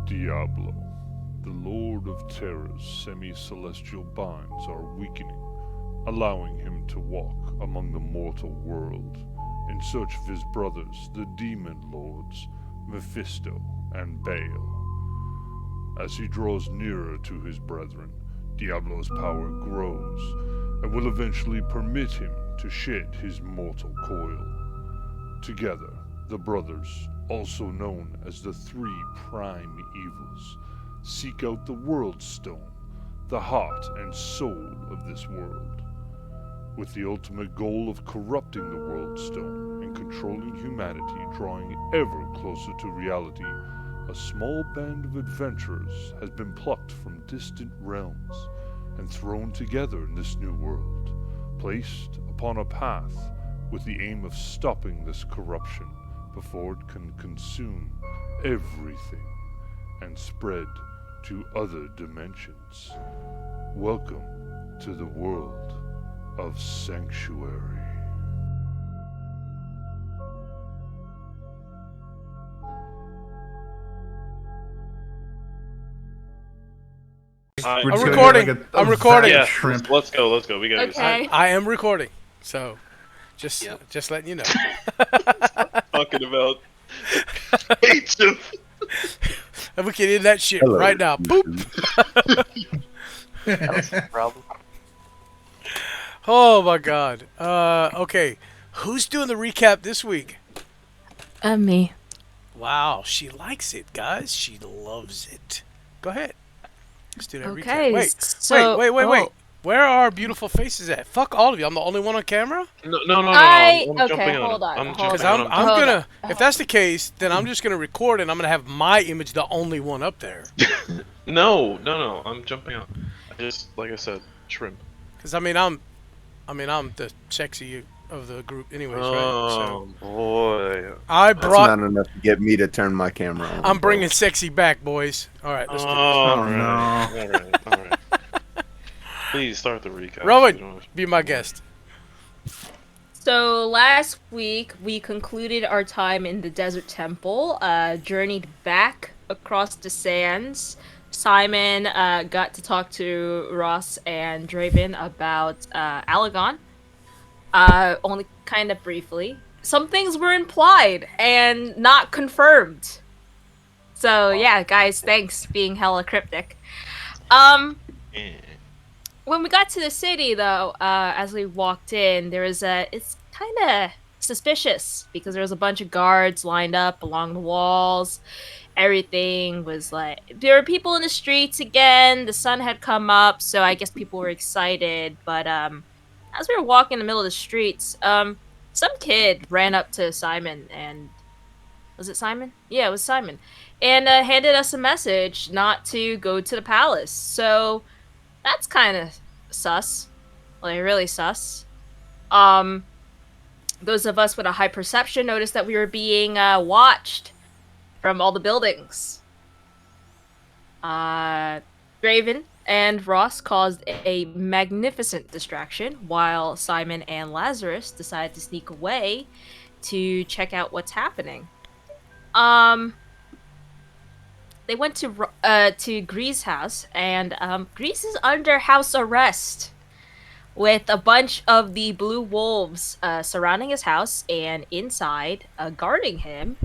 Diablo, the Lord of Terror's semi-celestial binds are weakening, allowing him to walk among the mortal world in search of his brothers, the demon lords, Mephisto and Baal. As he draws nearer to his brethren, Diablo's power grows and will eventually permit him to shed his mortal coil. Together, the brothers, also known as the Three Prime Evils, seek out the World Stone, the heart and soul of this world, with the ultimate goal of corrupting the World Stone and controlling humanity, drawing ever closer to reality. A small band of adventurers has been plucked from distant realms and thrown together in this new world, placed upon a path with the aim of stopping this corruption before it can consume everything and spread to other dimensions. Welcome to the world of Sanctuary. I'm just gonna recording. get I'm a recording. vat Yeah, of shrimp. let's go. We gotta Okay. I am recording. So, just letting you know. talking about pizza. And we can end that shit Hello, right now. Boop. That's the problem. Oh my god. Okay. Who's doing the recap this week? Me. Wow, she likes it, guys. She loves it. Go ahead. Let's do that Okay, recap. Wait, so wait. oh. Where are our beautiful faces at? Fuck all of you. I'm the only one on camera? No. Okay, I'm jumping hold on, I'm hold Because jumping on. on. I'm Hold gonna. on. If that's the case, then I'm just gonna record and I'm gonna have my image the only one up there. No. I'm jumping on. Like I said, shrimp. Because I'm the sexy of the group, anyways, right? Oh boy. I That's brought. not enough to get me to turn my camera on. I'm bringing sexy back, boys. All right, let's do this. All no. right. Please start the recap. Rowan, be my guest. So last week we concluded our time in the desert temple, journeyed back across the sands. Simon got to talk to Ross and Draven about Alagon, only kind of briefly. Some things were implied and not confirmed. So yeah, guys, thanks being hella cryptic. When we got to the city, though, as we walked in, it's kind of suspicious because there was a bunch of guards lined up along the walls. Everything was like, there were people in the streets again. The sun had come up, so I guess people were excited. But as we were walking in the middle of the streets, some kid ran up to Simon and... Was it Simon? Yeah, it was Simon. And handed us a message not to go to the palace. So... that's kind of sus. Like, really sus. Those of us with a high perception noticed that we were being watched from all the buildings. Draven and Ross caused a magnificent distraction while Simon and Lazarus decided to sneak away to check out what's happening. They went to Griez's house, and Griez is under house arrest with a bunch of the blue wolves surrounding his house and inside, guarding him.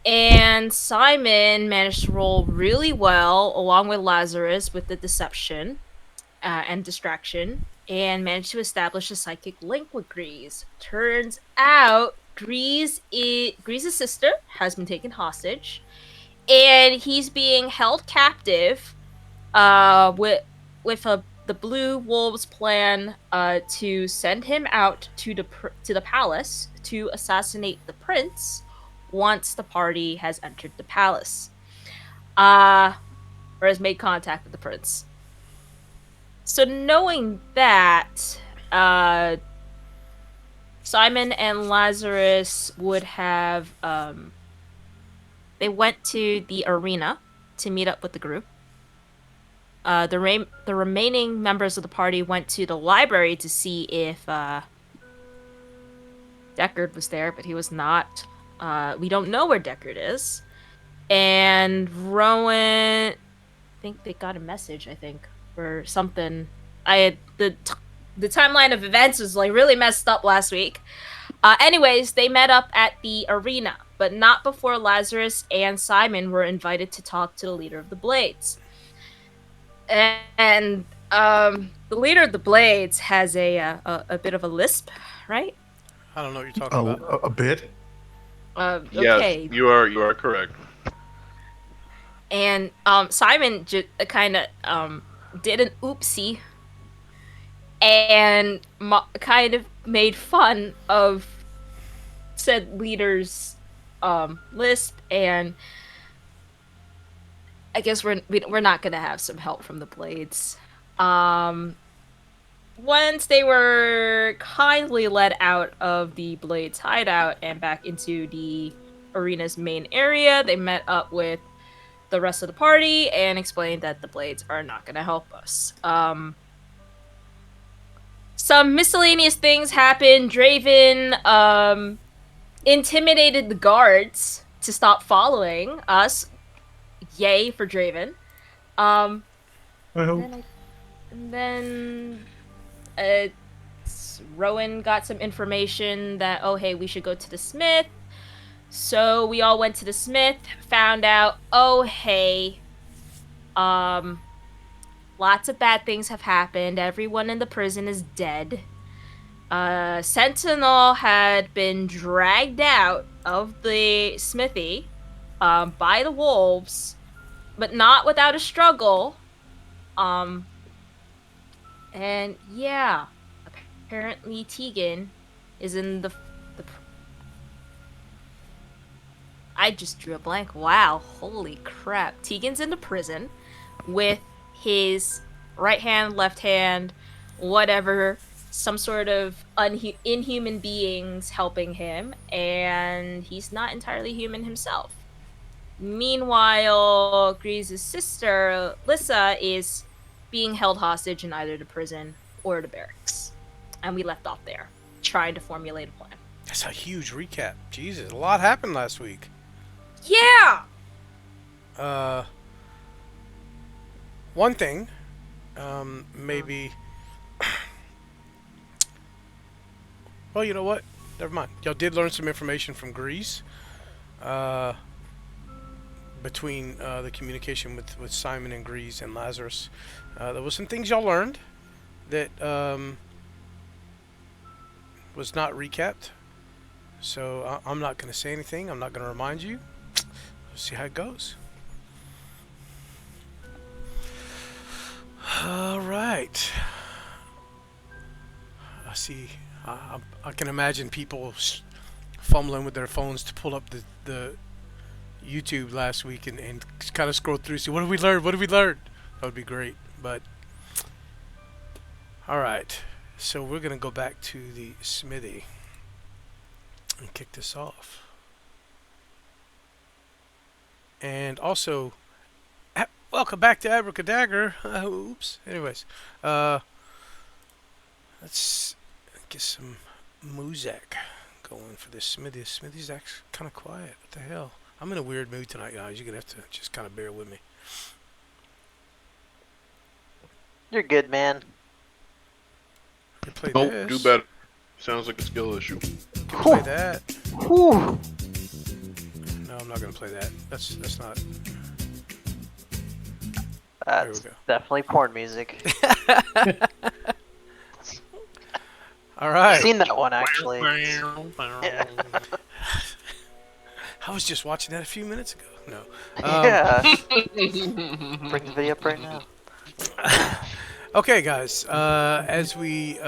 And Simon managed to roll really well, along with Lazarus, with the deception and distraction, and managed to establish a psychic link with Griez. Turns out, Griez's sister has been taken hostage, and he's being held captive with the Blue Wolves' plan to send him out to the palace to assassinate the prince once the party has entered the palace. Or has made contact with the prince. So knowing that, Simon and Lazarus would have... they went to the arena to meet up with the group. The remaining members of the party went to the library to see if Deckard was there, but he was not. We don't know where Deckard is. And Rowan, I think they got a message, I think, or something. The timeline of events was like really messed up last week. Anyways, they met up at the arena, but not before Lazarus and Simon were invited to talk to the leader of the Blades. And the leader of the Blades has a bit of a lisp, right? I don't know what you're talking about. A bit. Okay. Yes, you are correct. And Simon kind of did an oopsie and kind of made fun of said leader's lisp, and I guess we're not gonna have some help from the Blades. Once they were kindly led out of the Blades hideout and back into the arena's main area, they met up with the rest of the party and explained that the Blades are not going to help us. Some miscellaneous things happened. Draven intimidated the guards to stop following us. Yay for Draven. I hope. And then Rowan got some information that, oh hey, we should go to the Smith. So we all went to the Smith, found out, oh hey, lots of bad things have happened. Everyone in the prison is dead. Sentinel had been dragged out of the smithy by the wolves, but not without a struggle. And yeah, apparently Tiegan is in the I just drew a blank. Wow, holy crap. Tiegan's in the prison with his right hand, left hand, whatever, some sort of inhuman beings helping him, and he's not entirely human himself. Meanwhile, Griez's sister, Lissa, is being held hostage in either the prison or the barracks. And we left off there, trying to formulate a plan. That's a huge recap. Jesus, a lot happened last week. Yeah! One thing, maybe... Well, you know what? Never mind. Y'all did learn some information from Griez. Between the communication with Simon and Griez and Lazarus. There was some things y'all learned that was not recapped. So I'm not going to say anything. I'm not going to remind you. We'll see how it goes. All right. I see. I can imagine people fumbling with their phones to pull up the YouTube last week and kind of scroll through, see what did we learn? What did we learn? That would be great. But all right. So we're gonna go back to the smithy and kick this off. And also, welcome back to Abracadagger. Oops. Anyways, let's get some music going for this smithy. Smithy's actually kind of quiet. What the hell? I'm in a weird mood tonight, guys. You're gonna have to just kind of bear with me. You're good, man. You play Nope, this. do better. Sounds like a skill issue. You can play that. Whew. No, I'm not gonna play that. That's not. That's go. definitely porn music. All right. I've seen that one actually. Yeah. I was just watching that a few minutes ago. No. Yeah. Bring the video up right now. Okay, guys. As we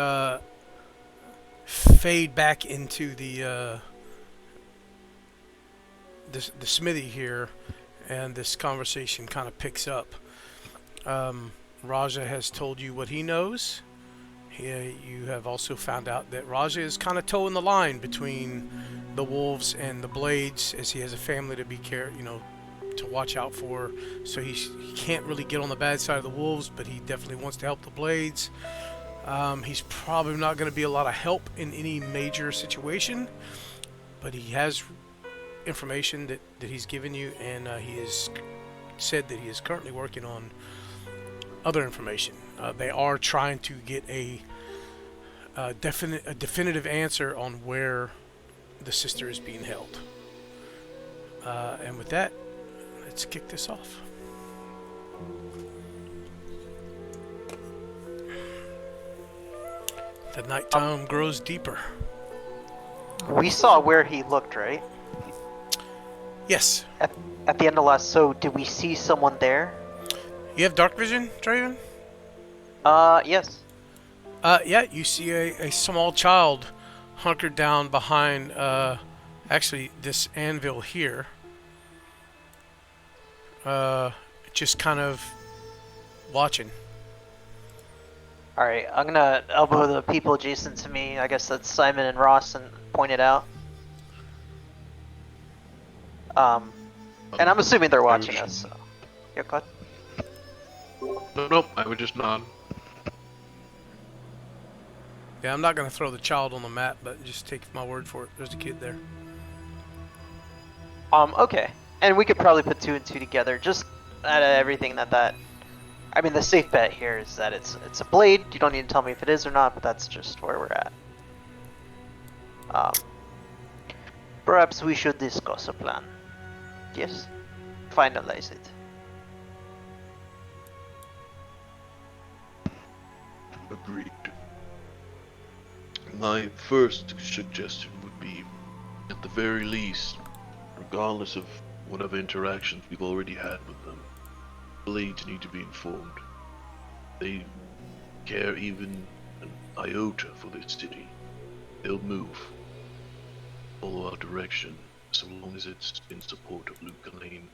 fade back into the smithy here, and this conversation kind of picks up. Raja has told you what he knows. You have also found out that Raja is kind of toeing the line between the wolves and the blades, as he has a family to be to watch out for. So he can't really get on the bad side of the wolves, but he definitely wants to help the blades. He's probably not going to be a lot of help in any major situation, but he has information that he's given you, and he has said that he is currently working on other information. They are trying to get a definitive answer on where the sister is being held. And with that, let's kick this off. The nighttime grows deeper. We saw where he looked, right? Yes. At the end of last, so did we see someone there? You have dark vision, Draven? Yes. Yeah, you see a small child hunkered down behind, actually, this anvil here. Just kind of watching. Alright, I'm gonna elbow the people adjacent to me, I guess that's Simon and Ross, and point it out. And I'm assuming they're watching us, so. Yeah, go ahead. Nope, I would just nod. Yeah, I'm not going to throw the child on the map, but just take my word for it. There's a kid there. Okay. And we could probably put 2 and 2 together, just out of everything that... I mean, the safe bet here is that it's a blade. You don't need to tell me if it is or not, but that's just where we're at. Perhaps we should discuss a plan. Yes? Finalize it. Agreed. My first suggestion would be, at the very least, regardless of whatever interactions we've already had with them, Blades need to be informed. They care even an iota for this city. They'll move. Follow our direction, so long as it's in support of Luke and Lane.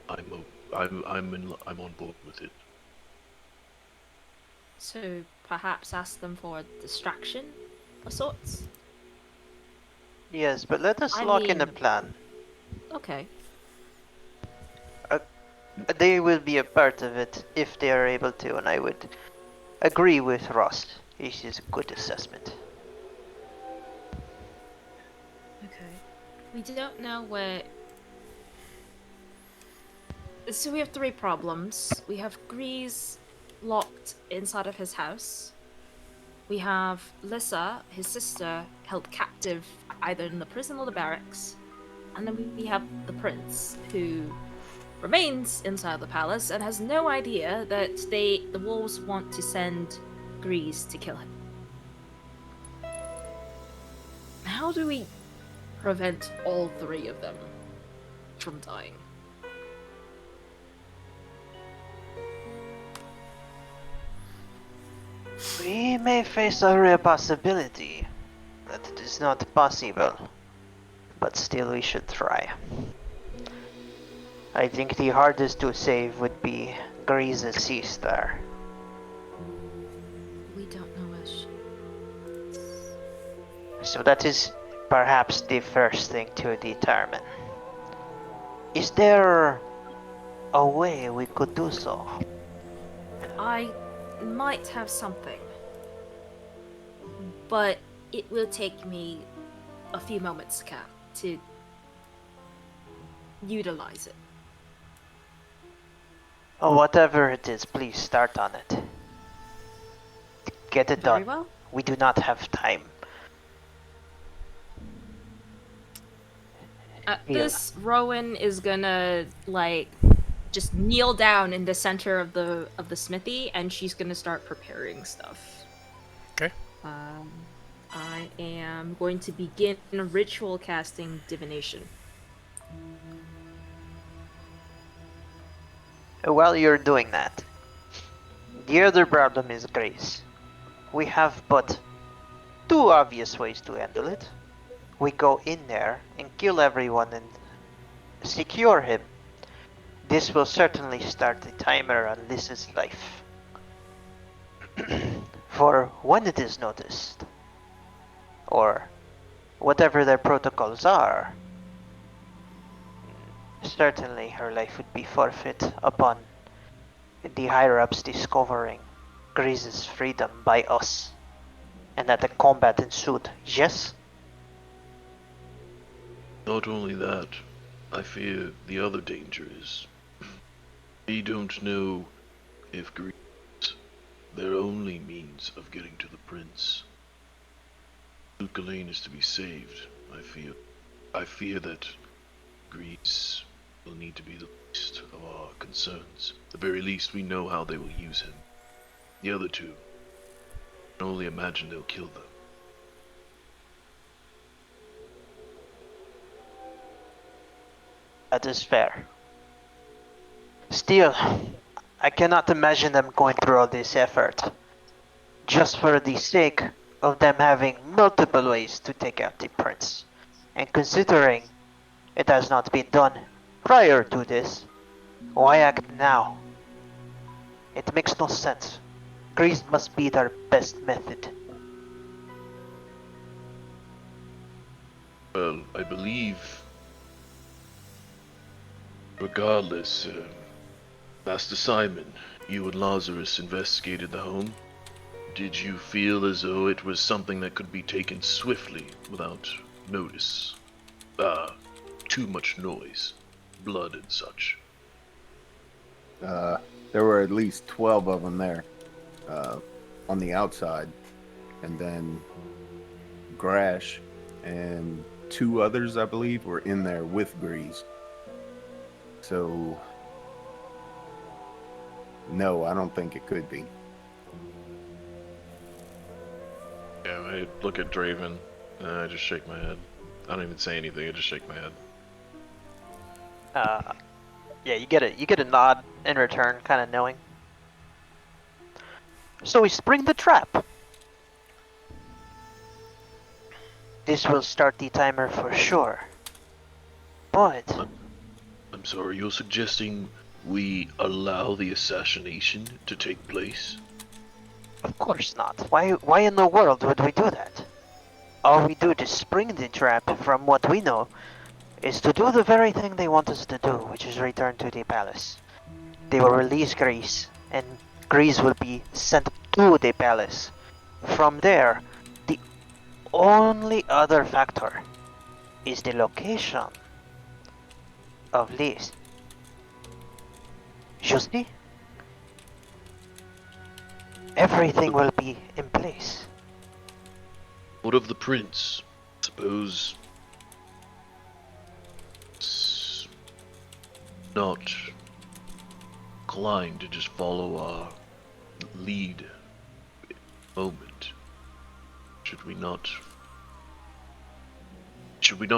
I'm on board with it. So perhaps ask them for a distraction of sorts? Yes, but let us I lock in a mean- plan. Okay. They will be a part of it if they are able to, and I would agree with Ross. This is a good assessment. Okay. We don't know where... So we have 3 problems. We have Griez locked inside of his house. We have Lyssa, his sister, held captive either in the prison or the barracks. And then we have the prince, who remains inside the palace and has no idea that the wolves want to send Griez to kill him. How do we prevent all 3 of them from dying? We may face a real possibility that it is not possible, but still we should try. I think the hardest to save would be Griez's sister. We don't know where she... So that is perhaps the first thing to determine. Is there a way we could do so? I might have something, but it will take me a few moments, Kat, to utilize it. Oh, whatever it is, please start on it. Get it Very done. well. We do not have time. This Rowan is gonna just kneel down in the center of the smithy, and she's gonna start preparing stuff. Okay. I am going to begin ritual casting divination. While you're doing that, the other problem is Grace. We have but 2 obvious ways to handle it. We go in there and kill everyone and secure him. This will certainly start the timer on Lys's life. For when it is noticed, or whatever their protocols are, certainly her life would be forfeit upon the higher-ups discovering Griez's freedom by us, and that the combat ensued. Yes? Not only that, I fear the other danger is we don't know if Griez is their only means of getting to the prince. Luke Elaine is to be saved, I fear that Griez will need to be the least of our concerns. At the very least, we know how they will use him. The other two, I can only imagine they'll kill them. That is fair. Still, I cannot imagine them going through all this effort just for the sake of them having multiple ways to take out the prince. And considering it has not been done prior to this, why act now? It makes no sense. Grease must be their best method. Well, I believe, regardless, Master Simon, you and Lazarus investigated the home. Did you feel as though it was something that could be taken swiftly without notice? Too much noise, blood and such. There were at least 12 of them there on the outside. And then Grash and 2 others, I believe, were in there with Griez. So, no, I don't think it could be. Yeah, I look at Draven, and I just shake my head. I don't even say anything, I just shake my head. Yeah, you get a nod in return, kind of knowing. So we spring the trap. This will start the timer for sure. But I'm sorry, you're suggesting we allow the assassination to take place? of course not. Why in the world would we do that? All we do to spring the trap, from what we know, is to do the very thing they want us to do, which is return to the palace. They will release Grease, and Grease will be sent to the palace. From there, the only other factor is the location of Lys. You see? Everything will be in place. What of the prince? Suppose it's not inclined to just follow our lead moment. Should we not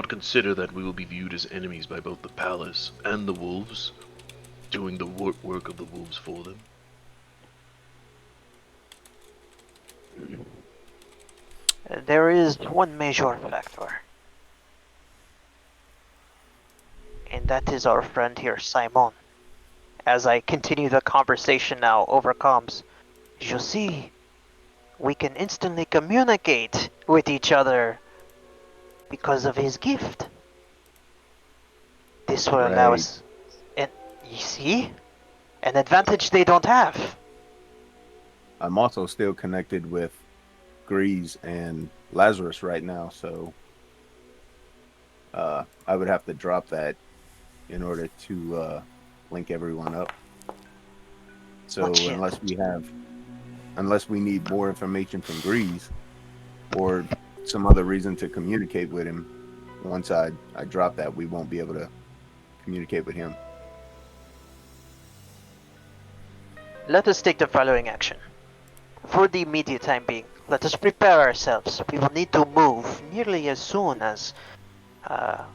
consider that we will be viewed as enemies by both the palace and the wolves, doing the work of the wolves for them? There is one major factor. And that is our friend here, Simon. As I continue the conversation now over comms, you see, we can instantly communicate with each other because of his gift. This will allow Right. us, and you see, an advantage they don't have. I'm also still connected with Griez and Lazarus right now, so I would have to drop that in order to link everyone up. So Not yet. unless we need more information from Griez or some other reason to communicate with him, once I drop that, we won't be able to communicate with him. Let us take the following action. For the immediate time being, let us prepare ourselves. We will need to move nearly as soon as,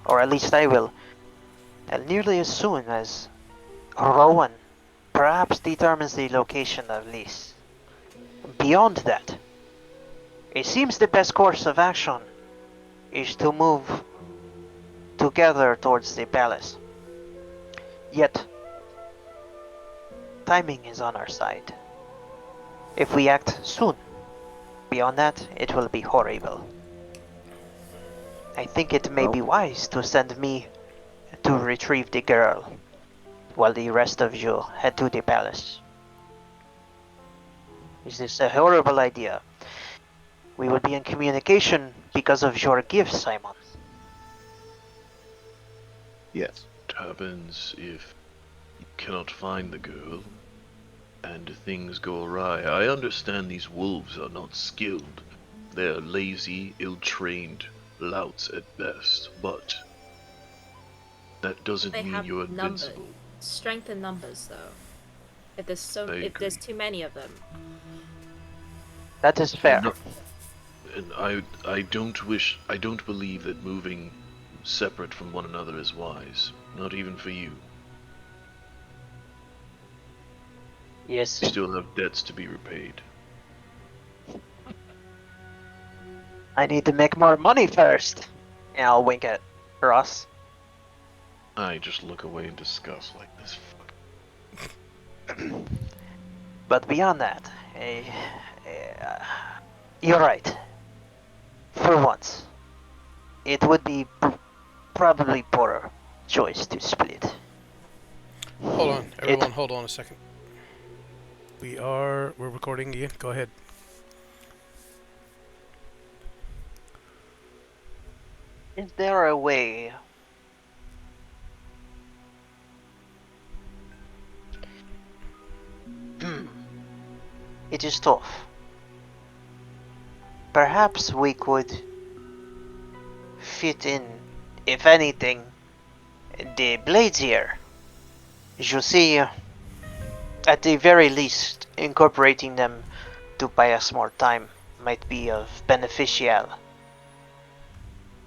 or at least I will, nearly as soon as Rowan perhaps determines the location of Lys. Beyond that, it seems the best course of action is to move together towards the palace. Yet, timing is on our side. If we act soon, beyond that, it will be horrible. I think it may be wise to send me to retrieve the girl, while the rest of you head to the palace. Is this a horrible idea? We will be in communication because of your gifts, Simon. Yes. What happens if you cannot find the girl and things go awry? I understand these wolves are not skilled. They're lazy, ill-trained louts at best, but that doesn't They mean have you're number, invincible. strength in numbers, though. I If there's agree. too many of them. That is fair. No, and I don't believe that moving separate from one another is wise. Not even for you. Yes. You still have debts to be repaid. I need to make more money first. And I'll wink at Ross. I just look away in disgust like this. But beyond that, you're right. For once, it would be probably poorer choice to split. Hold on, everyone. Hold on a second. We're recording again. Go ahead. Is there a way? It is tough. Perhaps we could fit in, if anything, the blades here. You see, at the very least, incorporating them to buy us more time might be of beneficial.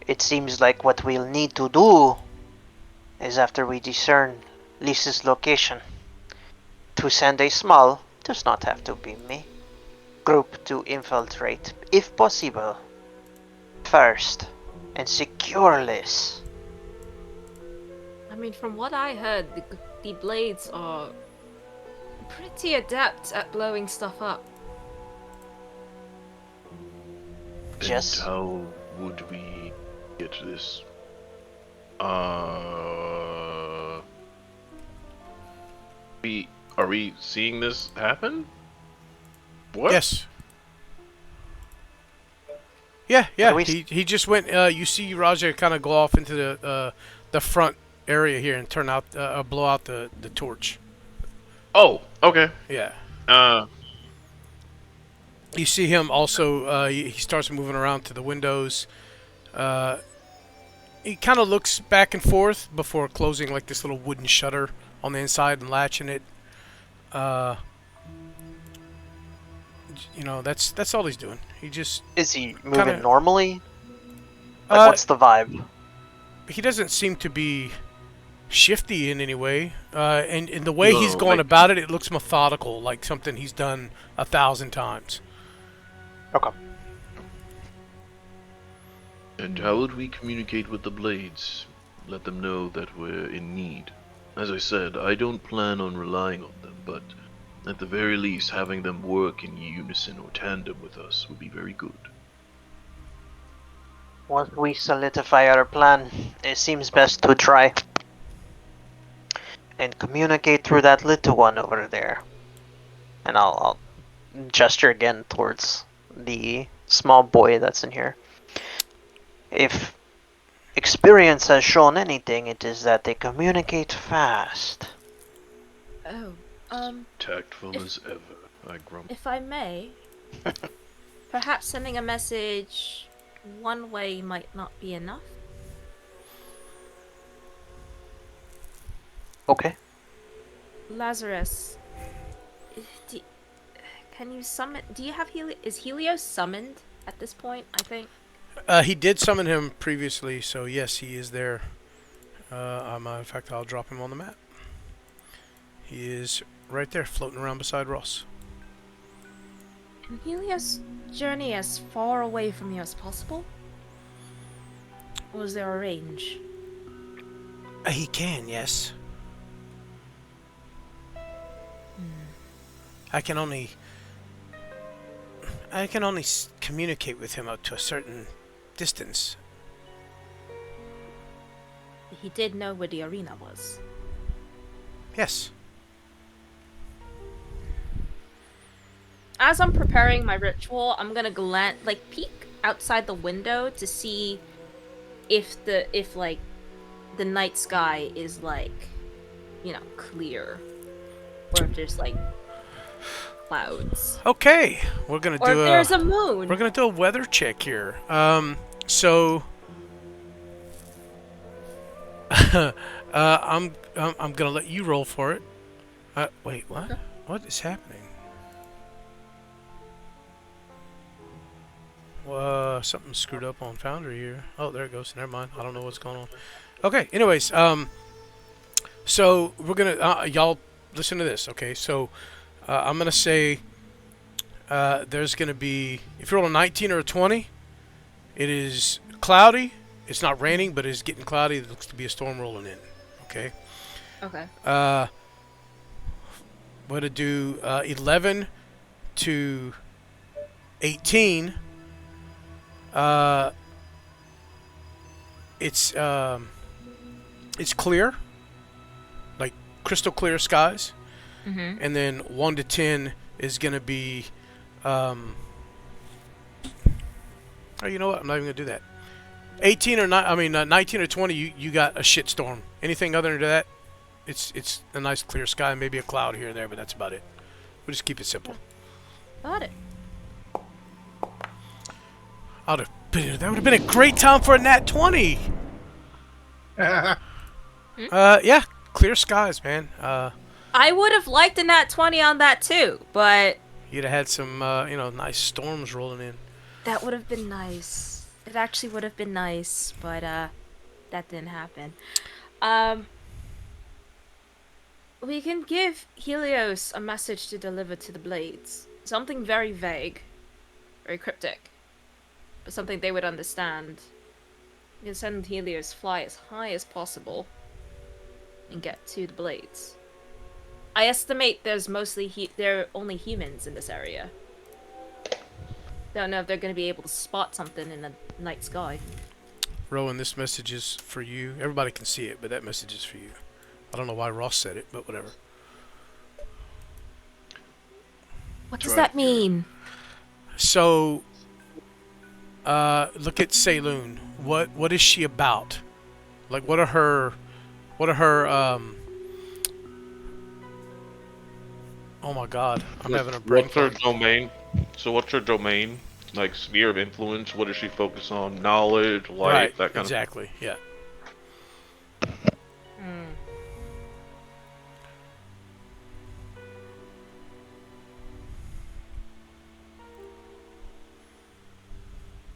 It seems like what we'll need to do is, after we discern Lisa's location, to send a small, does not have to be me, group to infiltrate, if possible, first, and secure Liz. I mean, from what I heard, the blades are pretty adept at blowing stuff up. Yes. And how would we get this? Are we seeing this happen? What? Yes. Yeah. we- He just went. You see Raja kind of go off into the front area here and turn out, blow out the torch. Oh, okay. Yeah. You see him also. He starts moving around to the windows. He kind of looks back and forth before closing like this little wooden shutter on the inside and latching it. That's all he's doing. He just Is he moving kinda- normally? Like, what's the vibe? he doesn't seem to be shifty in any way. And the way he's No, going like- about it, it looks methodical, like something he's done 1,000 times. Okay. And how would we communicate with the blades? Let them know that we're in need. As I said, I don't plan on relying on them, but at the very least, having them work in unison or tandem with us would be very good. Once we solidify our plan, it seems best to try and communicate through that little one over there. And I'll gesture again towards the small boy that's in here. If experience has shown anything, it is that they communicate fast. Oh, Tactful If- as ever, I grumble. if I may, perhaps sending a message one way might not be enough. Okay. Lazarus, can you summon? Do you have Is Helios summoned at this point? I think. He did summon him previously, so yes, he is there. In fact, I'll drop him on the map. He is right there, floating around beside Ross. Can Helios journey as far away from you as possible? Or is there a range? He can, yes. I can only communicate with him up to a certain distance. He did know where the arena was. Yes. As I'm preparing my ritual, I'm gonna peek outside the window to see if the night sky is like, clear, or if there's like clouds, Okay, we're gonna or if do there's a moon. we're gonna do a weather check here. So I'm gonna let you roll for it. Wait, what? Okay. What is happening? Something screwed up on Foundry here. Oh, there it goes. Never mind. I don't know what's going on. Okay. Anyways, so we're gonna y'all listen to this. Okay. So I'm gonna say there's gonna be, if you roll a 19 or a 20, it is cloudy. It's not raining, but it's getting cloudy. It looks to be a storm rolling in. Okay. Okay. We're gonna do 11 to 18. It's clear, like crystal clear skies, and then 1 to 10 is gonna be. Oh, you know what? I'm not even gonna do that. 18 or 19 or 20, you got a shit storm. Anything other than that, it's a nice clear sky, maybe a cloud here and there, but that's about it. We'll just keep it simple. Got it. That would have been a great time for a nat 20. Yeah, clear skies, man. I would have liked a nat 20 on that too, but You'd have had some, nice storms rolling in. that would have been nice. It actually would have been nice, but that didn't happen. We can give Helios a message to deliver to the Blades. Something very vague, very cryptic, but something they would understand. We can send Helios fly as high as possible and get to the Blades. I estimate there's there are only humans in this area. Don't know if they're going to be able to spot something in the night sky. Rowan, this message is for you. Everybody can see it, but that message is for you. I don't know why Ross said it, but whatever. What does that mean? So, look at Saloon. What is she about? Like, what are her, oh my god, I'm having a brain What's her fart. domain? So what's her domain? Like sphere of influence? What does she focus on? Knowledge, life, Right, that kind exactly, yeah.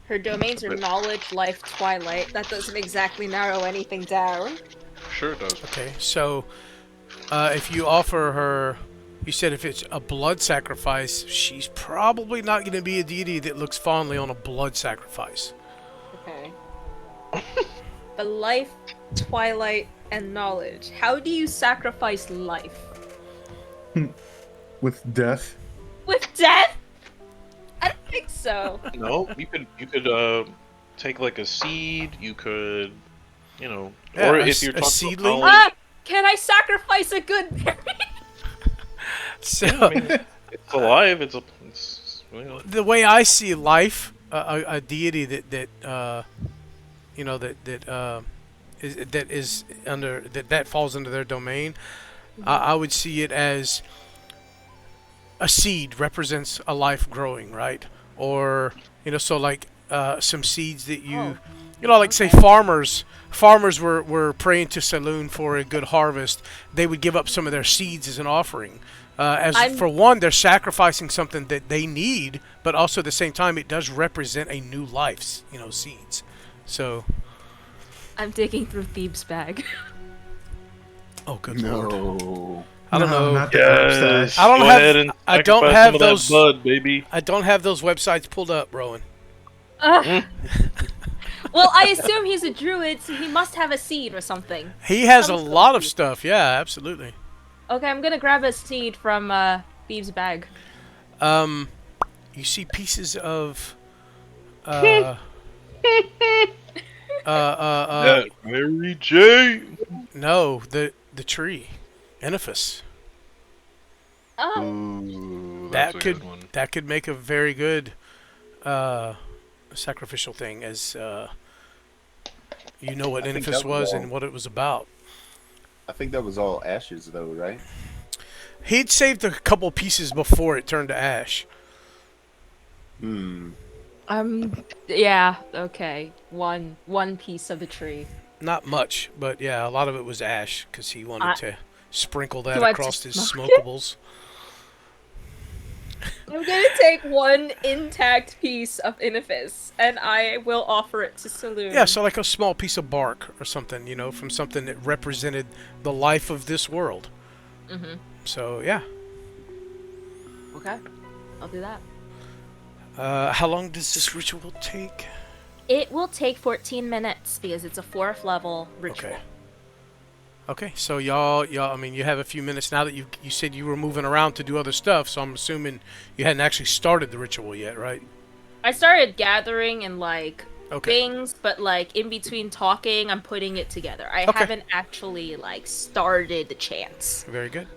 Her domains are knowledge, life, twilight. That doesn't exactly narrow anything down. of... Sure it does. Okay, so, if you offer her, you said if it's a blood sacrifice, she's probably not going to be a deity that looks fondly on a blood sacrifice. Okay. But life, twilight, and knowledge. How do you sacrifice life? With death. With death? I don't think so. No, you could take like a seed. You could, Yeah, or a if you're a talking seedling? about Can I sacrifice a good berry? So, it's alive. It's the way I see life, a deity that falls under their domain, I would see it as a seed represents a life growing, right? Or so like some seeds that like say farmers were praying to Saloon for a good harvest. They would give up some of their seeds as an offering. For one, they're sacrificing something that they need, but also at the same time, it does represent a new life's, seeds. So. I'm digging through Thebes' bag. Oh, good lord! No. I don't know. Not the website. I don't Go have- ahead and I don't sacrifice have some of that those- blood, baby. I don't have those websites pulled up, Rowan. Well, I assume he's a druid, so he must have a seed or something. He has a Some sort lot of of stuff. Yeah, absolutely. Okay, I'm gonna grab a seed from Thebes' bag. You see pieces of Mary J. no, the tree, Enophis. Oh, Ooh, That that's a could good one. that could make a very good sacrificial thing as You know what I think Infus that was was all- and what it was about. I think that was all ashes, though, right? He'd saved a couple pieces before it turned to ash. Hmm. Yeah, okay. One piece of the tree. Not much, but yeah, a lot of it was ash because he wanted I- to sprinkle that He wanted to across his smoke it? smokables. I'm gonna take one intact piece of Inifis, and I will offer it to Saloon. Yeah, so like a small piece of bark or something, you know, from something that represented the life of this world. Mm-hmm. So yeah. Okay, I'll do that. How long does this ritual take? It will take 14 minutes because it's a 4th level ritual. Okay. Okay, so y'all, I mean, you have a few minutes now that you said you were moving around to do other stuff, so I'm assuming you hadn't actually started the ritual yet, right? I started gathering and like Okay. things, but like in between talking, I'm putting it together. I Okay. haven't actually like started the chants. Very good.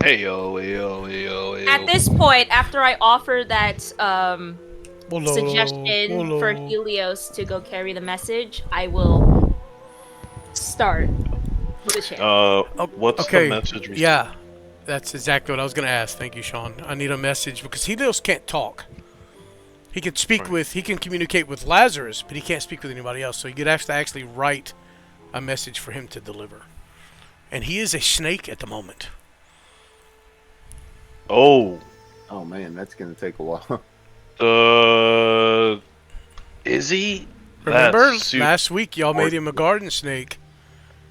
Hey yo, hey yo, hey yo, hey yo. At this point, after I offer that Hello, suggestion hello. for Helios to go carry the message, I will start with the chant. What's okay. the message? Yeah, that's exactly what I was going to ask. Thank you, Sean. I need a message because Helios can't talk. He can speak Right. with, he can communicate with Lazarus, but he can't speak with anybody else. So you could have to actually write a message for him to deliver. And he is a snake at the moment. Oh, Oh man, that's gonna take a while. is he? Remember, That's last week y'all made him a garden snake.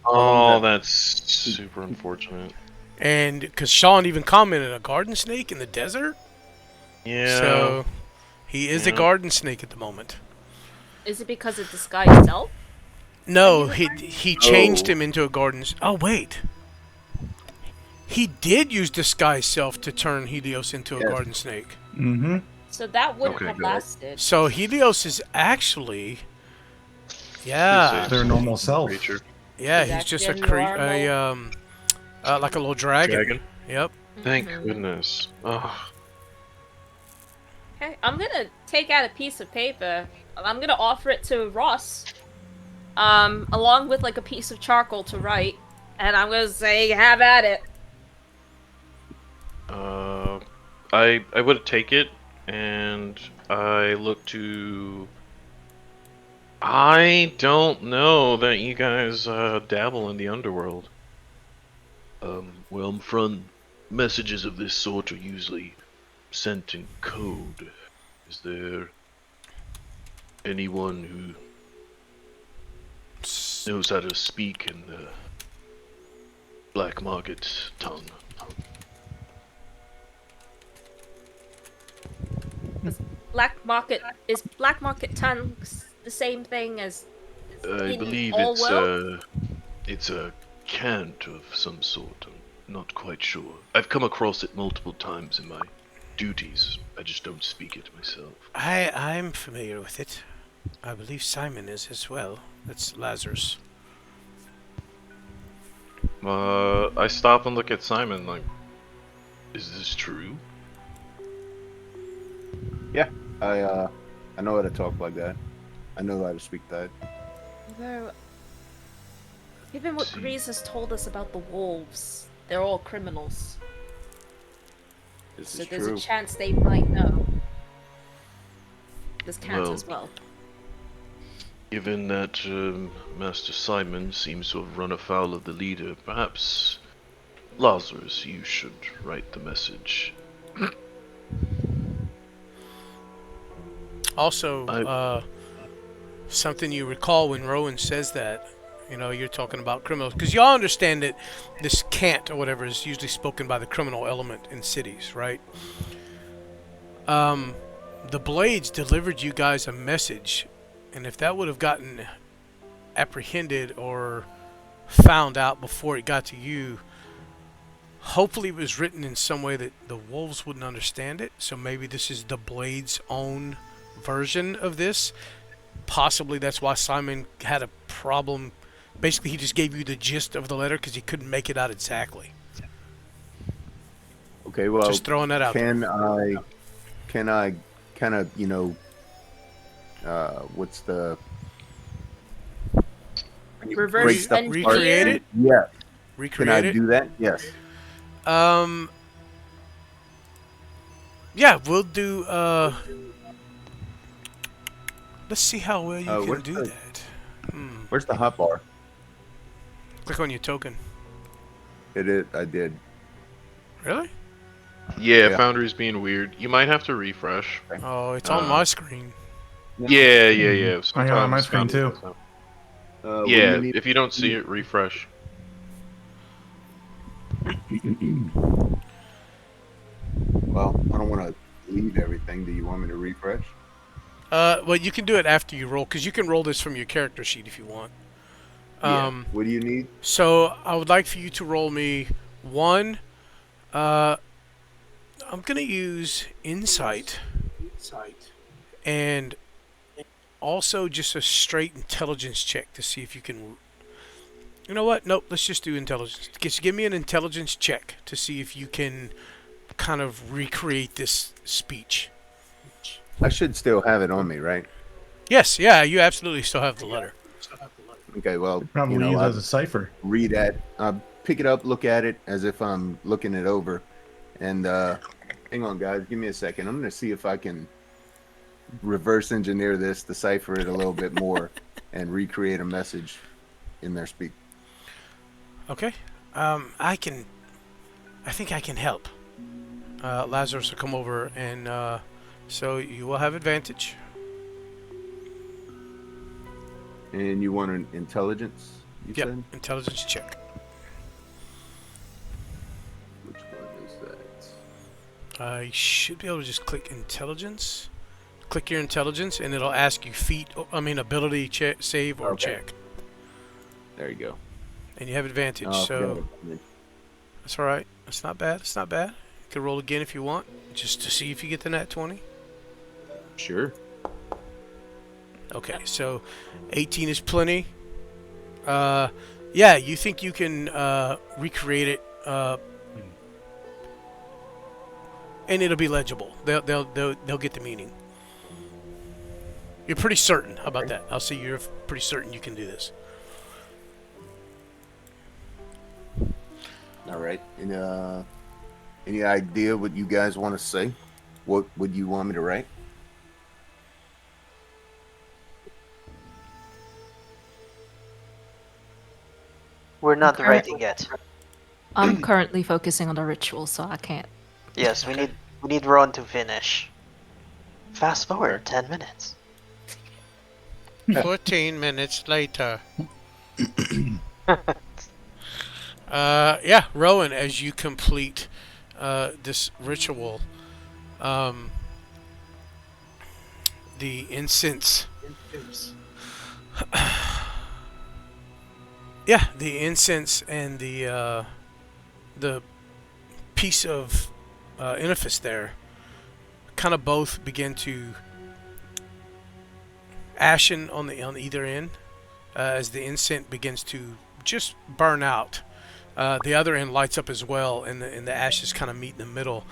Oh, that's super unfortunate. And because Sean even commented, a garden snake in the desert? Yeah. So he is a Yeah. garden snake at the moment. Is it because of the sky itself? No, Are he you he changed Oh. him into a garden. Oh wait, he did use disguise self to turn Helios into a Yes. garden snake. Mm-hmm. So that wouldn't Okay, have good. lasted. So Helios is actually, yeah, This Their is normal a self. creature. yeah, Is he's just a actually like a little dragon. Dragon? Yep. Thank Mhm. goodness. Oh, Okay, I'm gonna take out a piece of paper. I'm gonna offer it to Ross, along with like a piece of charcoal to write, and I'm gonna say, "Have at it." I would take it, and I look to. I don't know that you guys dabble in the underworld. Well, I'm front. Messages of this sort are usually sent in code. Is there anyone who knows how to speak in the black market tongue? Black market tongues the same thing as I in believe all world? it's a cant of some sort. I'm not quite sure. I've come across it multiple times in my duties. I just don't speak it myself. I'm familiar with it. I believe Simon is as well. That's Lazarus. I stop and look at Simon like, is this true? I know how to talk like that. I know how to speak that. Although, given what See. Griez has told us about the wolves, they're all criminals. This So is there's true. a chance they might know. This counts Well, as well. Given that Master Simon seems to have run afoul of the leader, perhaps Lazarus, you should write the message. Also, something you recall when Rowan says that, you know, you're talking about criminals, because y'all understand that this cant or whatever is usually spoken by the criminal element in cities, right? The Blades delivered you guys a message, and if that would have gotten apprehended or found out before it got to you, hopefully it was written in some way that the wolves wouldn't understand it. So maybe this is the Blades' own version of this. Possibly that's why Simon had a problem. Basically, he just gave you the gist of the letter because he couldn't make it out exactly. Okay, well, Just throwing that out there. can I kind of, what's the When you Reverse break stuff engineer? apart. Recreate it? Yeah. Can Recreate I it? do that? Yes. Yeah, we'll do, let's see how well you can where's do the- that. Where's the hot bar? Click on your token. I did. Really? Yeah, Yeah. Foundry's being weird. You might have to refresh. Oh, it's on my screen. Yeah. I got it on my Sometimes screen, Foundry too. does that. What do Yeah, you need? if you don't see it, refresh. Well, I don't want to leave everything. Do you want me to refresh? Well, you can do it after you roll, because you can roll this from your character sheet if you want. Yeah. What do you need? So I would like for you to roll me one. I'm gonna use insight, and also just a straight intelligence check to see if you can. You know what? Nope. Let's just do intelligence. Just give me an intelligence check to see if you can kind of recreate this speech. I should still have it on me, right? Yes. Yeah. You absolutely still have the letter. Okay, well, Probably you know, use it I as a cipher. read at, pick it up, look at it as if I'm looking it over. And hang on, guys, give me a second. I'm going to see if I can reverse engineer this, decipher it a little bit more, and recreate a message in their speak. Okay. I think I can help. Lazarus will come over, and so you will have advantage. And you want an intelligence, you Yep. said? Intelligence check. Which one is that? You should be able to just click intelligence. Click your intelligence, and it'll ask you ability check, save, or Okay. check. There you go. And you have advantage, Oh, so got it. that's all right. It's not bad. It's not bad. You can roll again if you want, just to see if you get the nat 20. Sure. Okay, so 18 is plenty. Yeah, you think you can recreate it, and it'll be legible. They'll get the meaning. You're pretty certain. How about that? I'll say you're pretty certain you can do this. All right. And, any idea what you guys want to say? What would you want me to write? We're not Okay. writing yet. I'm currently focusing on the ritual, so I can't. Yes, we need Ron to finish. Fast forward 10 minutes. 14 minutes later. Yeah, Rowan, as you complete this ritual, the incense. Yeah, the incense and the piece of edifice there kind of both begin to ashen on either end as the incense begins to just burn out. The other end lights up as well, and the ashes kind of meet in the middle.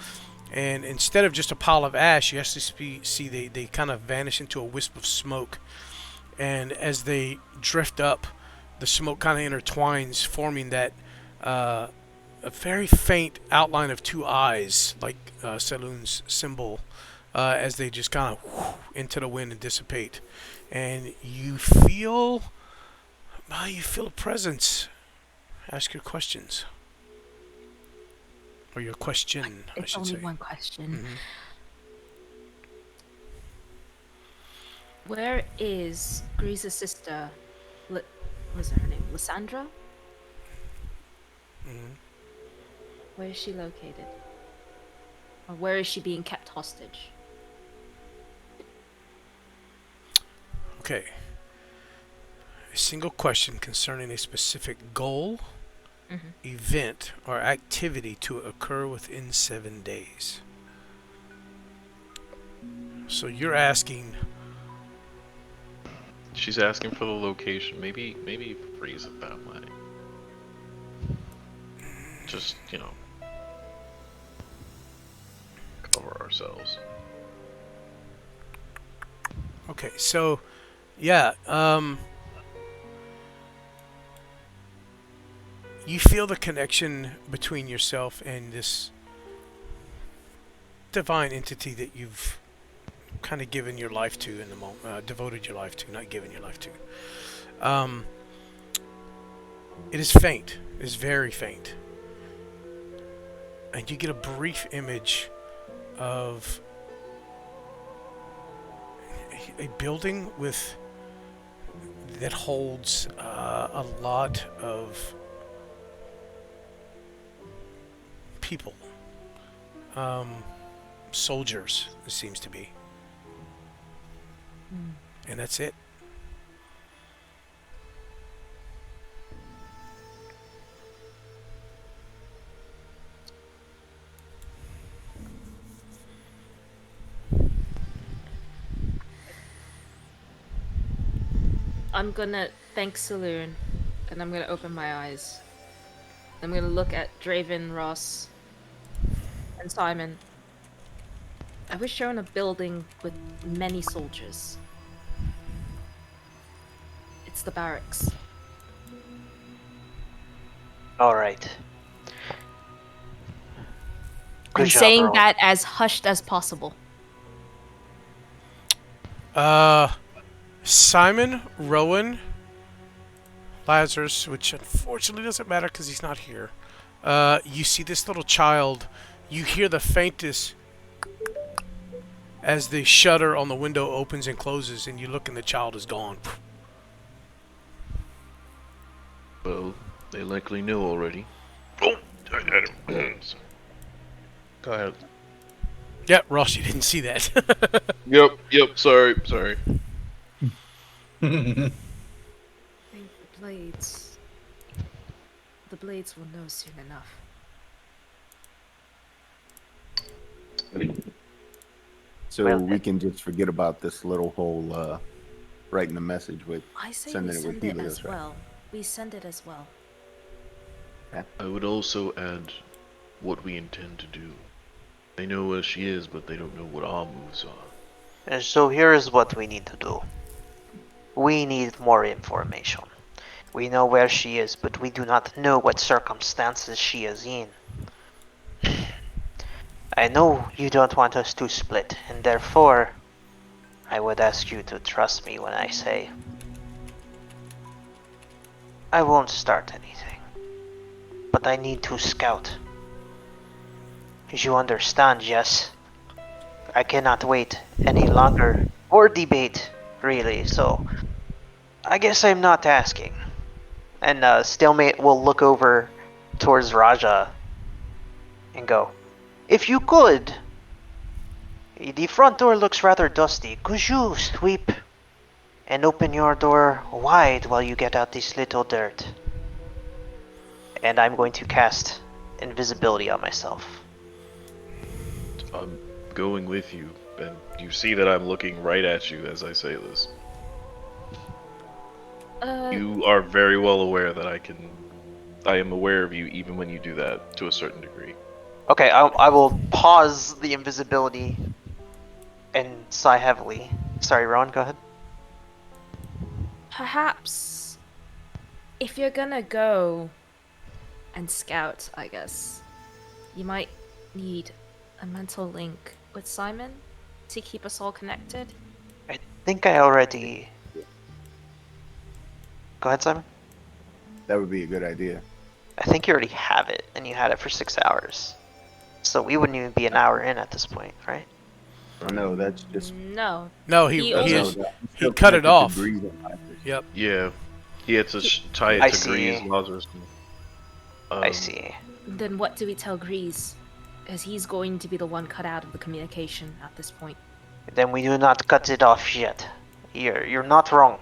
And instead of just a pile of ash, you actually see they kind of vanish into a wisp of smoke. And as they drift up, the smoke kind of intertwines, forming that a very faint outline of two eyes, like Saloon's symbol, as they just kind of into the wind and dissipate. And you feel a presence. Ask your questions. Or your question, I It's should only say. one question. Mhm. Where is Griez's sister? What's her name? Lyssandra? Mhm. Where is she located? Or where is she being kept hostage? Okay. A single question concerning a specific goal, event, or activity to occur within 7 days. So you're asking, She's asking for the location. Maybe phrase it that way. Just, cover ourselves. okay, so yeah, You feel the connection between yourself and this divine entity that you've kind of given your life to in the moment, devoted your life to, not given your life to. It is faint. It is very faint. And you get a brief image of a building that holds a lot of people, soldiers. It seems to be, and that's it. I'm gonna thank Saloon, and I'm gonna open my eyes. I'm gonna look at Draven, Ross, and Simon. I was shown a building with many soldiers. It's the barracks. Alright. I'm saying that as hushed as possible. Simon, Rowan, Lazarus, which unfortunately doesn't matter because he's not here. You see this little child. You hear the faintest as the shutter on the window opens and closes, and you look and the child is gone. Well, they likely know already. Oh, I had him. Go ahead. Yeah, Ross, you didn't see that. Yep, sorry. I think the blades will know soon enough. So Well, we can just forget about this little whole writing a message with I say sending we it with send it Helios, as right? well. We send it as well. I would also add what we intend to do. They know where she is, but they don't know what our moves are. And so here is what we need to do. We need more information. We know where she is, but we do not know what circumstances she is in. I know you don't want us to split, and therefore, I would ask you to trust me when I say I won't start anything, but I need to scout. As you understand, yes? I cannot wait any longer, or debate, really, so I guess I'm not asking. And Stalemate will look over towards Raja and go, if you could, the front door looks rather dusty. Could you sweep and open your door wide while you get out this little dirt? And I'm going to cast invisibility on myself. I'm going with you, and you see that I'm looking right at you as I say this. You are very well aware that I am aware of you even when you do that, to a certain degree. Okay, I will pause the invisibility and sigh heavily. Sorry, Ron, go ahead. Perhaps if you're gonna go and scout, I guess, you might need a mental link with Simon to keep us all connected. I think I already... Go ahead, Simon. That would be a good idea. I think you already have it, and you had it for 6 hours. So we wouldn't even be an hour in at this point, right? No, that's just No. No, He he only- he cut it off. Griez and Lyssandra. Yep. Yeah, he had to tie it I to see. Griez, Lazarus. I see. Then what do we tell Griez? As he's going to be the one cut out of the communication at this point. Then we do not cut it off yet. You're not wrong.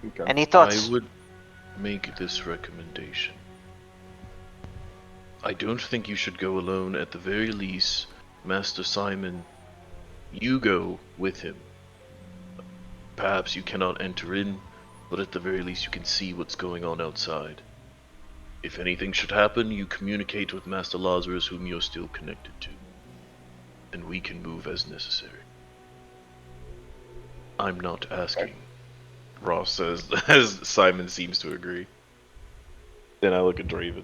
Okay. Any thoughts? I would make this recommendation. I don't think you should go alone. At the very least, Master Simon, you go with him. Perhaps you cannot enter in, but at the very least you can see what's going on outside. If anything should happen, you communicate with Master Lazarus, whom you're still connected to, and we can move as necessary. I'm not asking, Ross says, as Simon seems to agree. Then I look at Draven.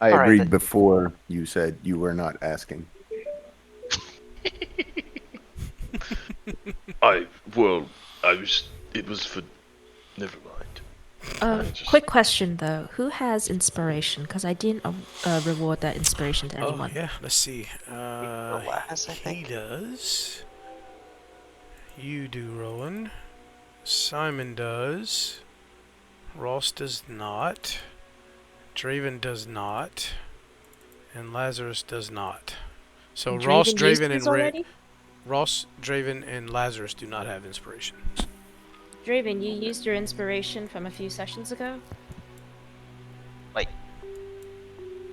I All right, agreed then. before you said you were not asking. It was for. Never mind. Just- Quick question though: who has inspiration? Because I didn't reward that inspiration to Oh anyone. yeah, let's see. Laz, I He think. does. You do, Rowan. Simon does. Ross does not. Draven does not. And Lazarus does not. So Ross, Draven used Draven, his and already? Ross, Draven, and Lazarus do not have inspiration. Draven, you used your inspiration from a few sessions ago? Like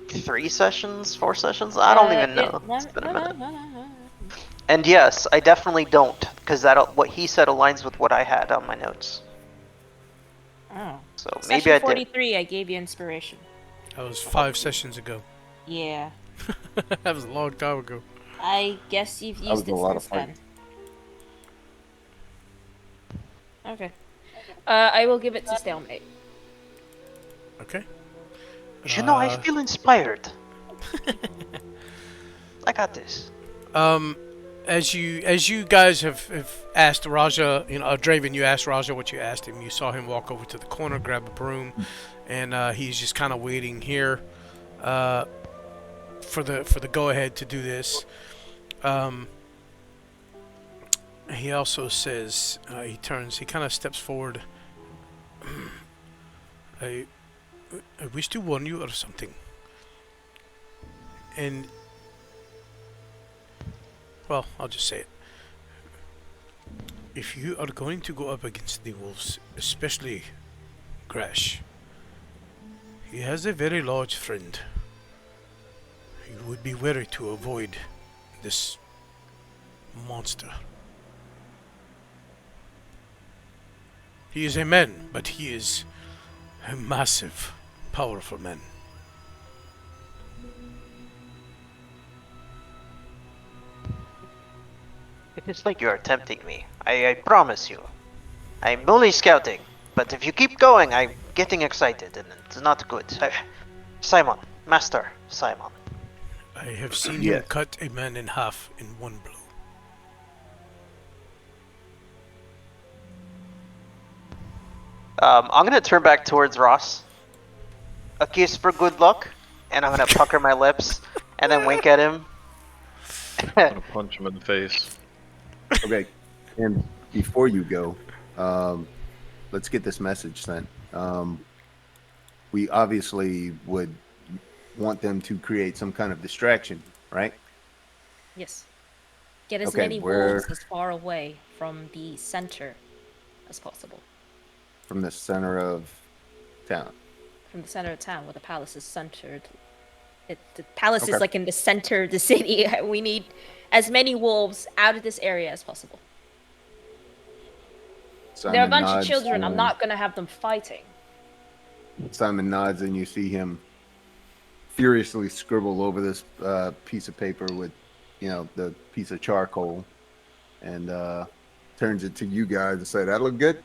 3 sessions, 4 sessions? I don't even know. It's been a minute. And yes, I definitely don't, because that what he said aligns with what I had on my notes. Oh. So Session maybe I did. 43, I gave you inspiration. That was 5 sessions ago. Yeah. That was a long time ago. I guess you've That was used a it lot of since then. fighting. Okay. I will give it to Stalemate. Okay. You know, I feel inspired. I got this. As you guys have asked Raja, Draven, you asked Raja what you asked him. You saw him walk over to the corner, grab a broom, and he's just kind of waiting here for the go ahead to do this. He also says he kind of steps forward. I wish to warn you of something. And well, I'll just say it. If you are going to go up against the wolves, especially Grash, he has a very large friend. You would be wary to avoid this monster. He is a man, but he is a massive, powerful man. It's like you're tempting me. I promise you. I'm only scouting, but if you keep going, I'm getting excited, and it's not good. Simon, Master Simon. I have seen him Yes. cut a man in half in one blow. I'm gonna turn back towards Ross. A kiss for good luck, and I'm gonna pucker my lips, and then wink at him. I'm gonna punch him in the face. Okay, and before you go, let's get this message sent. We obviously would want them to create some kind of distraction, right? Yes. Get as Okay, many where- wolves as far away from the center as possible. From the center of town. From the center of town where the palace is centered. The palace Okay. is like in the center of the city. We need as many wolves out of this area as possible. They're a Simon bunch of nods, children. I'm and- not gonna have them fighting. Simon nods, and you see him furiously scribble over this piece of paper with, the piece of charcoal, and turns it to you guys and say, "That look good."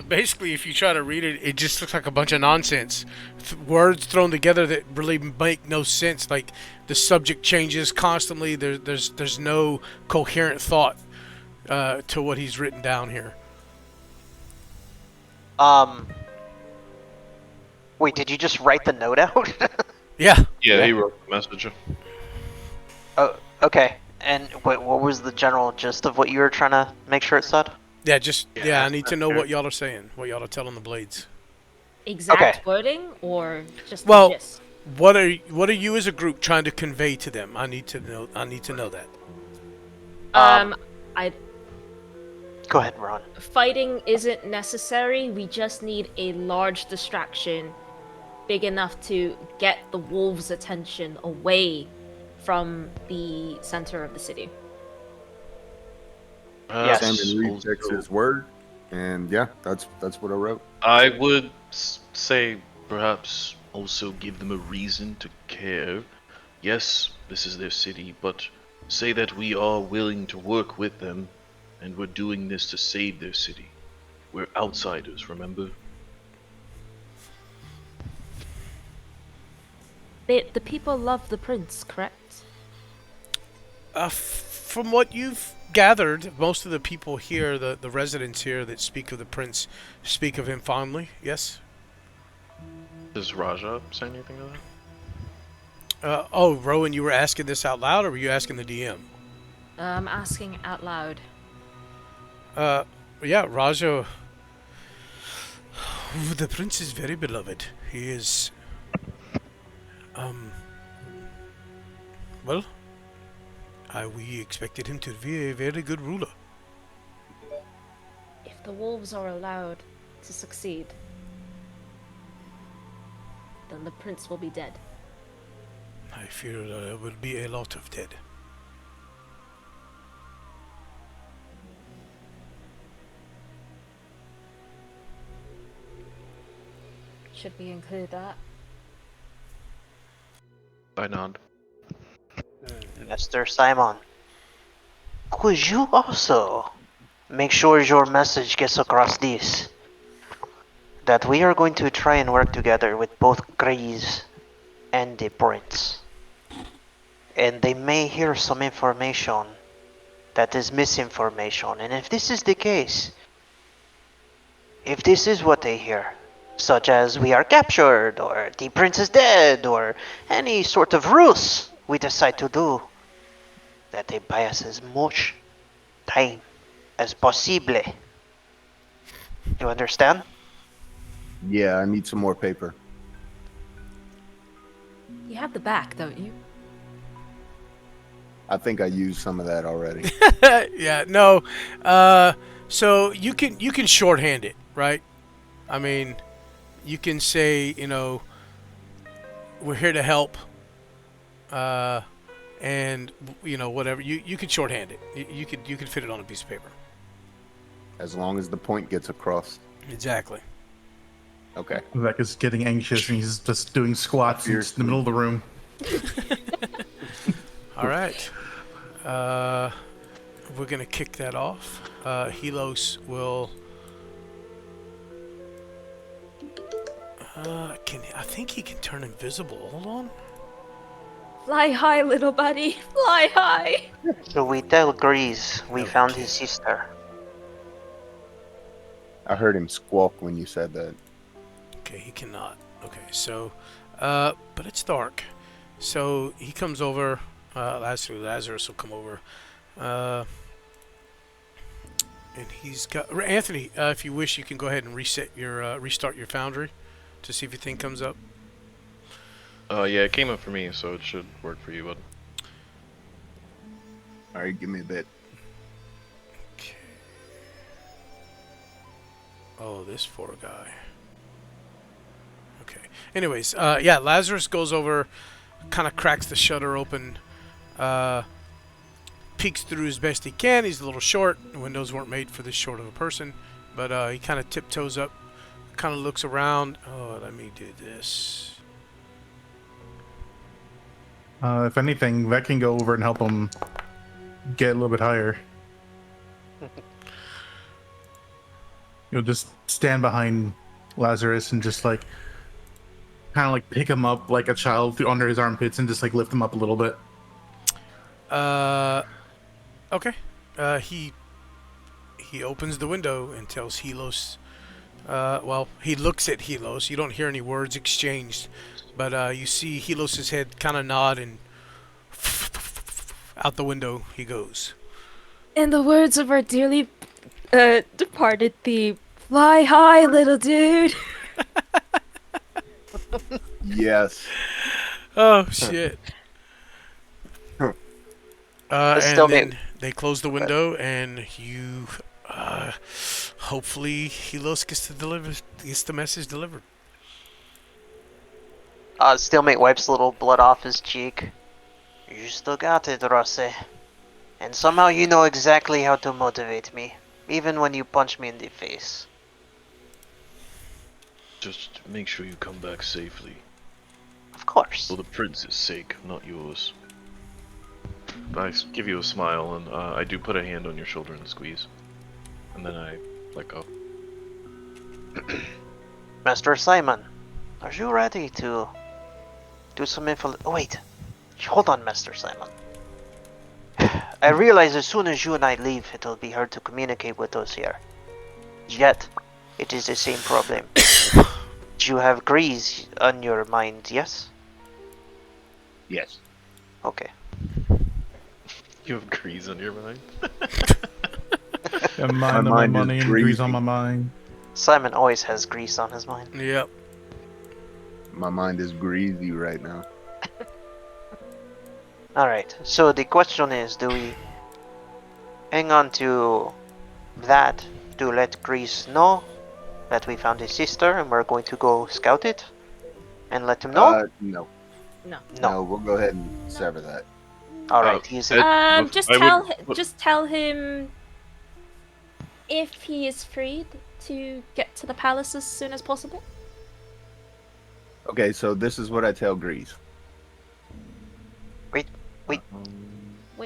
Basically, if you try to read it, it just looks like a bunch of nonsense. Words thrown together that really make no sense. Like the subject changes constantly. There's no coherent thought to what he's written down here. Wait, did you just write the note out? Yeah. Yeah, he wrote the message. Oh, okay. And what was the general gist of what you were trying to make sure it said? Yeah. I need to know what y'all are saying. What y'all are telling the blades. Exact Okay. wording or just Well- the gist? What are you as a group trying to convey to them? I need to know that. I Go ahead, Ron. fighting isn't necessary. We just need a large distraction big enough to get the wolves' attention away from the center of the city. Yes. Simon rechecks his word, and yeah, that's what I wrote. I would say perhaps also give them a reason to care. Yes, this is their city, but say that we are willing to work with them, and we're doing this to save their city. We're outsiders, remember? The people love the prince, correct? From what you've gathered, most of the people here, the residents here that speak of the prince, speak of him fondly. Yes. Does Raja say anything to that? Oh, Rowan, you were asking this out loud, or were you asking the DM? I'm asking out loud. Yeah, Raja. The prince is very beloved. He is. Well, we expected him to be a very good ruler. If the wolves are allowed to succeed, then the prince will be dead. I fear there will be a lot of dead. Should we include that? I nod. Mr. Simon, could you also make sure your message gets across this? That we are going to try and work together with both Griez and the prince. And they may hear some information that is misinformation. And if this is the case, if this is what they hear, such as we are captured, or the prince is dead, or any sort of ruse we decide to do, that they buy us as much time as possible. You understand? Yeah, I need some more paper. You have the back, don't you? I think I used some of that already. Yeah, no. So you can shorthand it, right? I mean, you can say, we're here to help, and whatever. You can shorthand it. You can fit it on a piece of paper. As long as the point gets across. Exactly. Okay. Vec is getting anxious and he's just doing squats in the middle of the room. All right. We're gonna kick that off. Helos will. I think he can turn invisible. Hold on. Fly high, little buddy. Fly high. So we tell Griez we No, found we his sister. I heard him squawk when you said that. Okay, he cannot. Okay, so, but it's dark. So he comes over. Lazarus will come over. And he's got Anthony. If you wish, you can go ahead and restart your foundry to see if your thing comes up. Yeah, it came up for me, so it should work for you, bud. Alright, give me a bit. Okay. Oh, this poor guy. Okay. Anyways, yeah, Lazarus goes over, kind of cracks the shutter open, peeks through as best he can. He's a little short. The windows weren't made for this short of a person, but he kind of tiptoes up, kind of looks around. Oh, let me do this. If anything, Vec can go over and help him get a little bit higher. You'll just stand behind Lazarus and just kind of pick him up like a child under his armpits and just lift him up a little bit. Okay. He opens the window and tells Helos. Well, he looks at Helos. You don't hear any words exchanged, but you see Helos's head kind of nod, and out the window he goes. In the words of our dearly departed thief, fly high, little dude. Yes. Oh shit. And still then they close the window, and you, hopefully, Helos gets the message delivered. Stalemate wipes a little blood off his cheek. You still got it, Rossi. And somehow you know exactly how to motivate me, even when you punch me in the face. Just make sure you come back safely. Of course. For the prince's sake, not yours. I give you a smile, and I do put a hand on your shoulder and squeeze. And then I let go. Master Simon, are you ready to Do some info. Oh, wait. Hold on, Master Simon. I realize as soon as you and I leave, it'll be hard to communicate with us here. Yet, it is the same problem. You have Griez on your mind, yes? Yes. Okay. You have Griez on your mind? Yeah, mind on my mind is money and Grease on my mind. Simon always has grease on his mind. Yep. My mind is greasy right now. Alright, so the question is, do we hang on to that to let Grease know that we found his sister and we're going to go scout it? And let him know? No. No. No, we'll go ahead and sever that. Alright, he's in. Just I tell would- just tell him if he is freed to get to the palace as soon as possible. Okay, so this is what I tell Grease. Wait.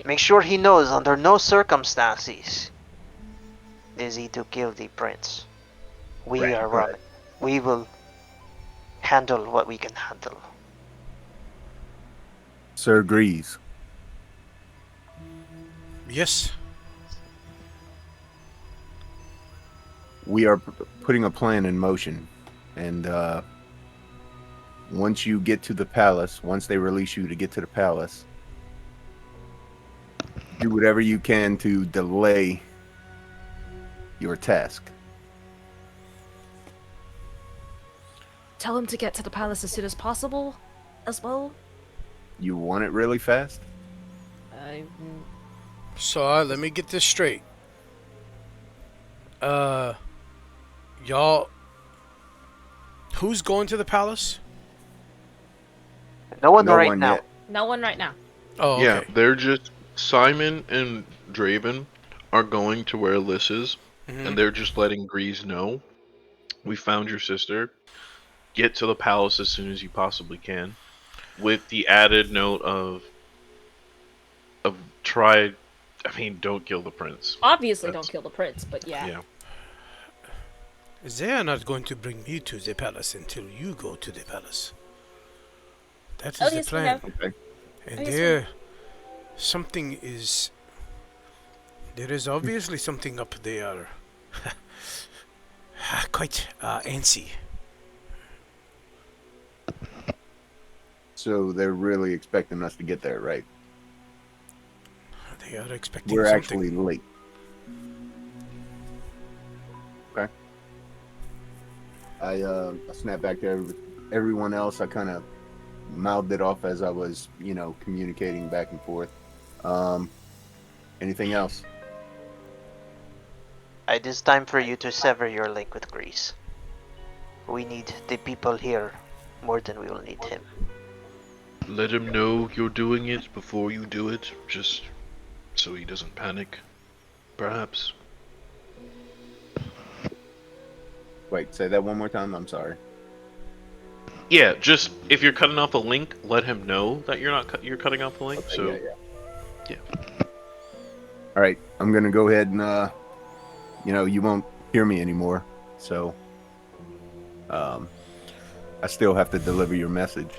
Make sure he knows under no circumstances is he to kill the prince. We Right, are right. running. We will handle what we can handle. Sir Grease, Yes. we are putting a plan in motion. And once you get to the palace, once they release you to get to the palace, do whatever you can to delay your task. Tell him to get to the palace as soon as possible, as well. You want it really fast? So let me get this straight. Y'all, who's going to the palace? No one No right one now. yet. No one right now. Oh, okay. Yeah, they're just Simon and Draven are going to where Liz is, Mhm. and they're just letting Grease know we found your sister. Get to the palace as soon as you possibly can, with the added note of try. I mean, don't kill the prince. Obviously, That's- don't kill the prince, but yeah. Yeah. They are not going to bring me to the palace until you go to the palace. That is Oh, the yes, we plan. have. Okay. And Oh, yes, there, something is. There is obviously something up there. Quite antsy. So they're really expecting us to get there, right? They are expecting We're something. actually late. Okay. I snapped back to everyone else. I kind of mouthed it off as I was, communicating back and forth. Anything else? It is time for you to sever your link with Greece. We need the people here more than we will need him. Let him know you're doing it before you do it, just so he doesn't panic. Perhaps. Wait, say that one more time. I'm sorry. Yeah, just if you're cutting off a link, let him know that you're not you're cutting off the link. Okay, so yeah. yeah. All right, I'm gonna go ahead and you won't hear me anymore. So, I still have to deliver your message.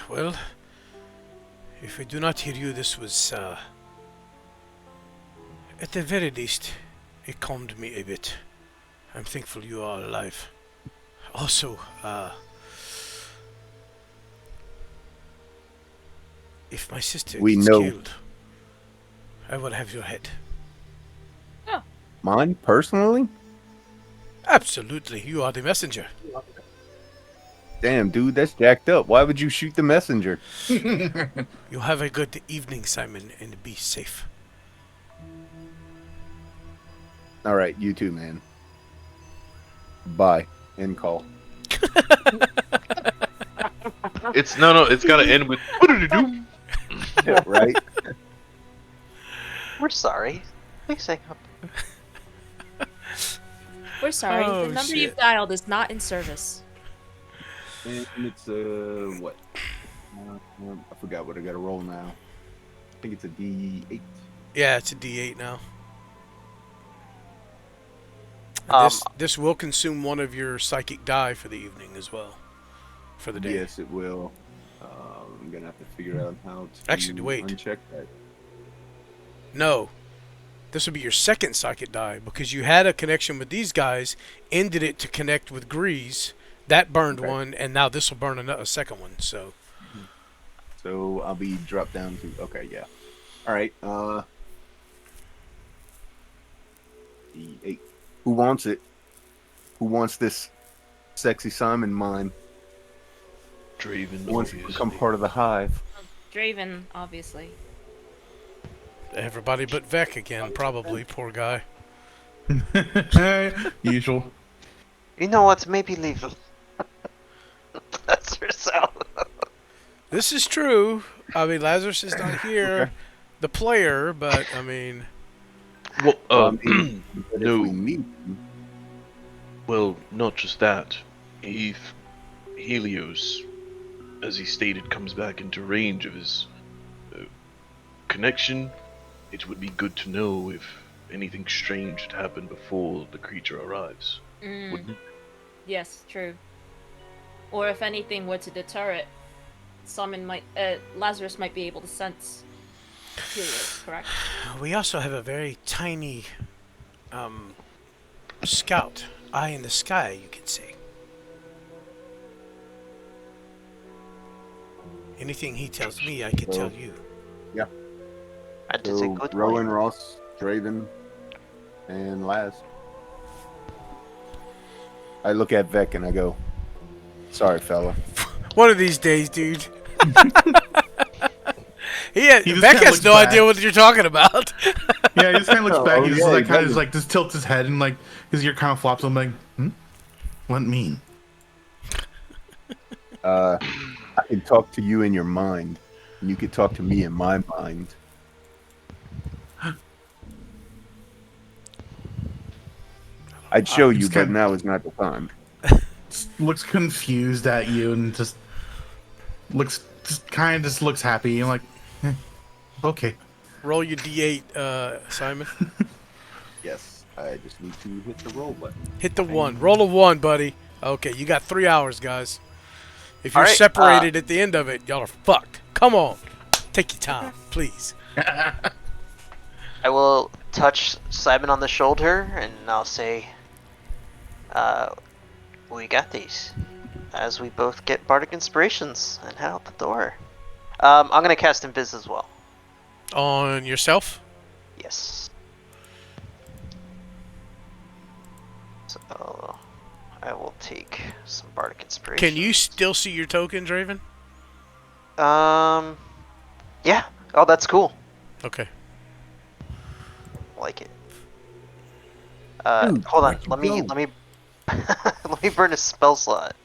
Well, if I do not hear you, this was, at the very least, it calmed me a bit. I'm thankful you are alive. Also, if my sister We gets know. killed, I will have your head. Mine personally? Absolutely, you are the messenger. Damn, dude, that's jacked up. Why would you shoot the messenger? You have a good evening, Simon, and be safe. All right, you too, man. Bye. End call. It's it's gotta end with do. Right? We're sorry. Please hang up. We're sorry. Oh, the number shit. you've dialed is not in service. And it's what? I forgot what I got to roll now. I think it's a D8. Yeah, it's a D8 now. And this will consume one of your psychic die for the evening as well. for the day. Yes, it will. I'm gonna have to figure out how to Actually, wait. uncheck that. No. This would be your second psychic die because you had a connection with these guys, ended it to connect with Griez. That burned Okay. one, and now this will burn a second one. So So I'll be dropped down to okay, yeah. All right. D8. Who wants it? Who wants this sexy Simon mine? Draven, Who wants to obviously. become part of the hive? Draven, obviously. everybody but Vec again, probably. Poor guy. Usual. You know what? Maybe leave them. That's yourself. This is true. I mean, Lazarus is not here, Okay. the player, but I mean, Well, Well, I mean, but no. if we meet him, well, not just that. If Helios, as he stated, comes back into range of his connection, it would be good to know if anything strange had happened before the creature arrives. Wouldn't it? Yes, true. Or if anything were to deter it, Lazarus might be able to sense Helios, correct? we also have a very tiny scout, eye in the sky, you could say. Anything he tells me, I could tell you. That is a so good Rowan, one. Ross, Draven, and Laz. I look at Vec and I go, "Sorry, fella." One of these days, dude. He just Vec kinda has looks no back. idea what you're talking about. Yeah, he just kind of looks back. Oh, He just yeah, like he kind of does. just like just tilts his head and like his ear kind of flops. I'm like, what mean? I can talk to you in your mind, and you can talk to me in my mind. I'd show you, just but kinda- now is not the time. Just looks confused at you and just looks happy. I'm like, okay. Roll your D8, Simon. Yes, I just need to hit the roll button. Hit the 1. Roll a 1, buddy. Okay, you got 3 hours, guys. If you're Alright, separated at the end of it, y'all are fucked. Come on. Take your time, please. I will touch Simon on the shoulder and I'll say, we got these. As we both get bardic inspirations and head out the door. I'm gonna cast Invis as well. On yourself? Yes. So I will take some bardic inspiration. Can you still see your tokens, Raven? Yeah. Oh, that's cool. Okay. Like it. Dude, Hold on. where'd you Let me go? let me burn a spell slot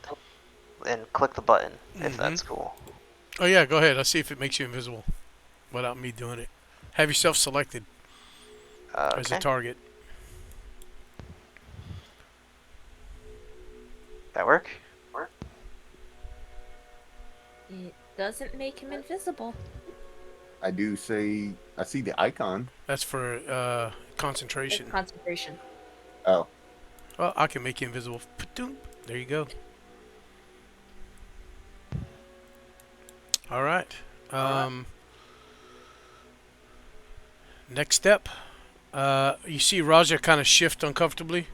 and click the button if Mhm. that's cool. Oh, yeah, go ahead. I'll see if it makes you invisible without me doing it. Have yourself selected as a Okay. target. That work? It doesn't make him invisible. I do say I see the icon. That's for It's concentration. concentration. Oh, Well, I can make you invisible. Padoom. There you go. All right. Next step. You see Raja kind of shift uncomfortably.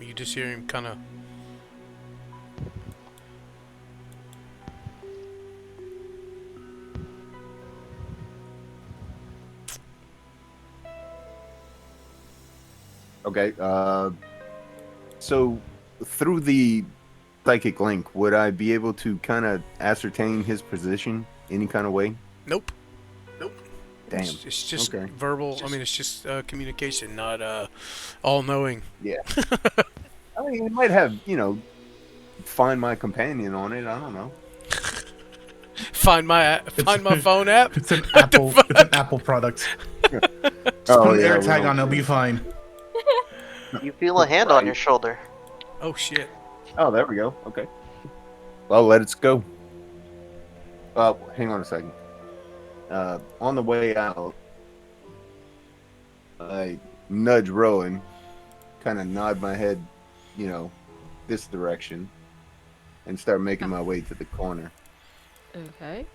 You just hear him kind of. okay. So through the psychic link, would I be able to kind of ascertain his position any kind of way? Nope. Damn. It's just Okay. verbal. I mean, it's just communication, not all-knowing. Yeah. I mean, it might have, find my companion on it. I don't know. Find my phone app. It's an Apple. It's an Apple product. Just put an air tag on. It'll be fine. You feel a hand on your shoulder. Oh shit. Oh, there we go. Okay. Well, let it go. Hang on a second. On the way out, I nudge Rowan, kind of nod my head, this direction, and start making my way to the corner. Okay.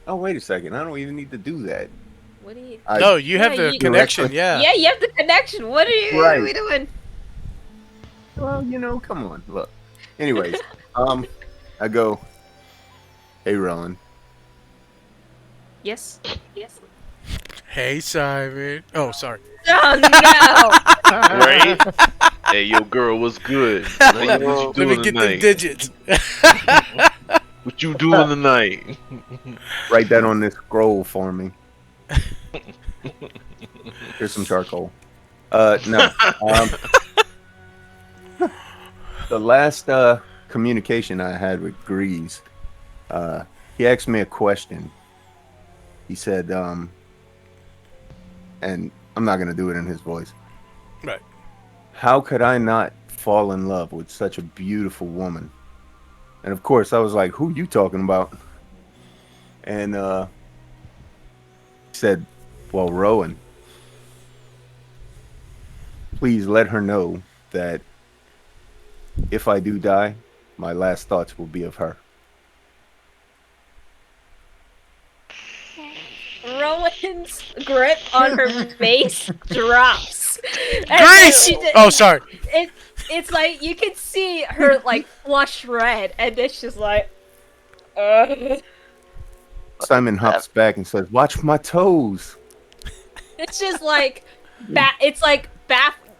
Oh, wait a second. I don't even need to do that. What do you? No, you have Yeah, the you- connection. Directly- Yeah. Yeah, you have the connection. What are we doing? Well, come on. Look. Anyways, I go, hey, Rowan. Yes. Yes. Hey, Simon. Oh, sorry. Oh no! Right? Hey, yo, girl, what's good? What you Let doing me get the tonight? digits. What you doing tonight? Write that on this scroll for me. Here's some charcoal. No. The last communication I had with Griez, he asked me a question. He said, and I'm not going to do it in his voice. Right. How could I not fall in love with such a beautiful woman? And of course, I was like, who you talking about? And he said, well, Rowan, please let her know that if I do die, my last thoughts will be of her. Rowan's grip on her face drops. And Grace! then Oh, sorry. It's like you can see her like flush red, and it's just like, Simon hops back and says, watch my toes. it's just like, it's like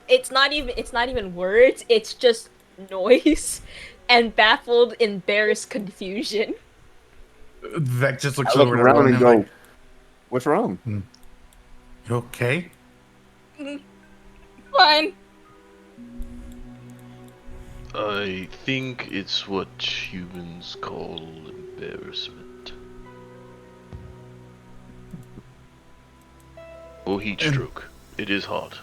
It's not even words. It's just noise and baffled, embarrassed confusion. Vec just looks I look over at around everyone and and go, like, what's wrong? you okay? Fine. I think it's what humans call embarrassment. Or heat stroke. It is hot.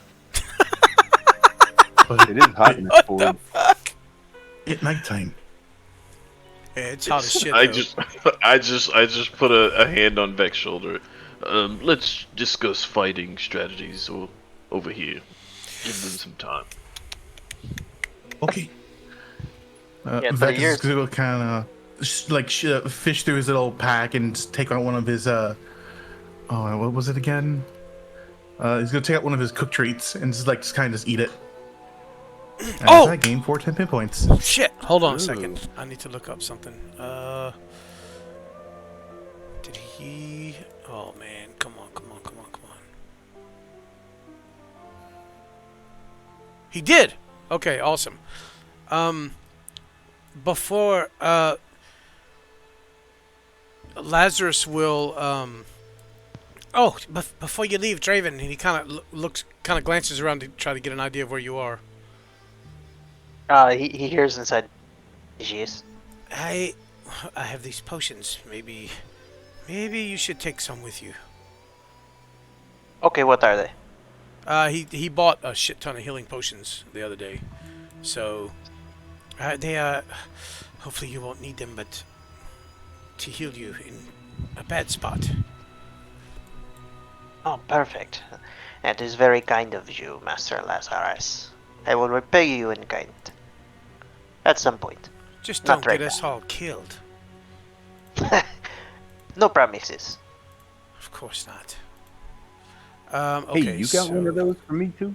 But It is hot in this forward. at nighttime. Yeah, it's hot as shit. I though. just put a hand on Vec's shoulder. Let's discuss fighting strategies over here. Give them some time. Okay. Yeah, Vec years. is gonna kind of fish through his little pack and take out one of his what was it again? He's gonna take out one of his cooked treats and just kind of eat it. And Oh! I gain 4 10 hit points. Shit. Hold on a second. I need to look up something. Did he... Oh, man. Come on. He did! Okay, awesome. Before, Lazarus will, before you leave, Draven, he kind of glances around to try to get an idea of where you are. He hears inside. Jeez. I have these potions. Maybe you should take some with you. Okay, what are they? He bought a shit ton of healing potions the other day, so they hopefully you won't need them, but to heal you in a bad spot. Oh, perfect. That is very kind of you, Master Lazarus. I will repay you in kind. At some point. Just Not don't right get us all killed. No promises. Of course not. Hey, Okay, you got one of those for me too?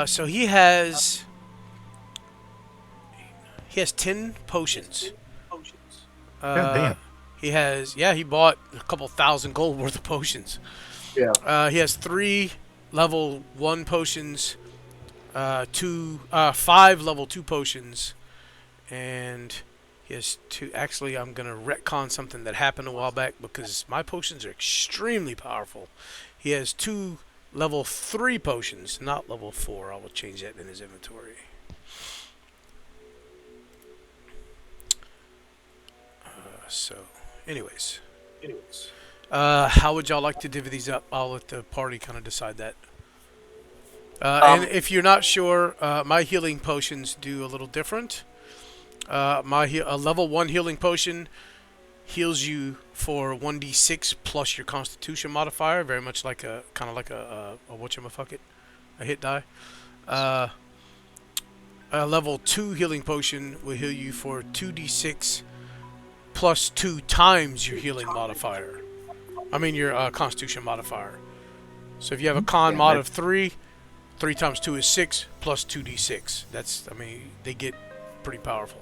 so he has 10 potions. God damn. He bought a couple thousand gold worth of potions. Yeah. He has 3 level 1 potions, 5 level 2 potions, and he has 2. Actually, I'm gonna retcon something that happened a while back because my potions are extremely powerful. He has 2 level 3 potions, not level 4. I will change that in his inventory. Anyways. How would y'all like to divvy these up? I'll let the party kind of decide that. And if you're not sure, my healing potions do a little different. A level 1 healing potion heals you for 1d6 plus your Constitution modifier, very much like a whatchamacallit, a hit die. A level 2 healing potion will heal you for 2d6 plus 2 times your healing modifier. I mean your constitution modifier. So if you have a con mod of 3, 3 times 2 is 6 plus 2d6. That's, I mean, they get pretty powerful.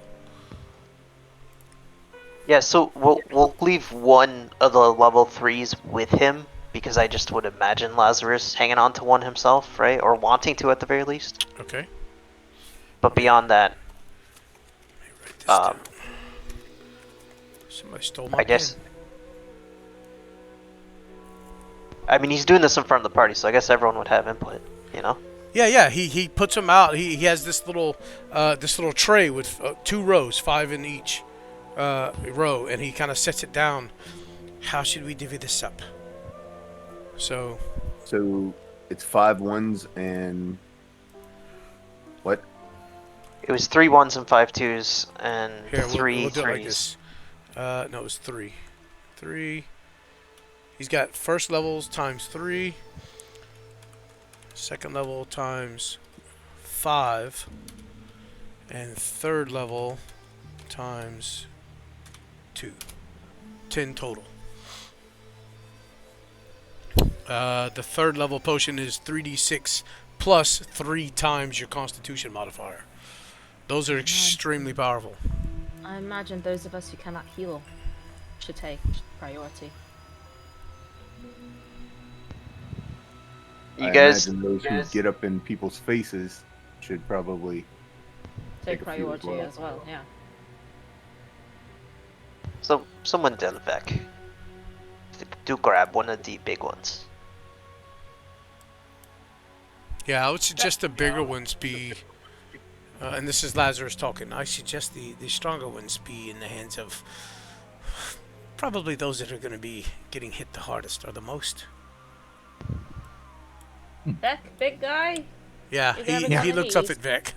Yeah, so we'll leave one of the level 3s with him, because I just would imagine Lazarus hanging on to one himself, right? Or wanting to at the very least. Okay. But beyond that, Let me write this down. Somebody stole my I guess. pen. I mean, he's doing this in front of the party, so I guess everyone would have input, you know? Yeah. He puts them out. He has this little tray with 2 rows, 5 in each row, and he kind of sets it down. How should we divvy this up? So it's 5 ones and what? It was 3 1s and 5 2s, and here, the 3 we'll do it 3s. like this. No, it was 3. 3. He's got first levels times 3, second level times 5, and third level times 2. 10 total. The third level potion is 3d6 plus 3 times your constitution modifier. Those are extremely powerful. I imagine those of us who cannot heal should take priority. You I guys, imagine those who get up in people's faces should probably Take a few priority as well, yeah. so someone down the back, do grab one of the big ones. Yeah, I would suggest the bigger ones be, and this is Lazarus talking, I suggest the stronger ones be in the hands of probably those that are going to be getting hit the hardest or the most. Beck, big guy? Yeah, You're gonna have he one of looks up these. at Vec.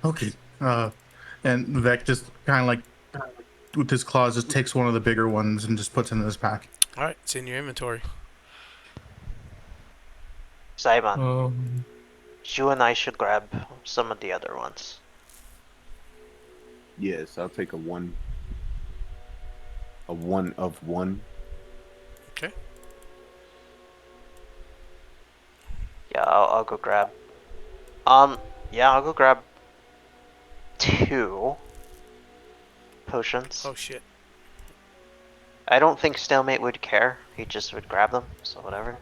Okay. And Vec just kind of like, with his claws, just takes one of the bigger ones and just puts it in his pack. Alright, it's in your inventory. Simon, you and I should grab some of the other ones. Yes, I'll take a 1. A 1 of 1. Okay. Yeah, I'll go grab. Yeah, I'll go grab 2 potions. Oh shit. I don't think Stalemate would care. He just would grab them, so whatever.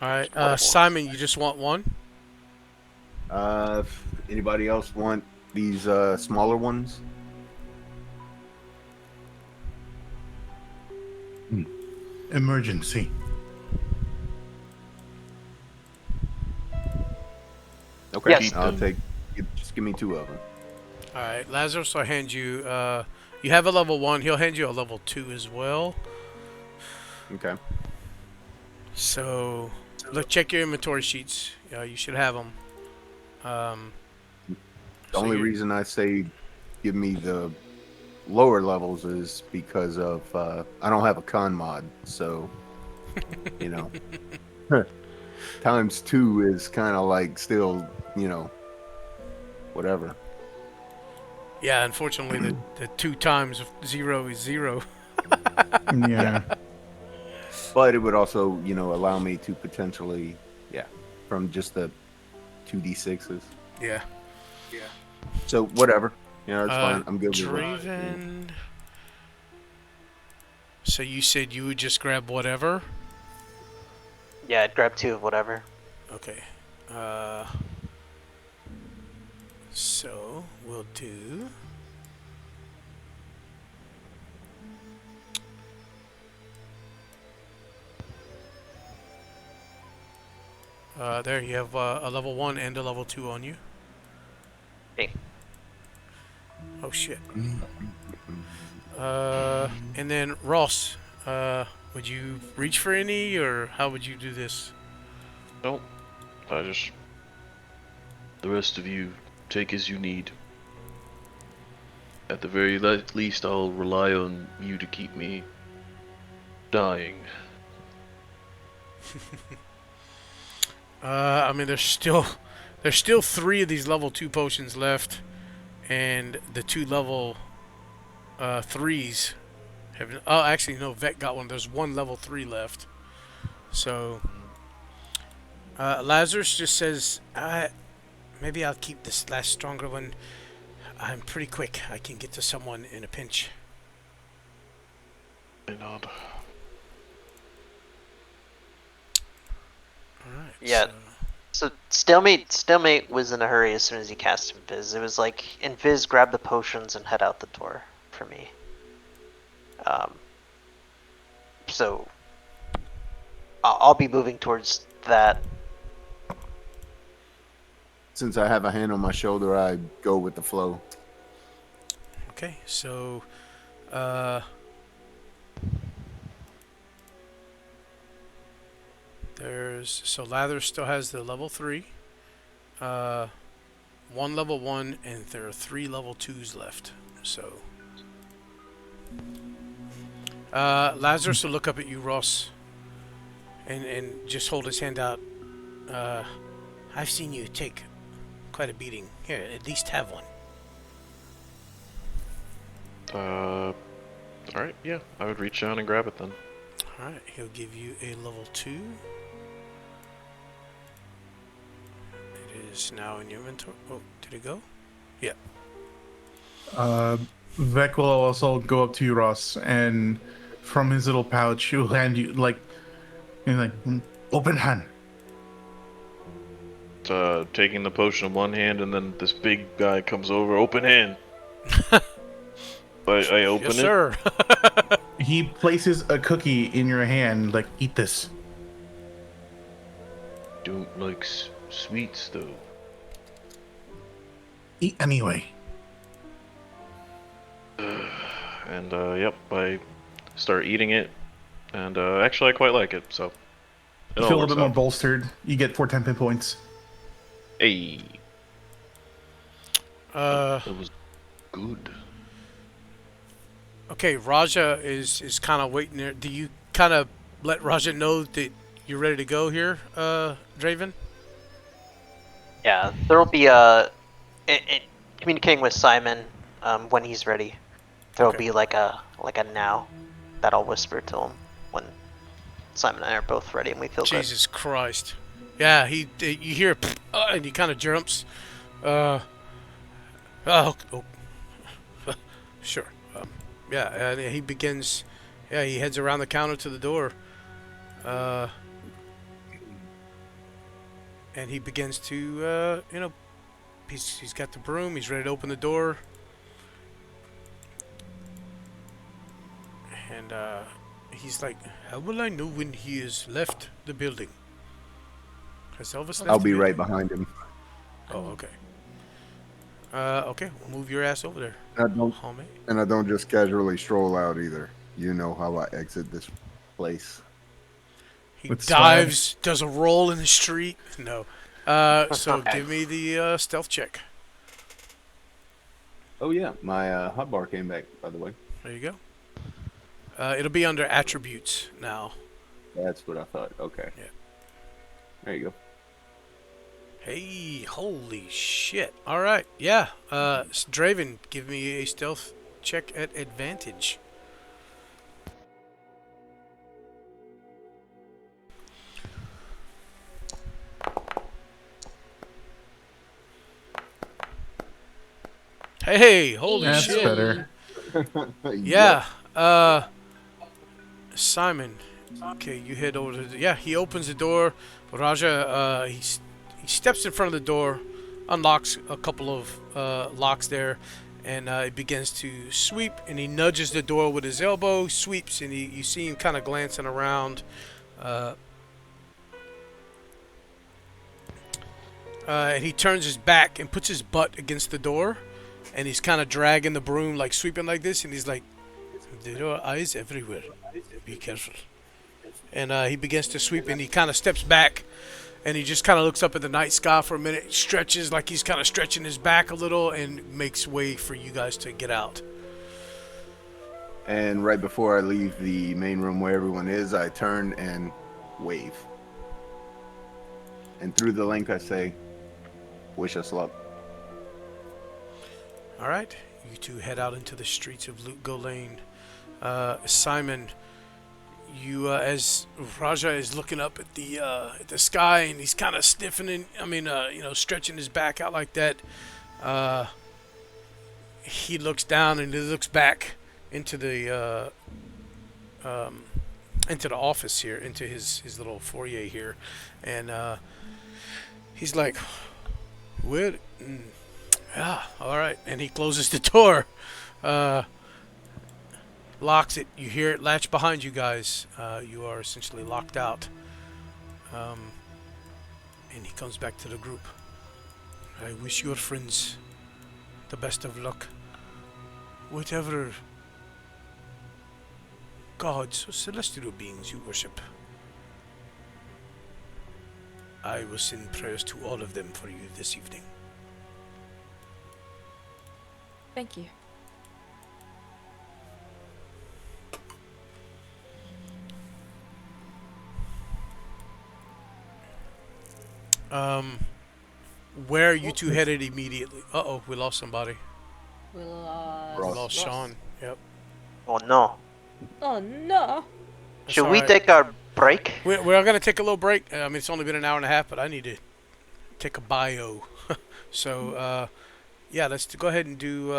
Alright, Simon, you just want 1? If anybody else want these smaller ones? Emergency. Okay, Yes. just give me 2 of them. Alright, Lazarus will hand you, you have a level 1, he'll hand you a level 2 as well. Okay. So, look, check your inventory sheets. You should have them. The So only you're- reason I say give me the lower levels is because of I don't have a con mod, so you know, times 2 is kind of like still, you know, whatever. Yeah, unfortunately, the 2 times 0 is 0. Yeah. But it would also, you know, allow me to potentially, from just the 2d6s. Yeah. So whatever, you know, it's fine. I'm good with it. Draven. So you said you would just grab whatever? Yeah, I'd grab 2 of whatever. Okay. So we'll do. There you have a level 1 and a level 2 on you. Okay. Oh shit. And then Ross, would you reach for any, or how would you do this? Nope. The rest of you take as you need. At the very least, I'll rely on you to keep me dying. I mean, there's still 3 of these level 2 potions left, and the 2 level 3s have. Oh, actually, no. Vet got one. There's 1 level 3 left. So, Lazarus just says, maybe I'll keep this last stronger one. I'm pretty quick. I can get to someone in a pinch. I nod. Alright. Yeah. So Stalemate was in a hurry as soon as he cast Invis. It was like Invis, grab the potions and head out the door for me. So I'll be moving towards that. Since I have a hand on my shoulder, I go with the flow. Okay, so Lather still has the level 3, 1 level 1, and there are 3 level 2s left. So Lazarus will look up at you, Ross, and just hold his hand out. I've seen you take quite a beating. Here, at least have one. Alright, yeah. I would reach down and grab it then. Alright, he'll give you a level 2. It is now in your inventory. Oh, did it go? Yeah. Vec will also go up to you, Ross, and from his little pouch, he'll hand you open hand. Taking the potion in one hand, and then this big guy comes over, open hand. I open Yes, it. sir. He places a cookie in your hand, like, eat this. Don't like sweets though. Eat anyway. And yep, I start eating it, and actually I quite like it, so it You all feel a works little bit more out. bolstered. You get 4 temp hit points. Hey, that was good. Okay, Raja is kind of waiting there. Do you kind of let Raja know that you're ready to go here, Draven? Yeah, there will be communicating with Simon when he's ready. There will Okay. be like a now that I'll whisper to him when Simon and I are both ready and we feel good. Jesus Christ. Yeah, you hear and he kind of jumps. Sure. Yeah, and he begins. Yeah, he heads around the counter to the door. And he begins to, he's got the broom. He's ready to open the door. And he's like, "How will I know when he has left the building? Has Elvis left I'll the be right building?" behind him. Oh, okay. Okay, we'll move your ass over there, homie. And I don't just casually stroll out either. You know how I exit this place. He With dives, does a roll in the street. No. So give me the stealth check. Oh yeah, my hotbar came back, by the way. There you go. It'll be under attributes now. That's what I thought. Okay. Yeah. There you go. Hey, holy shit. All right. Yeah. Draven, give me a stealth check at advantage. Hey, holy That's shit. better. Yeah. Simon. Okay, you head over to yeah, he opens the door. Raja, he steps in front of the door, unlocks a couple of locks there, and he begins to sweep, and he nudges the door with his elbow, sweeps, and you see him kind of glancing around. And he turns his back and puts his butt against the door, and he's kind of dragging the broom, like sweeping like this, and he's like, "There are eyes everywhere. Be careful." And he begins to sweep, and he kind of steps back, and he just kind of looks up at the night sky for a minute, stretches like he's kind of stretching his back a little, and makes way for you guys to get out. And right before I leave the main room where everyone is, I turn and wave. And through the link, I say, wish us luck. All right, you two head out into the streets of Lutgo Lane. Simon, you as Raja is looking up at the sky, and he's kind of stiffening. Stretching his back out like that. He looks down and he looks back into the office here, into his little foyer here, and he's like, "Where? Yeah, all right." And he closes the door, locks it. You hear it latch behind you guys. You are essentially locked out. And he comes back to the group. I wish your friends the best of luck. Whatever gods or celestial beings you worship, I will send prayers to all of them for you this evening. Thank you. Where are you two headed immediately? Uh-oh, we lost somebody. We We Ross. lost Sean. Yep. Oh no. Oh no. That's Should all we right. take our break? We're gonna take a little break. It's only been an hour and a half, but I need to take a bio. So, yeah, let's go ahead and do.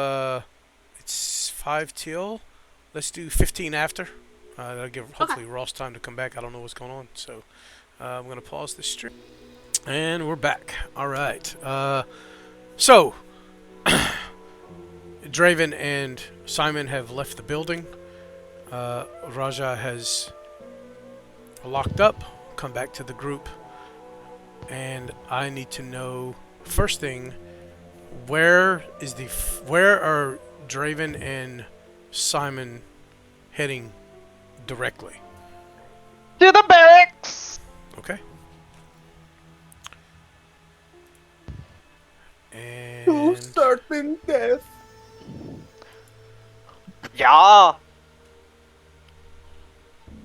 It's 5 till. Let's do 15 after. That'll give hopefully Ross time to come back. I don't know what's going on, so I'm gonna pause this stream. And we're back. All right. So, Draven and Simon have left the building. Raja has locked up, come back to the group, and I need to know first thing, where are Draven and Simon heading directly? To the barracks! Okay. To And certain death. Yeah!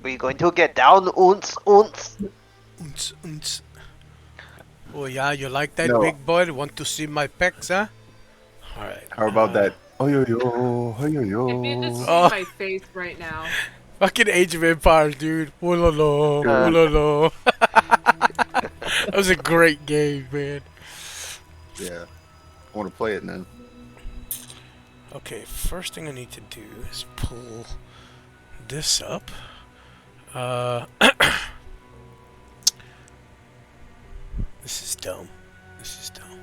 We going to get down, unts. Unts, unts. Oh yeah, you like that, No. big boy? Want to see my pecs, huh? All right. How about that? Oh yo yo, oh yo If you just see yo. Oh. my face right now. Fucking Age of Empires, dude. Oh la la, oh la la. That was a great game, man. Yeah, I want to play it now. Okay, first thing I need to do is pull this up. This is dumb. This is dumb.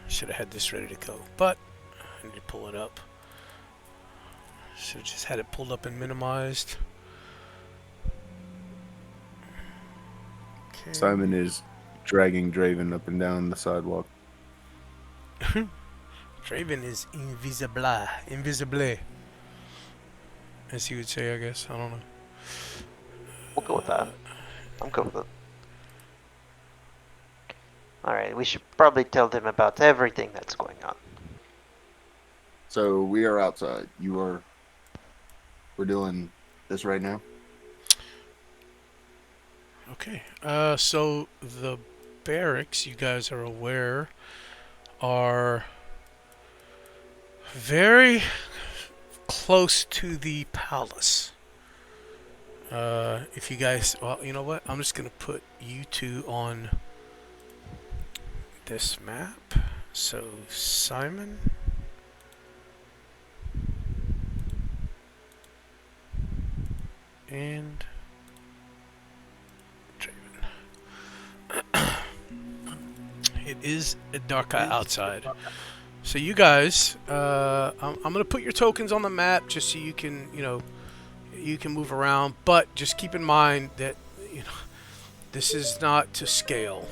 Should have had this ready to go, but I need to pull it up. Should have just had it pulled up and minimized. Okay. Simon is dragging Draven up and down the sidewalk. Draven is invisible, as he would say, I guess. I don't know. We'll go with that. I'm good with it. Alright, we should probably tell them about everything that's going on. So we are outside. We're doing this right now. Okay. So the barracks, you guys are aware, are very close to the palace. If you guys, well, you know what? I'm just gonna put you two on this map. So Simon. And Draven. It is dark outside. So you guys, I'm gonna put your tokens on the map just so you can, you can move around. But just keep in mind that, this is not to scale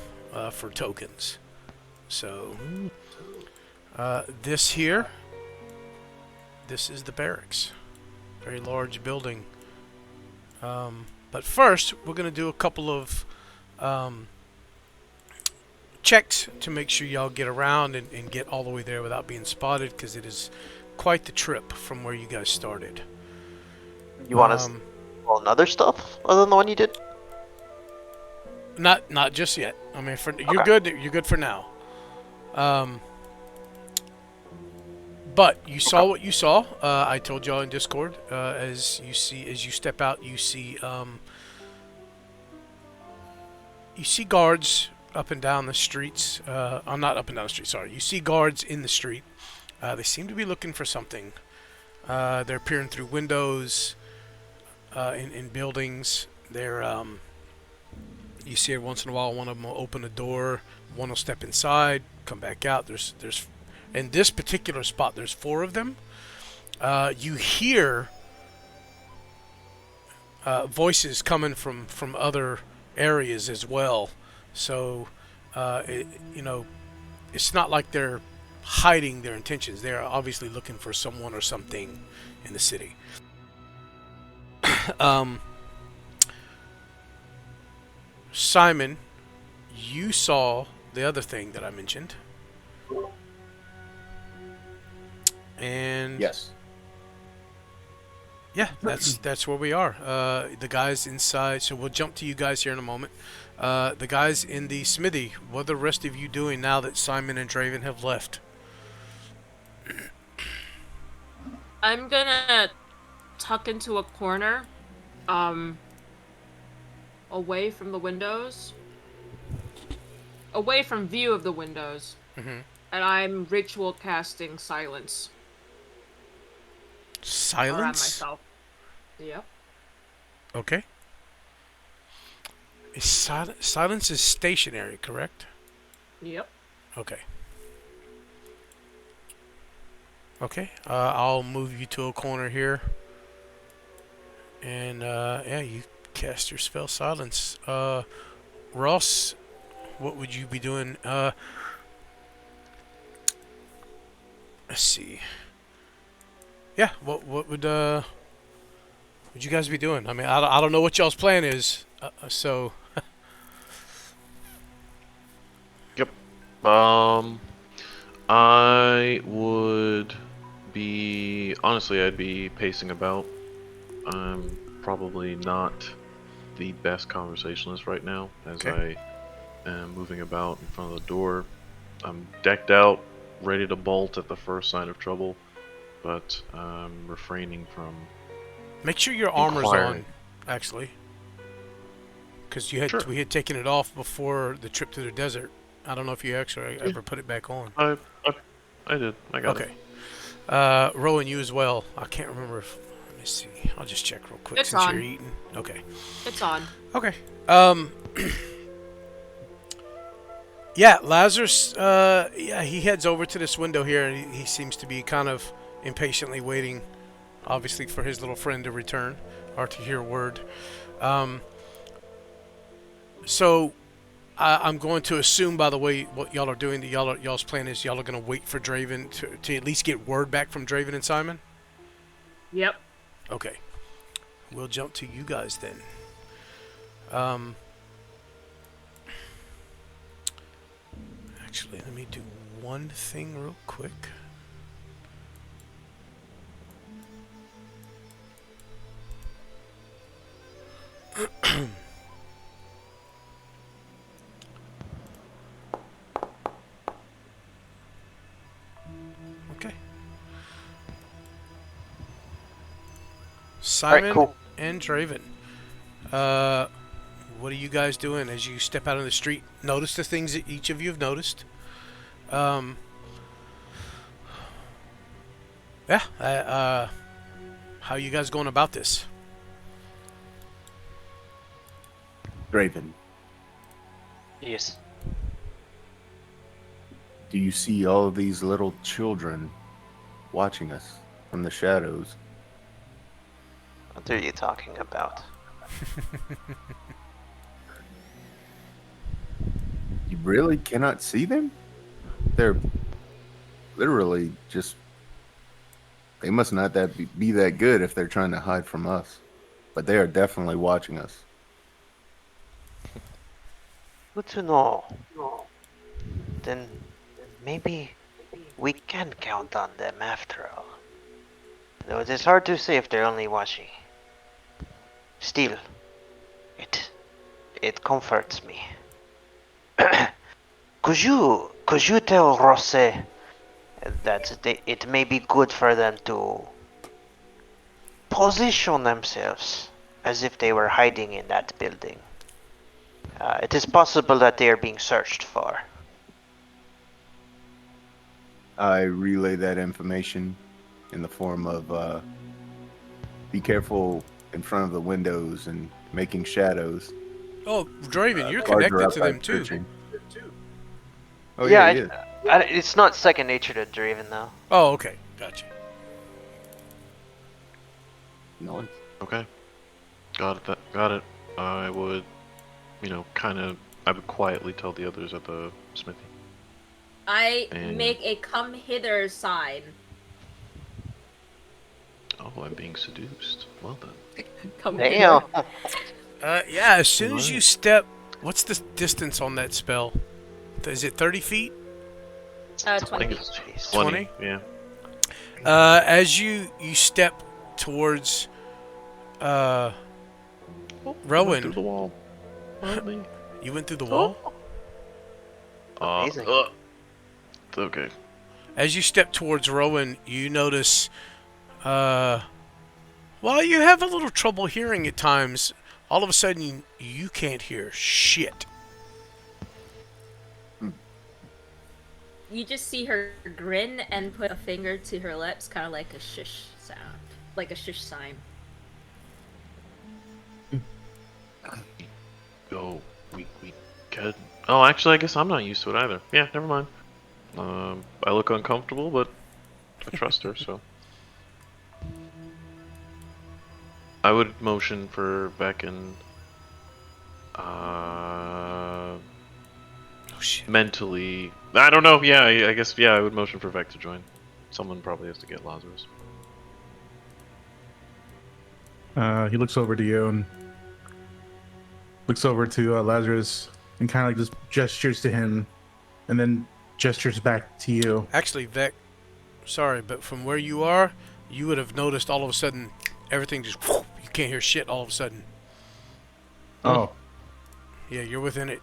for tokens. So this here, this is the barracks. Very large building. But first, we're going to do a couple of checks to make sure y'all get around and get all the way there without being spotted, because it is quite the trip from where you guys started. You want us to roll another stuff other than the one you did? Not just yet. I mean, you're Okay. good. You're good for now. But you saw what you saw. I told y'all in Discord. As you step out, you see guards up and down the streets. Not up and down the street. Sorry, you see guards in the street. They seem to be looking for something. They're peering through windows in buildings. You see every once in a while one of them will open a door, one will step inside, come back out. There's in this particular spot there's 4 of them. You hear voices coming from other areas as well. So it's not like they're hiding their intentions. They're obviously looking for someone or something in the city. Simon, you saw the other thing that I mentioned. And Yes. yeah, that's where we are. The guys inside, so we'll jump to you guys here in a moment. The guys in the smithy, what are the rest of you doing now that Simon and Draven have left? I'm gonna tuck into a corner, away from the windows, away from view of the windows, Mm-hmm. and I'm ritual casting silence around Silence? myself. Yep. Okay. Silence is stationary, correct? Yep. Okay. Okay, I'll move you to a corner here. And, yeah, you cast your spell silence. Ross, what would you be doing? Let's see. Yeah, what would you guys be doing? I mean, I don't know what y'all's plan is, so... Yep. I would be honestly, I'd be pacing about. I'm probably not the best conversationalist right now, as Okay. I am moving about in front of the door. I'm decked out, ready to bolt at the first sign of trouble, but I'm refraining from. Make sure your armor's on, Inquiring. actually. Because Sure. we had taken it off before the trip to the desert. I don't know if you actually ever put it back on. I did. I got it. Okay. Rowan, you as well. I can't remember if... Let me see. I'll just check real quick It's since on. you're eating. Okay. It's on. Okay. Yeah, Lazarus, yeah, he heads over to this window here, and he seems to be kind of impatiently waiting, obviously, for his little friend to return, or to hear word. So, I'm going to assume, by the way, what y'all are doing, that y'all's plan is y'all are going to wait for Draven to at least get word back from Draven and Simon? Yep. Okay. We'll jump to you guys then. Actually, let me do one thing real quick. Okay. Simon cool. and Draven. What are you guys doing as you step out on the street? Notice the things that each of you have noticed. Yeah. How are you guys going about this? Draven, Yes. do you see all of these little children watching us from the shadows? What are you talking about? You really cannot see them? They're literally just... They must not be that good if they're trying to hide from us. But they are definitely watching us. Good to know. Then maybe we can count on them after all. Though it is hard to say if they're only watching. Still, it it comforts me. Could you tell Rose that it may be good for them to position themselves as if they were hiding in that building? It is possible that they are being searched for. I relay that information in the form of be careful in front of the windows and making shadows. Oh, Draven, you're Guards are connected to outside them too. searching. Oh Yeah, he is. it's not second nature to Draven though. Oh, okay, gotcha. No. Okay. Got it. I would, I would quietly tell the others at the smithy. I And- make a come hither sign. Oh, I'm being seduced. Well done. Come Damn. Yeah, as soon as you Alright. step, what's the distance on that spell? Is it 30 feet? hither. I 20 think feet. it's 20? 20. Yeah. As you step towards Went through Rowan, the wall. Quietly. you went through the wall? Amazing. Okay. As you step towards Rowan, you notice, well, you have a little trouble hearing at times. All of a sudden, you can't hear shit. You just see her grin and put a finger to her lips, kind of like a shush sound, like a shush sign. Oh, we can. Oh, actually, I guess I'm not used to it either. Yeah, never mind. I look uncomfortable, but I trust her, so. I would motion for Vec and Oh shit. mentally. I don't know. Yeah, I guess. Yeah, I would motion for Vec to join. Someone probably has to get Lazarus. He looks over to you and looks over to Lazarus and kind of like just gestures to him, and then gestures back to you. Actually, Vec, sorry, but from where you are, you would have noticed all of a sudden everything just you can't hear shit all of a sudden. Oh, Yeah, you're within it.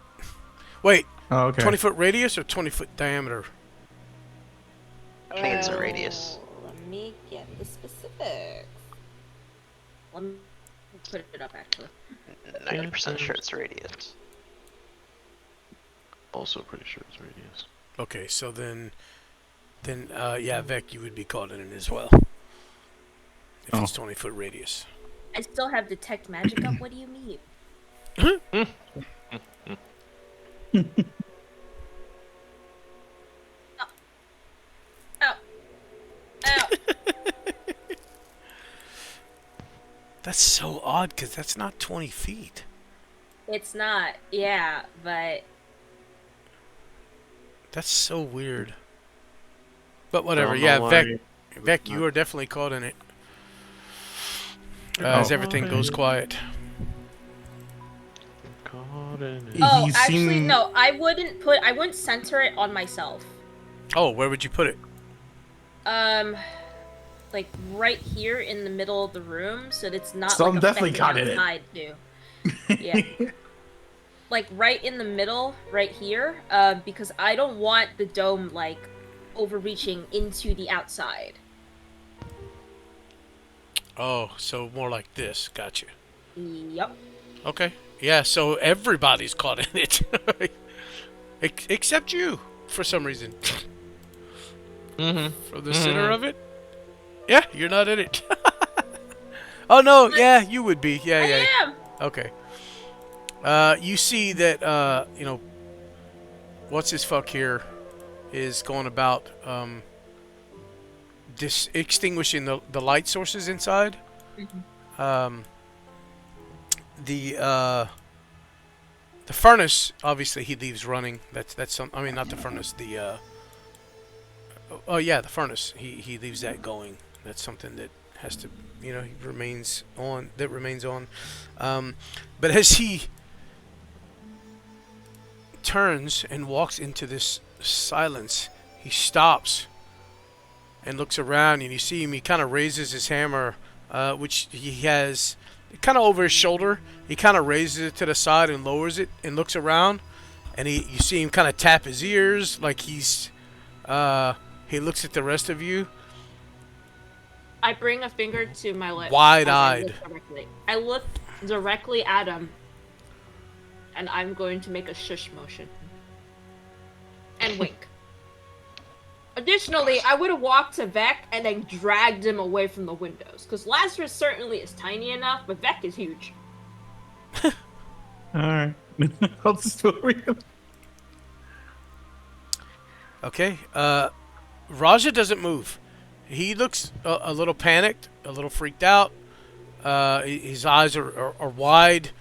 Wait, oh, okay. 20-foot radius or 20-foot diameter? I think it's a radius. Let me get the specifics. Let me put it up actually. 90% sure it's a radius. Also, pretty sure it's radius. Okay, so then yeah, Vec, you would be caught in it as well. If it's 20-foot radius. I still have detect magic up. What do you mean? Ow. Ow. That's so odd, because that's not 20 feet. It's not, yeah, but That's so weird. But whatever, Don't yeah, know Vec, you are definitely caught in it. As everything goes quiet. Caught in it. oh, He's actually seen- no, I wouldn't center it on myself. Oh, where would you put it? Like right here in the middle of the room, so that it's not So I'm like definitely affecting caught in it. outside too. Yeah. Like right in the middle, right here, because I don't want the dome like overreaching into the outside. Oh, so more like this. Gotcha. Yep. Okay. Yeah, so everybody's caught in it. Except you, for some reason. Mm-hmm. From the center of it? Yeah, you're not in it. Oh, no, yeah, you would be. Yeah, yeah. I am. Okay. You see that, what's his fuck here is going about, extinguishing the light sources inside. The furnace, obviously, he leaves running. That's some. I mean, not the furnace. The oh yeah, the furnace. He leaves that going. That's something that has to, he remains on. That remains on. But as he turns and walks into this silence, he stops and looks around, and you see him. He kind of raises his hammer, which he has kind of over his shoulder. He kind of raises it to the side and lowers it and looks around, and you see him kind of tap his ears like he looks at the rest of you. I bring a finger to my lips. Wide-eyed. I look directly at him, and I'm going to make a shush motion and wink. Additionally, I would have walked to Vec and then dragged him away from the windows, because Lazarus certainly is tiny enough, but Vec is huge. All right. I'll just do it. Okay. Raja doesn't move. He looks a little panicked, a little freaked out. His eyes are wide.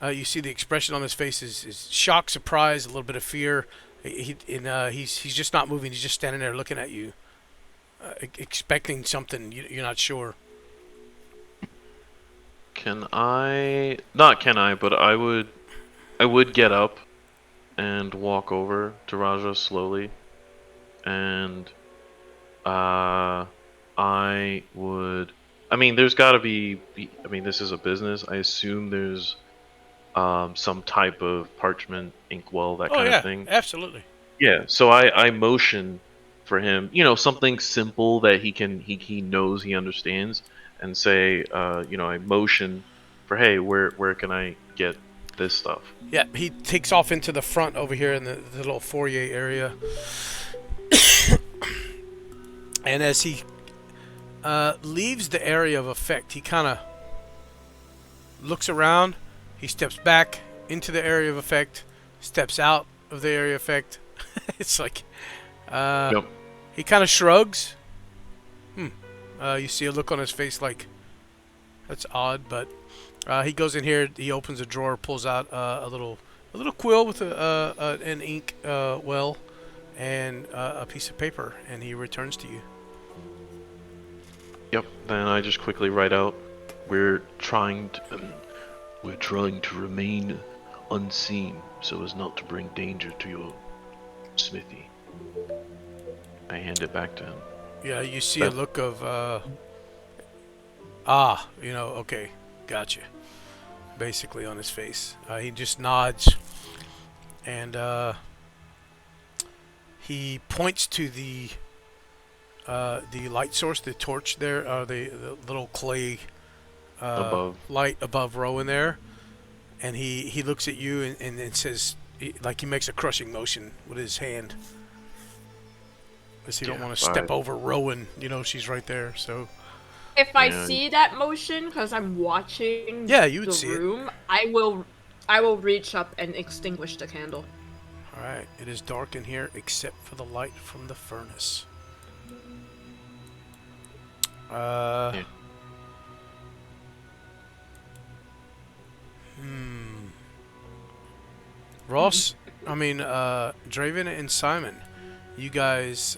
You see the expression on his face is shock, surprise, a little bit of fear. He's just not moving. He's just standing there looking at you, expecting something. You're not sure. Can I? Not can I, but I would get up and walk over to Raja slowly, and I would. I mean, there's got to be. I mean, this is a business. I assume there's some type of parchment, inkwell, that kind of thing. Absolutely. Yeah. So I motion for him. You know, something simple that he knows, he understands, and say, I motion for, hey, where can I get this stuff? Yeah, he takes off into the front over here in the little foyer area. And as he leaves the area of effect, he kind of looks around. He steps back into the area of effect, steps out of the area of effect. It's like Yep. he kind of shrugs. You see a look on his face like, that's odd, but he goes in here. He opens a drawer, pulls out a little quill with an ink well and a piece of paper, and he returns to you. Yep. Then I just quickly write out, we're trying to remain unseen so as not to bring danger to your smithy. I hand it back to him. Yeah, you see a look of okay, gotcha, basically on his face. He just nods, and he points to the light source, the torch there, the little clay Above. light above Rowan there, and he looks at you and says, like, he makes a crushing motion with his hand, because he don't want to step over Rowan. You know, she's right there, so. If I see that motion, because I'm watching you would the see room, I will reach up and extinguish the candle. Alright, it is dark in here except for the light from the furnace. Ross, Draven and Simon, you guys,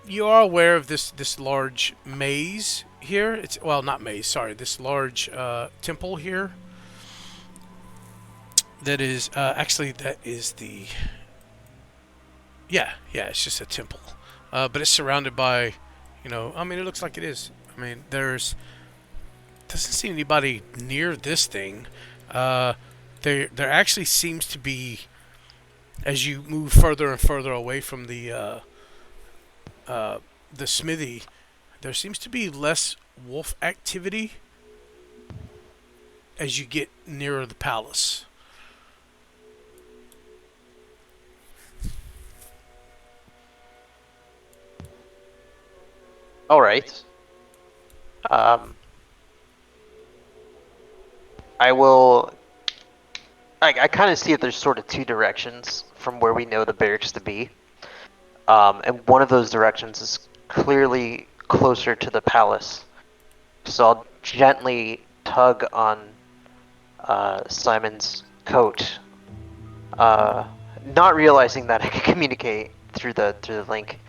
you are aware of this large maze here. Not maze, sorry, this large temple here. That is it's just a temple, but it's surrounded by, it looks like it is. There doesn't seem anybody near this thing. There actually seems to be, as you move further and further away from the smithy, there seems to be less wolf activity as you get nearer the palace. All right. I will. I kind of see that there's sort of two directions from where we know the barracks to be, and one of those directions is clearly closer to the palace. So I'll gently tug on Simon's coat, not realizing that I can communicate through the link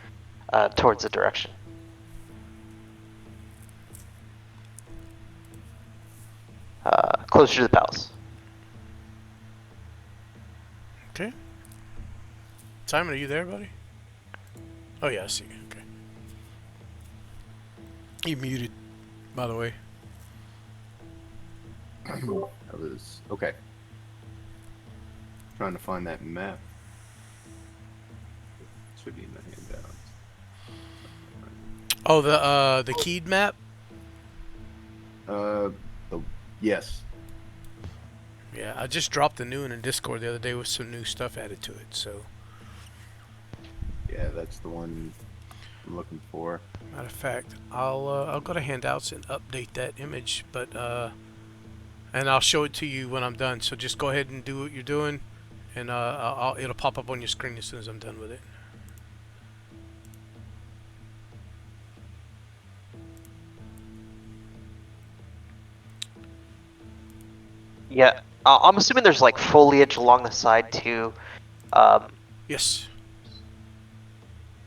towards the direction. Closer to the palace. Okay. Simon, are you there, buddy? Oh yeah, I see you. Okay. You muted, by the way. That was okay. Trying to find that map. Should be in the handouts. Oh, the keyed map. The, yes. Yeah, I just dropped a new one in Discord the other day with some new stuff added to it. So, Yeah, that's the one I'm looking for. matter of fact, I'll go to handouts and update that image, but and I'll show it to you when I'm done. So just go ahead and do what you're doing, and it'll pop up on your screen as soon as I'm done with it. Yeah, I'm assuming there's like foliage along the side too. Yes.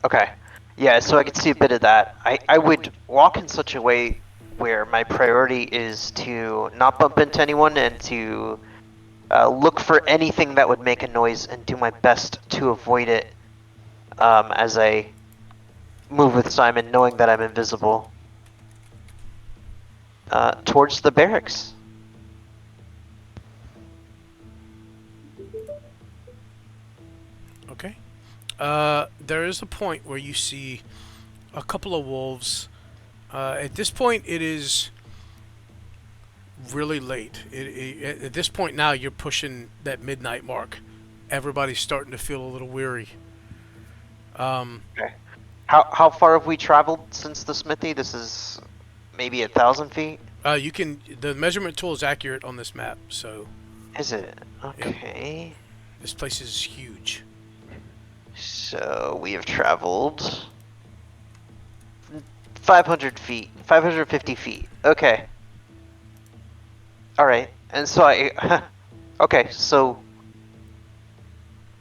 Okay. Yeah, so I could see a bit of that. I would walk in such a way where my priority is to not bump into anyone and to look for anything that would make a noise and do my best to avoid it as I move with Simon, knowing that I'm invisible. Towards the barracks. Okay. There is a point where you see a couple of wolves. At this point, it is really late. At this point now, you're pushing that midnight mark. Everybody's starting to feel a little weary. Okay. How far have we traveled since the smithy? This is maybe 1,000 feet. You can. The measurement tool is accurate on this map, so. Is it? Okay. This place is huge. So we have traveled 500 feet, 550 feet. Okay. All right. And so okay. So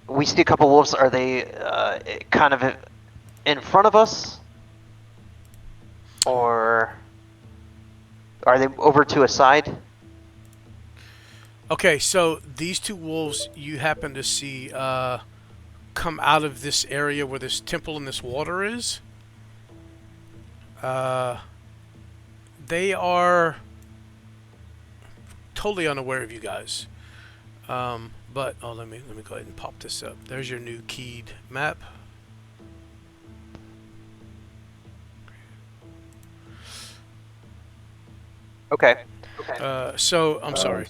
we see a couple wolves. Are they kind of in front of us, or are they over to a side? Okay, so these two wolves you happen to see come out of this area where this temple and this water is. They are totally unaware of you guys. But let me go ahead and pop this up. There's your new keyed map. Okay. So I'm sorry.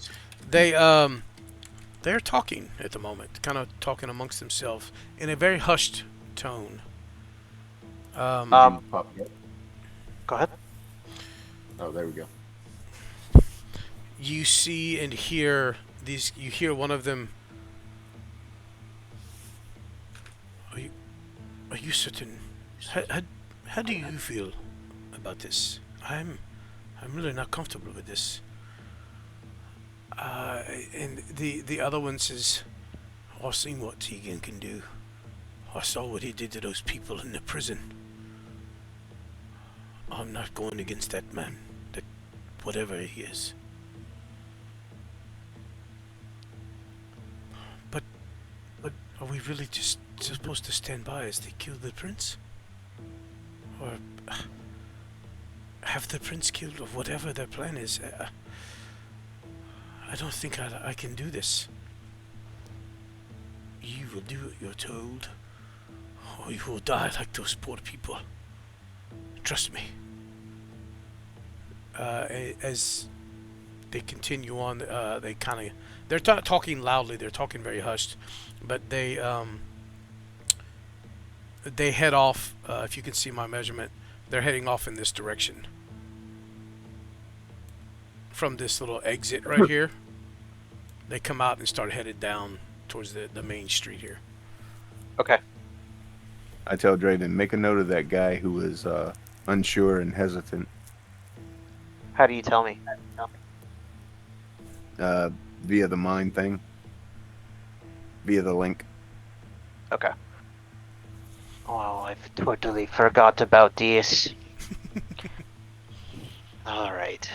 They're talking at the moment, kind of talking amongst themselves in a very hushed tone. Go ahead. Oh, there we go. You see and hear these. You hear one of them. Are you certain? How do you feel about this? I'm really not comfortable with this. And the other one says, I've seen what Tiegan can do. I saw what he did to those people in the prison. I'm not going against that man, that whatever he is. But are we really just supposed to stand by as they kill the prince? Or have the prince killed, or whatever their plan is? I don't think I can do this. You will do what you're told, or you will die like those poor people. Trust me. As they continue on, they're not talking loudly. They're talking very hushed, but they head off. If you can see my measurement, they're heading off in this direction. From this little exit right here, they come out and start headed down towards the main street here. Okay. I tell Draven, make a note of that guy who was unsure and hesitant. How do you tell me? Via the mine thing. Via the link. Okay. Oh, I've totally forgot about this. Alright.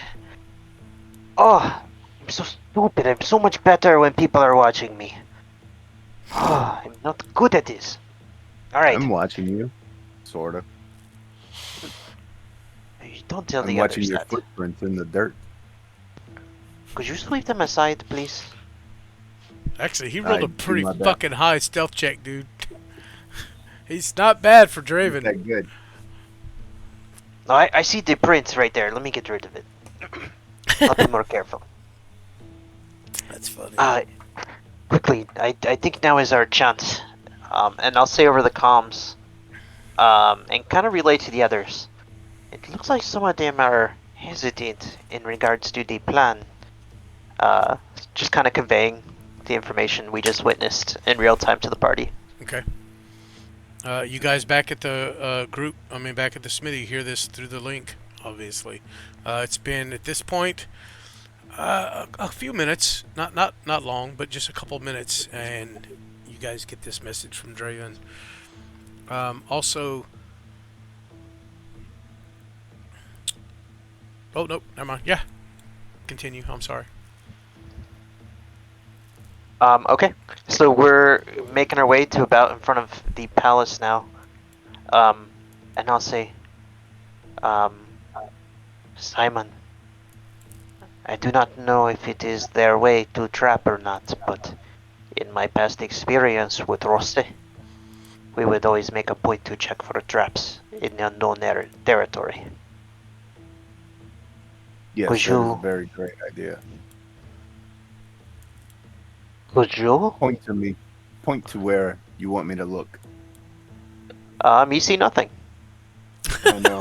Oh, I'm so stupid. I'm so much better when people are watching me. Oh, I'm not good at this. Alright. I'm watching you. Sort of. Don't tell I'm the watching others your that. footprints in the dirt. Could you sweep them aside, please? Actually, he rolled I a do pretty my best. fucking high stealth check, dude. He's not bad for Draven. That good. No, I see the print right there. Let me get rid of it. I'll be more careful. That's funny. Quickly, I think now is our chance. And I'll say over the comms, and kind of relate to the others. It looks like some of them are hesitant in regards to the plan. Just kind of conveying the information we just witnessed in real time to the party. Okay. You guys back at the back at the smithy, hear this through the link, obviously. It's been, at this point, a few minutes. Not long, but just a couple minutes, and you guys get this message from Draven. Also... Oh, nope, never mind. Yeah. Continue, I'm sorry. Okay, so we're making our way to about in front of the palace now. And I'll say, Simon, I do not know if it is their way to trap or not, but in my past experience with Roste, we would always make a point to check for traps in the unknown territory. Yes, Could that is you- a very great idea. Could you? Point to me. Point to where you want me to look. You see nothing. I know.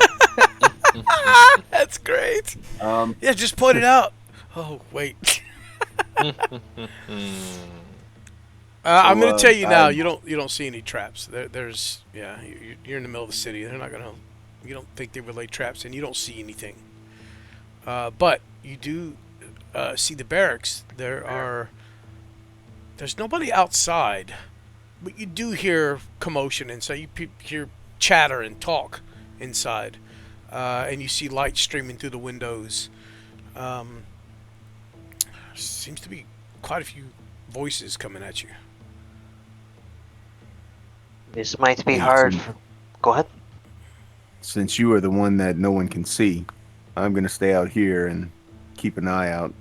That's great. Um, Yeah, just point it out. Oh, wait. I'm gonna tell you now. You don't see any traps. There's you're in the middle of the city. They're not gonna. You don't think they would lay traps, and you don't see anything. But you do see the barracks. There's nobody outside, but you do hear commotion inside. You hear chatter and talk inside, and you see light streaming through the windows. Seems to be quite a few voices coming at you. This might be Hey, hard. Tim. Go ahead. since you are the one that no one can see, I'm gonna stay out here and keep an eye out.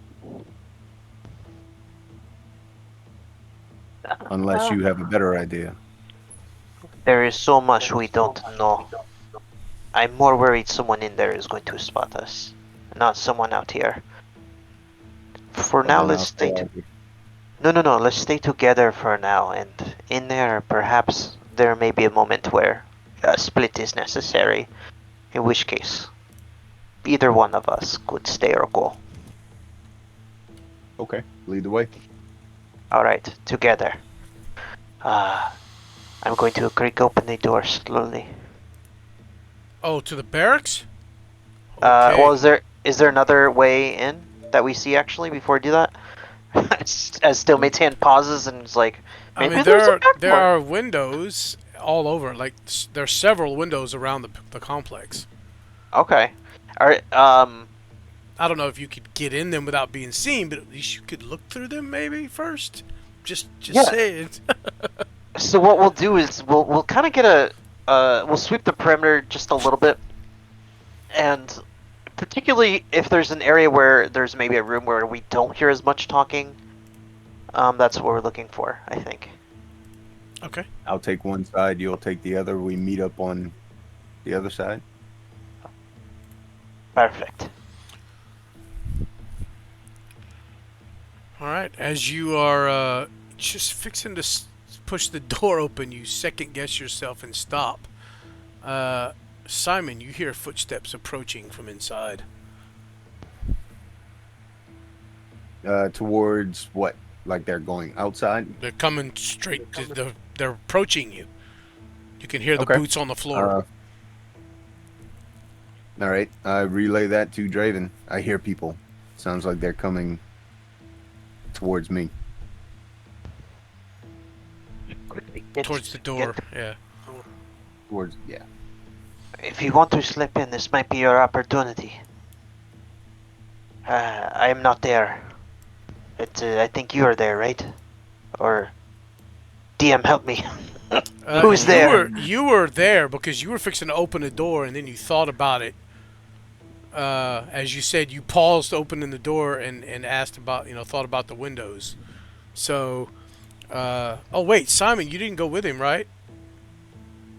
Unless you have a better idea. There is so much we don't know. I'm more worried someone in there is going to spot us, not someone out here. For now, Then let's I'll stay. out here. No. Let's stay together for now, and in there, perhaps there may be a moment where a split is necessary. In which case, either one of us could stay or go. Okay, lead the way. All right, together. I'm going to creak open the door slowly. Oh, to the barracks? Well, is there another way in that we see actually before we do that? As Stillmate's hand pauses and is like, I maybe mean, there's a back there door." are windows all over. Like, there's several windows around the complex. Okay. All right. I don't know if you could get in them without being seen, but at least you could look through them maybe first. Just Yeah. say it. So what we'll do is we'll kind of get we'll sweep the perimeter just a little bit, and particularly if there's an area where there's maybe a room where we don't hear as much talking, that's what we're looking for, I think. Okay. I'll take one side, you'll take the other. We meet up on the other side. Perfect. All right. As you are just fixing to push the door open, you second guess yourself and stop. Simon, you hear footsteps approaching from inside. Towards what? Like they're going outside? They're coming straight. They're approaching you. You can hear the Okay. boots on the floor. All right, I relay that to Draven. I hear people. Sounds like they're coming towards me. Quickly, Towards the door. Yeah. Towards, yeah. If you want to slip in, this might be your opportunity. I am not there. I think you are there, right? Or DM, help me. Who's there? You were there because you were fixing to open the door, and then you thought about it as you said, you paused opening the door and asked about, thought about the windows. So, oh wait, Simon, you didn't go with him, right?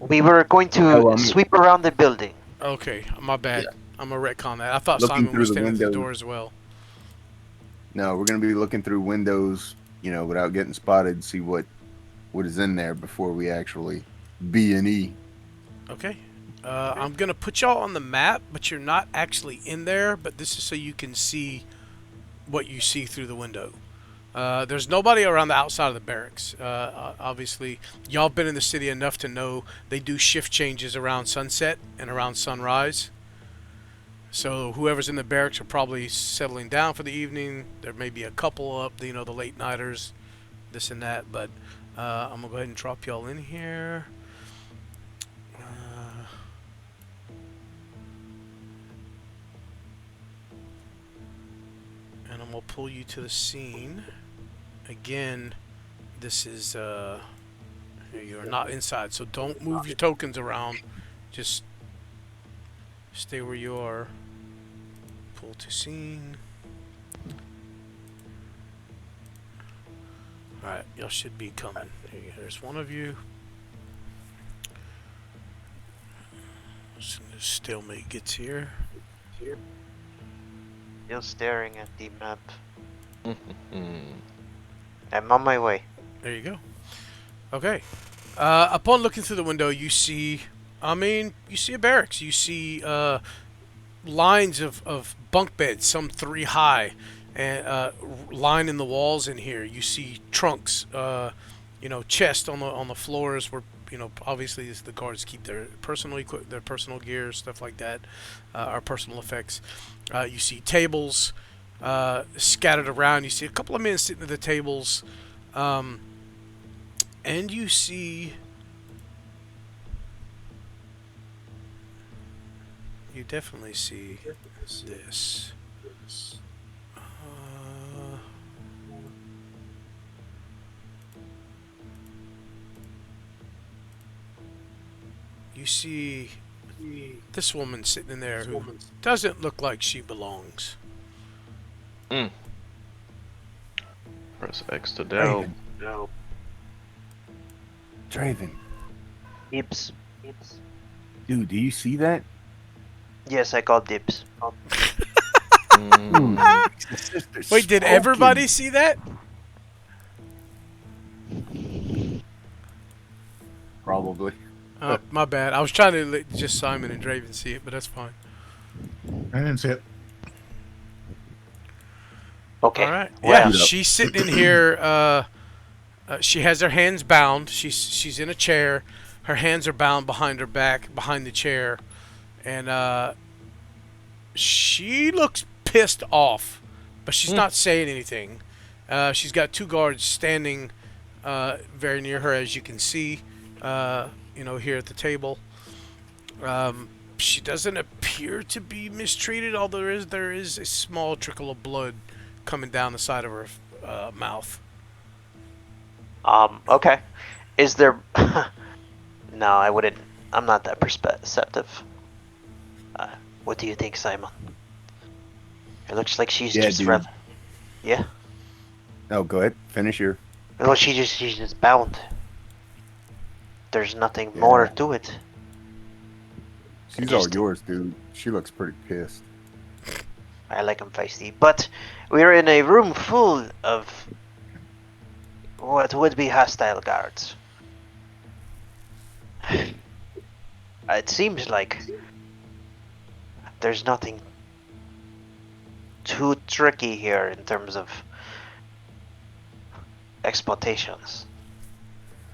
We were going Oh, to sweep around the building. Okay, my bad. I'm gonna retcon that. I thought Looking Simon through was the standing at the windows. door as well. No, we're gonna be looking through windows, without getting spotted, see what is in there before we actually B&E. Okay. I'm gonna put y'all on the map, but you're not actually in there. But this is so you can see what you see through the window. There's nobody around the outside of the barracks. Obviously, y'all been in the city enough to know they do shift changes around sunset and around sunrise. So whoever's in the barracks are probably settling down for the evening. There may be a couple up, the late nighters, this and that. But I'm gonna go ahead and drop y'all in here. And I'm gonna pull you to the scene. Again, this is you're not inside, so don't move your tokens around. Just stay where you are. Pull to scene. Alright, y'all should be coming. There's one of you. As soon as stalemate gets here. Still staring at the map. I'm on my way. There you go. Okay. Upon looking through the window, you see, you see a barracks. You see lines of bunk beds, some 3 high, and lining the walls in here. You see trunks, chests on the floors where, obviously the guards keep their personal their personal gear, stuff like that, or personal effects. You see tables scattered around. You see a couple of men sitting at the tables, and you see. You definitely see this. You see this woman sitting in there who doesn't look like she belongs. Press X to delve. Draven, Dibs. dude, do you see that? Yes, I called dibs. Wait, did everybody see that? Probably. My bad. I was trying to let just Simon and Draven see it, but that's fine. I didn't see it. Okay. All right. Well, Yeah, she's sitting in here. She has her hands bound. She's in a chair. Her hands are bound behind her back, behind the chair, and she looks pissed off, but she's not saying anything. She's got 2 guards standing very near her, as you can see. Here at the table. She doesn't appear to be mistreated, although there is a small trickle of blood coming down the side of her mouth. Okay. Is there... No, I wouldn't. I'm not that perceptive. What do you think, Simon? It looks like she's just... dude. Yeah? Oh, go ahead. Finish your... Well, she's just bound. There's nothing more to it. She's all yours, dude. She looks pretty pissed. I like him feisty. But we're in a room full of what would be hostile guards. It seems like there's nothing too tricky here in terms of exploitations.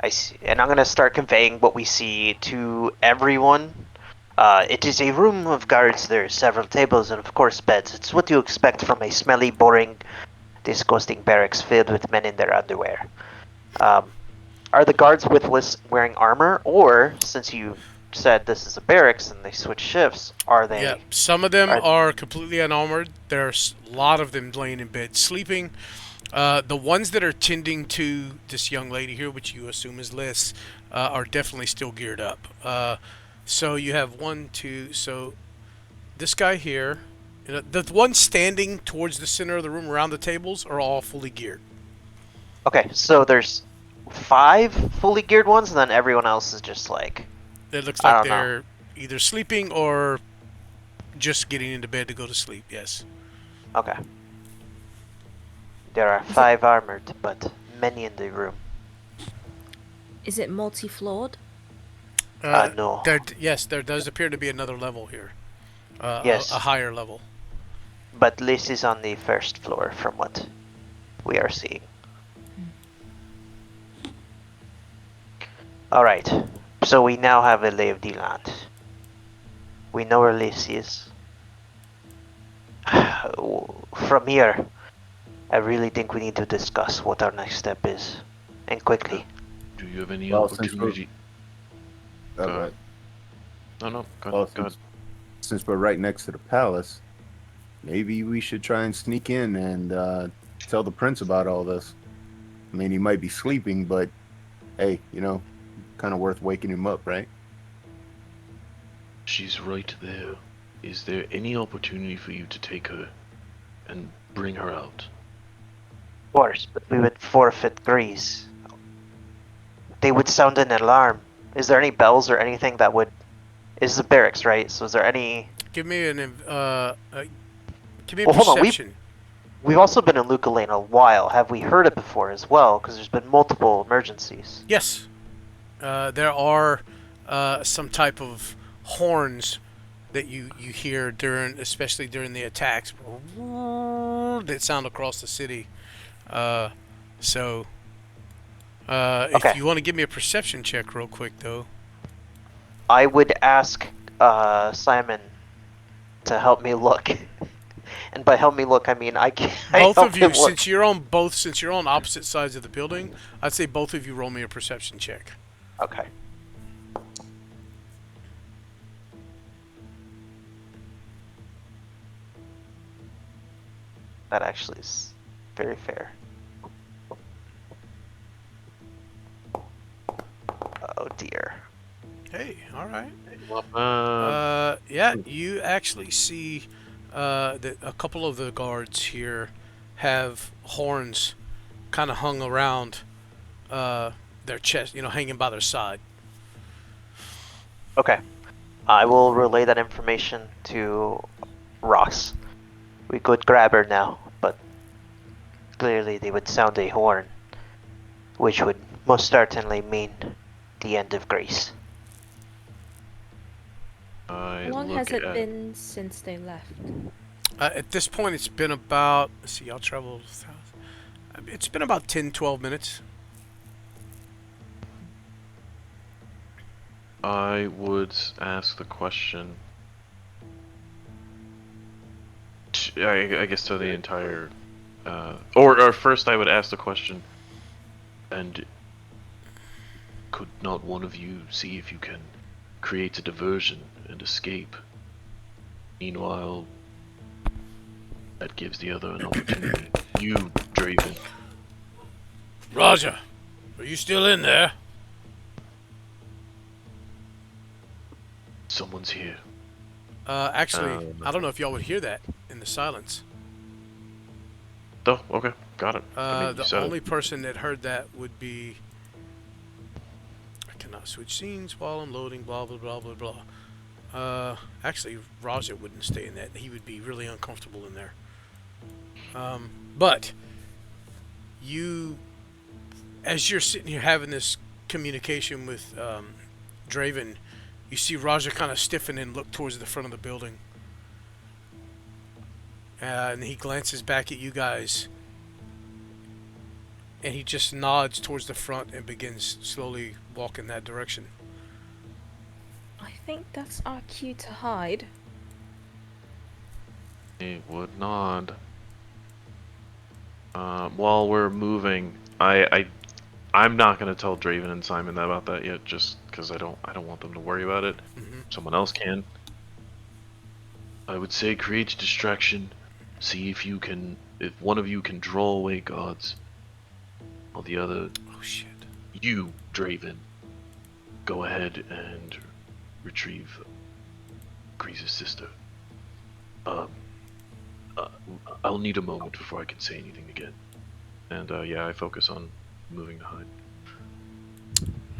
I see, and I'm gonna start conveying what we see to everyone. It is a room of guards. There are several tables and, of course, beds. It's what you expect from a smelly, boring, disgusting barracks filled with men in their underwear. Are the guards with wearing armor, or since you said this is a barracks and they switch shifts, are they? Yeah, some of them are completely unarmored. There's a lot of them laying in bed sleeping. The ones that are tending to this young lady here, which you assume is Liz, are definitely still geared up. So you have 1, 2. So this guy here You know, the ones standing towards the center of the room around the tables are all fully geared. Okay, so there's 5 fully geared ones, and then everyone else is just like, It looks I like don't know. they're either sleeping or just getting into bed to go to sleep. Yes. Okay. There are 5 armored, but many in the room. Is it multi-floored? No. Yes, there does appear to be another level here. Yes. A higher level. But this is on the first floor from what we are seeing. Alright, so we now have a lay of the land. We know where Liz is. From here, I really think we need to discuss what our next step is. And quickly. Do you have any Well, since we're- opportunity? Oh, Go go ahead. ahead. No, go Well, ahead. Go ahead. since we're right next to the palace, maybe we should try and sneak in and tell the prince about all this. I mean, he might be sleeping, but hey, kind of worth waking him up, right? She's right there. Is there any opportunity for you to take her and bring her out? Of course, but we would forfeit Griez. They would sound an alarm. Is there any bells or anything that would... This is a barracks, right? So is there any... Give me a Well, hold on, perception. We've also been in Luca Lane a while. Have we heard it before as well? Because there's been multiple emergencies. Yes. There are some type of horns that you hear especially during the attacks, that sound across the city. If Okay. you want to give me a perception check real quick, though. I would ask Simon to help me look. And by help me look, I mean I can Both help of you, him look. since you're on opposite sides of the building, I'd say both of you roll me a perception check. Okay. That actually is very fair. Oh dear. Hey, all right. Um, Yeah, you actually see that a couple of the guards here have horns kind of hung around their chest, hanging by their side. Okay. I will relay that information to Ross. We could grab her now, but clearly they would sound a horn, which would most certainly mean the end of Griez. I How long look has it at- been since they left? At this point, it's been about, let's see, y'all traveled south. It's been about 10, 12 minutes. I would ask the question. I guess to the entire, or first I would ask the question. And could not one of you see if you can create a diversion and escape? Meanwhile, that gives the other an opportunity. You, Draven. Roger, are you still in there? Someone's here. Actually, I don't know if y'all would hear that in the silence. Oh, okay, got it. I mean, you The said only it. person that heard that would be... I cannot switch scenes while I'm loading, blah, blah, blah, blah, blah. Actually, Roger wouldn't stay in that. He would be really uncomfortable in there. But, as you're sitting here having this communication with Draven, you see Roger kind of stiffen and look towards the front of the building. And he glances back at you guys. And he just nods towards the front and begins slowly walking that direction. I think that's our cue to hide. He would nod. While we're moving, I'm not gonna tell Draven and Simon about that yet, just because I don't want them to worry about it. Mm-hmm. Someone else can. I would say create a distraction. See if one of you can draw away gods, while the other, Oh shit. you, Draven, go ahead and retrieve Griez's sister. I'll need a moment before I can say anything again. And yeah, I focus on moving to hide.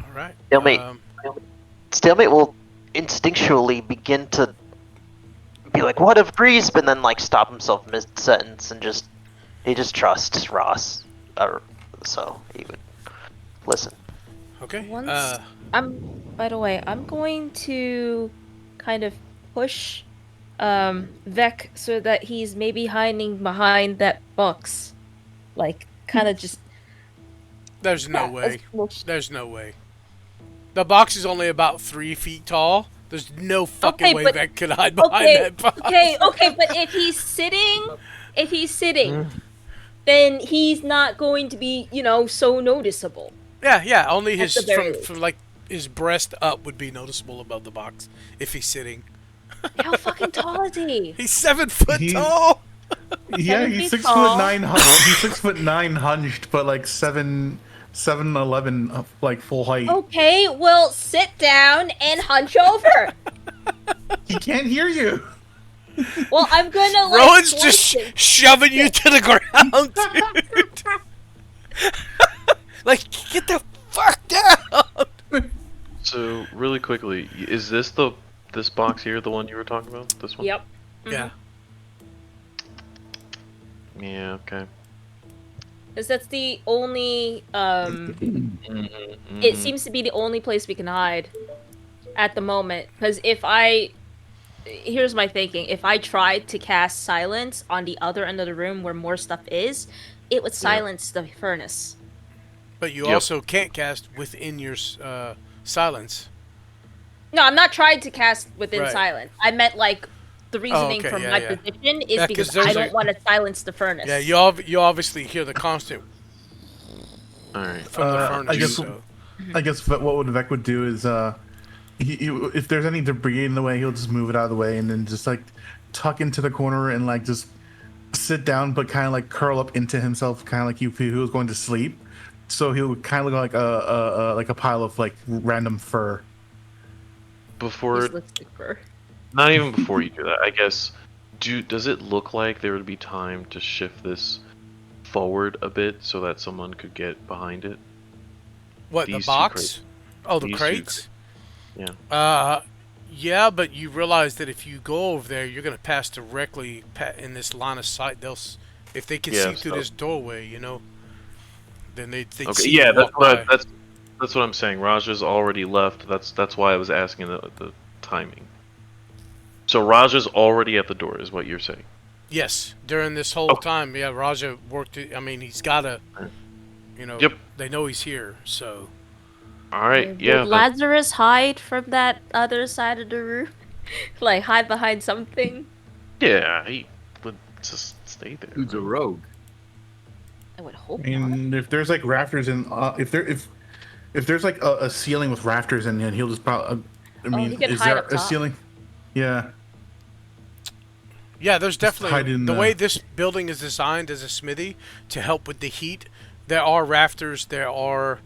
All right. Stalemate. Stalemate will instinctually begin to be like, "What if Griez?" But then like stop himself mid-sentence and he just trusts Ross. So he would listen. Okay. Once by the way, I'm going to kind of push Vec so that he's maybe hiding behind that box. Like kind of just There's no yeah, way. let's- There's no way. The box is only about 3 feet tall. There's no fucking Okay, way but- that could hide behind Okay, that box. okay, but if he's sitting, then he's not going to be, so noticeable. Yeah. Only At the very least. from like his breast up would be noticeable above the box if he's sitting. How fucking tall is he? He's 7 foot He- tall. Yeah, 7 he's feet 6 tall. foot 9. He's 6'9" hunched, but like 7'11" like full height. Okay, well, sit down and hunch over. He can't hear you. Well, I'm gonna like. Rowan's force just him. shoving you to the ground, dude. Like, get the fuck down. So really quickly, is this box here the one you were talking about? This one? Yep. Yeah. Yeah. Okay. Because that's the only. Mm-hmm. It seems to be the only place we can hide at the moment. Because here's my thinking. If I tried to cast silence on the other end of the room where more stuff is, it would silence the furnace. But you Yep. also can't cast within your silence. No, I'm not trying to cast within Right. silence. I meant like the reasoning okay, from yeah, my yeah. position is Yeah, 'cause because there's I don't want to silence the furnace. Yeah, you obviously hear the constant All right. from the furnace. I guess so. what Vec would do is if there's any debris in the way, he'll just move it out of the way and then just like tuck into the corner and like just sit down, but kind of like curl up into himself, kind of like if he was going to sleep. So he'll kind of look like a pile of like random fur. Before, Useless fur. not even before you do that, I guess. Does it look like there would be time to shift this forward a bit so that someone could get behind it? What, These the two box? crates. Oh, the These two crates? Yeah. Yeah, but you realize that if you go over there, you're gonna pass directly in this line of sight. If they can see through so- this doorway, then they'd Okay. see Yeah, you that's walk by. that's what I'm saying. Raja's already left. That's why I was asking the timing. So Raja's already at the door, is what you're saying. Yes, during this whole Oh. time, yeah, Raja worked. I mean, he's gotta, Yep. they know he's here, so. All right. Yeah. Would Lazarus hide from that other side of the room? Like hide behind something? Yeah. He would just stay there. Who's a rogue? I would hope I not. mean, if there's like rafters in, if there's like a ceiling with rafters in it, he'll just probably. I mean, he could is hide there up a top. ceiling? Yeah. Yeah, there's Just hide definitely in the the- way this building is designed as a smithy to help with the heat. There are rafters. There's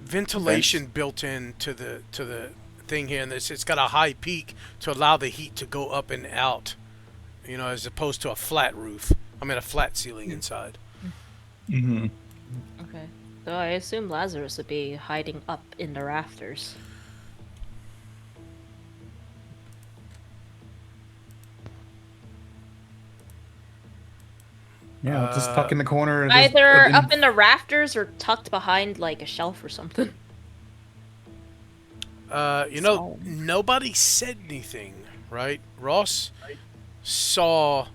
ventilation built in to the thing here, and it's got a high peak to allow the heat to go up and out. As opposed to a flat roof. I mean, a flat ceiling inside. Mm-hmm. Okay. So I assume Lazarus would be hiding up in the rafters. Yeah, just tuck in the corner. And Either just, up in the rafters or tucked behind like a shelf or something. Solid. Nobody said anything, right? Ross saw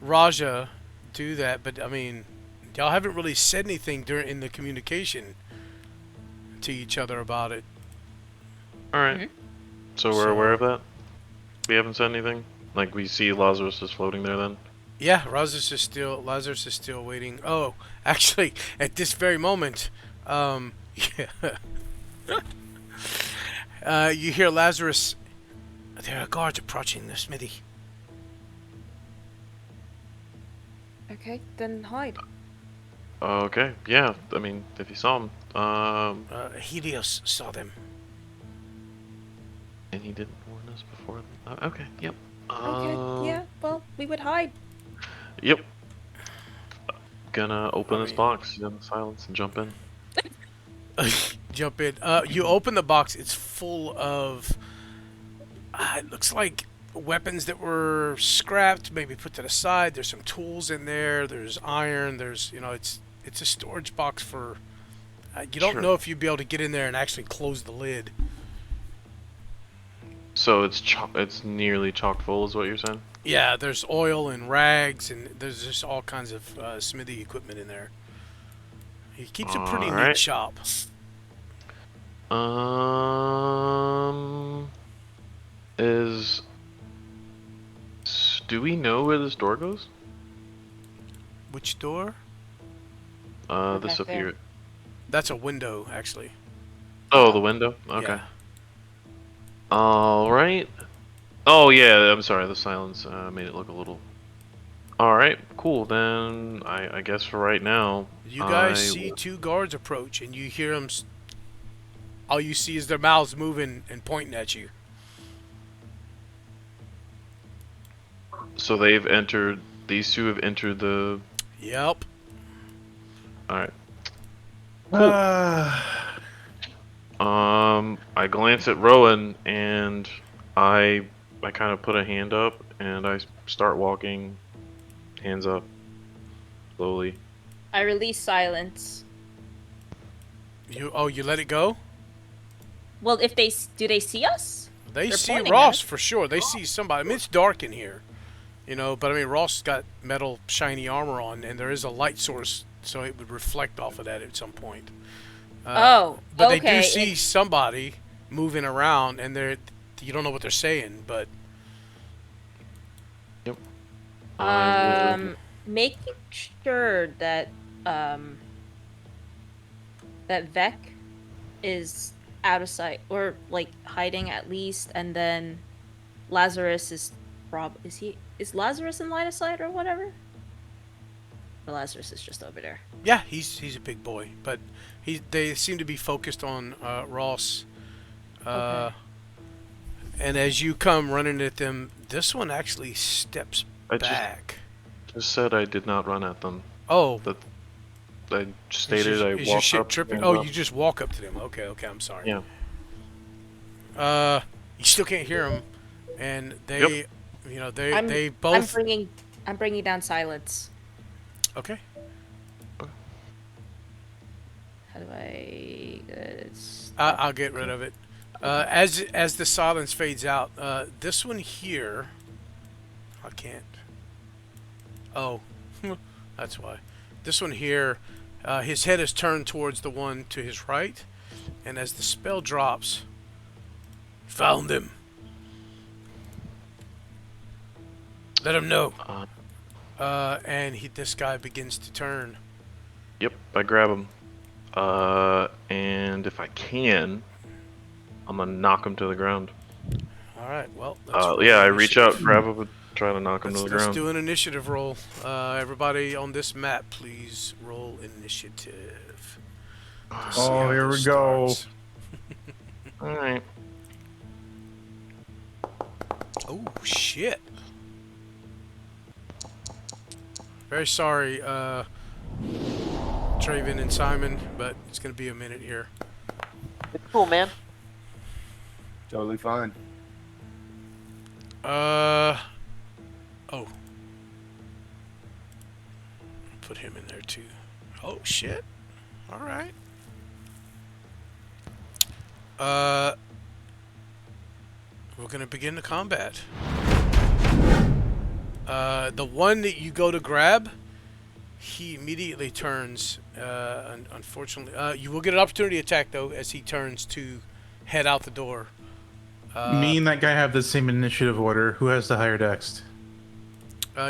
Raja do that, but I mean, y'all haven't really said anything in the communication to each other about it. All right. So we're aware of that. We haven't said anything. Like we see Lazarus is floating there. Then. Yeah, Lazarus is still waiting. Oh, actually, at this very moment, yeah. You hear Lazarus. There are guards approaching the smithy. Okay, then hide. Okay. Yeah. I mean, if you saw him. Helios saw them. And he didn't warn us before. Okay, yep. Okay, yeah, well, we would hide. Yep. Gonna open I this mean- box in silence and jump in. Jump in. You open the box. It's full of. It looks like weapons that were scrapped, maybe put to the side. There's some tools in there. There's iron. There's it's a storage box for. You don't Sure. know if you'd be able to get in there and actually close the lid. So it's nearly chock full, is what you're saying? Yeah, there's oil and rags, and there's just all kinds of smithy equipment in there. He keeps a pretty neat Alright. shop. Do we know where this door goes? Which door? This Back up there. here. That's a window, actually. Oh, the window? Okay. Yeah. Alright. Oh, yeah, I'm sorry, the silence made it look a little... Alright, cool, then I guess for right now... You guys I see will- two guards approach, and you hear them. All you see is their mouths moving and pointing at you. So these two have entered the... Yep. Alright. Uh, I glance at Rowan, and I kind of put a hand up, and I start walking, hands up, slowly. I release silence. You let it go? Well, if do they see us? They They're see pointing Ross at us. for sure. They see somebody. I mean, it's dark in here, but I mean, Ross got metal shiny armor on, and there is a light source, so it would reflect off of that at some point. Oh, But okay. they do see somebody moving around, and you don't know what they're saying, but I will- Making sure that that Vec is out of sight, or like hiding at least, and then Lazarus is Lazarus in line of sight or whatever? Or Lazarus is just over there. yeah, he's a big boy. But they seem to be focused on Ross. Okay. And as you come running at them, this one actually steps I just- back. Just said I did not run at them. Oh, I stated I is your walked shit up. tripping? hands Oh, up. you just walk up to them. Okay, I'm sorry. Yeah. You still can't hear them, and they, I'm, they both. I'm bringing down silence. Okay. How do I? I'll get rid of it. As the silence fades out, this one here, I can't. Oh, that's why. This one here, his head is turned towards the one to his right, and as the spell drops, found him. Let him know. And this guy begins to turn. Yep, I grab him. And if I can, I'm gonna knock him to the ground. All right. Well. Yeah, I reach out, grab him, and try to knock him to the Let's ground. do an initiative roll. Everybody on this map, please roll initiative. To see Oh, how here this we go. starts. All right. Oh shit! Very sorry, Traven and Simon, but it's gonna be a minute here. It's cool, man. Totally fine. Oh. Put him in there too. Oh shit! All right. We're gonna begin the combat. The one that you go to grab, he immediately turns. Unfortunately, you will get an opportunity attack though as he turns to head out the door. Me and that guy have the same initiative order. Who has the higher dex?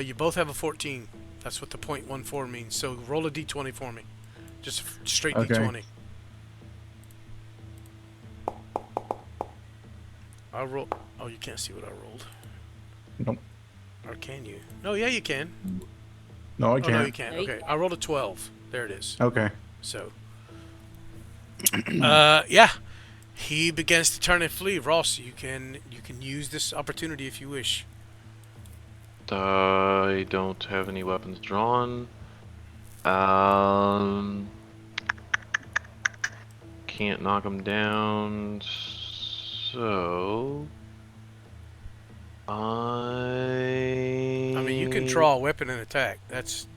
You both have a 14. That's what the .14 means. So roll a d20 for me. Just a straight Okay. d20. I'll roll. Oh, you can't see what I rolled. Nope. Or can you? No, yeah, you can. No, I Oh, can't. no, you can't. No, you Okay, I rolled a 12. There it is. Okay. So, yeah, He begins to turn and flee. Ross, you can use this opportunity if you wish. I don't have any weapons drawn. Can't knock him down. So I mean, you can draw a weapon and attack. That's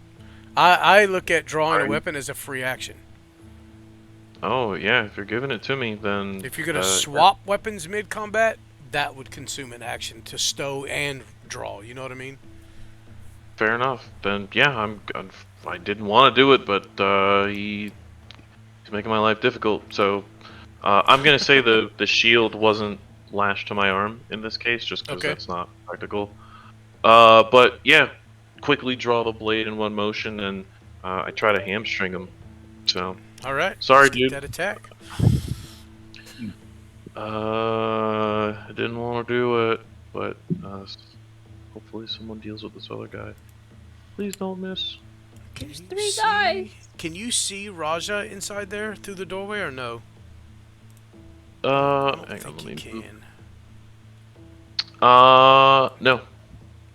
I look at drawing a weapon as a free action. Oh yeah, if you're giving it to me, then If you're gonna swap weapons mid-combat, that would consume an action to stow and draw. You know what I mean? fair enough. Then yeah, I didn't want to do it, but he's making my life difficult. So I'm gonna say the shield wasn't lashed to my arm in this case, just because Okay. that's not practical. But yeah, quickly draw the blade in one motion, and I try to hamstring him. So All right. sorry, let's get dude. that attack. I didn't want to do it, but hopefully someone deals with this other guy. Please don't miss. There's 3 guys. Can you see Raja inside there through the doorway or no? I don't Hang on, think let you me move. can. No.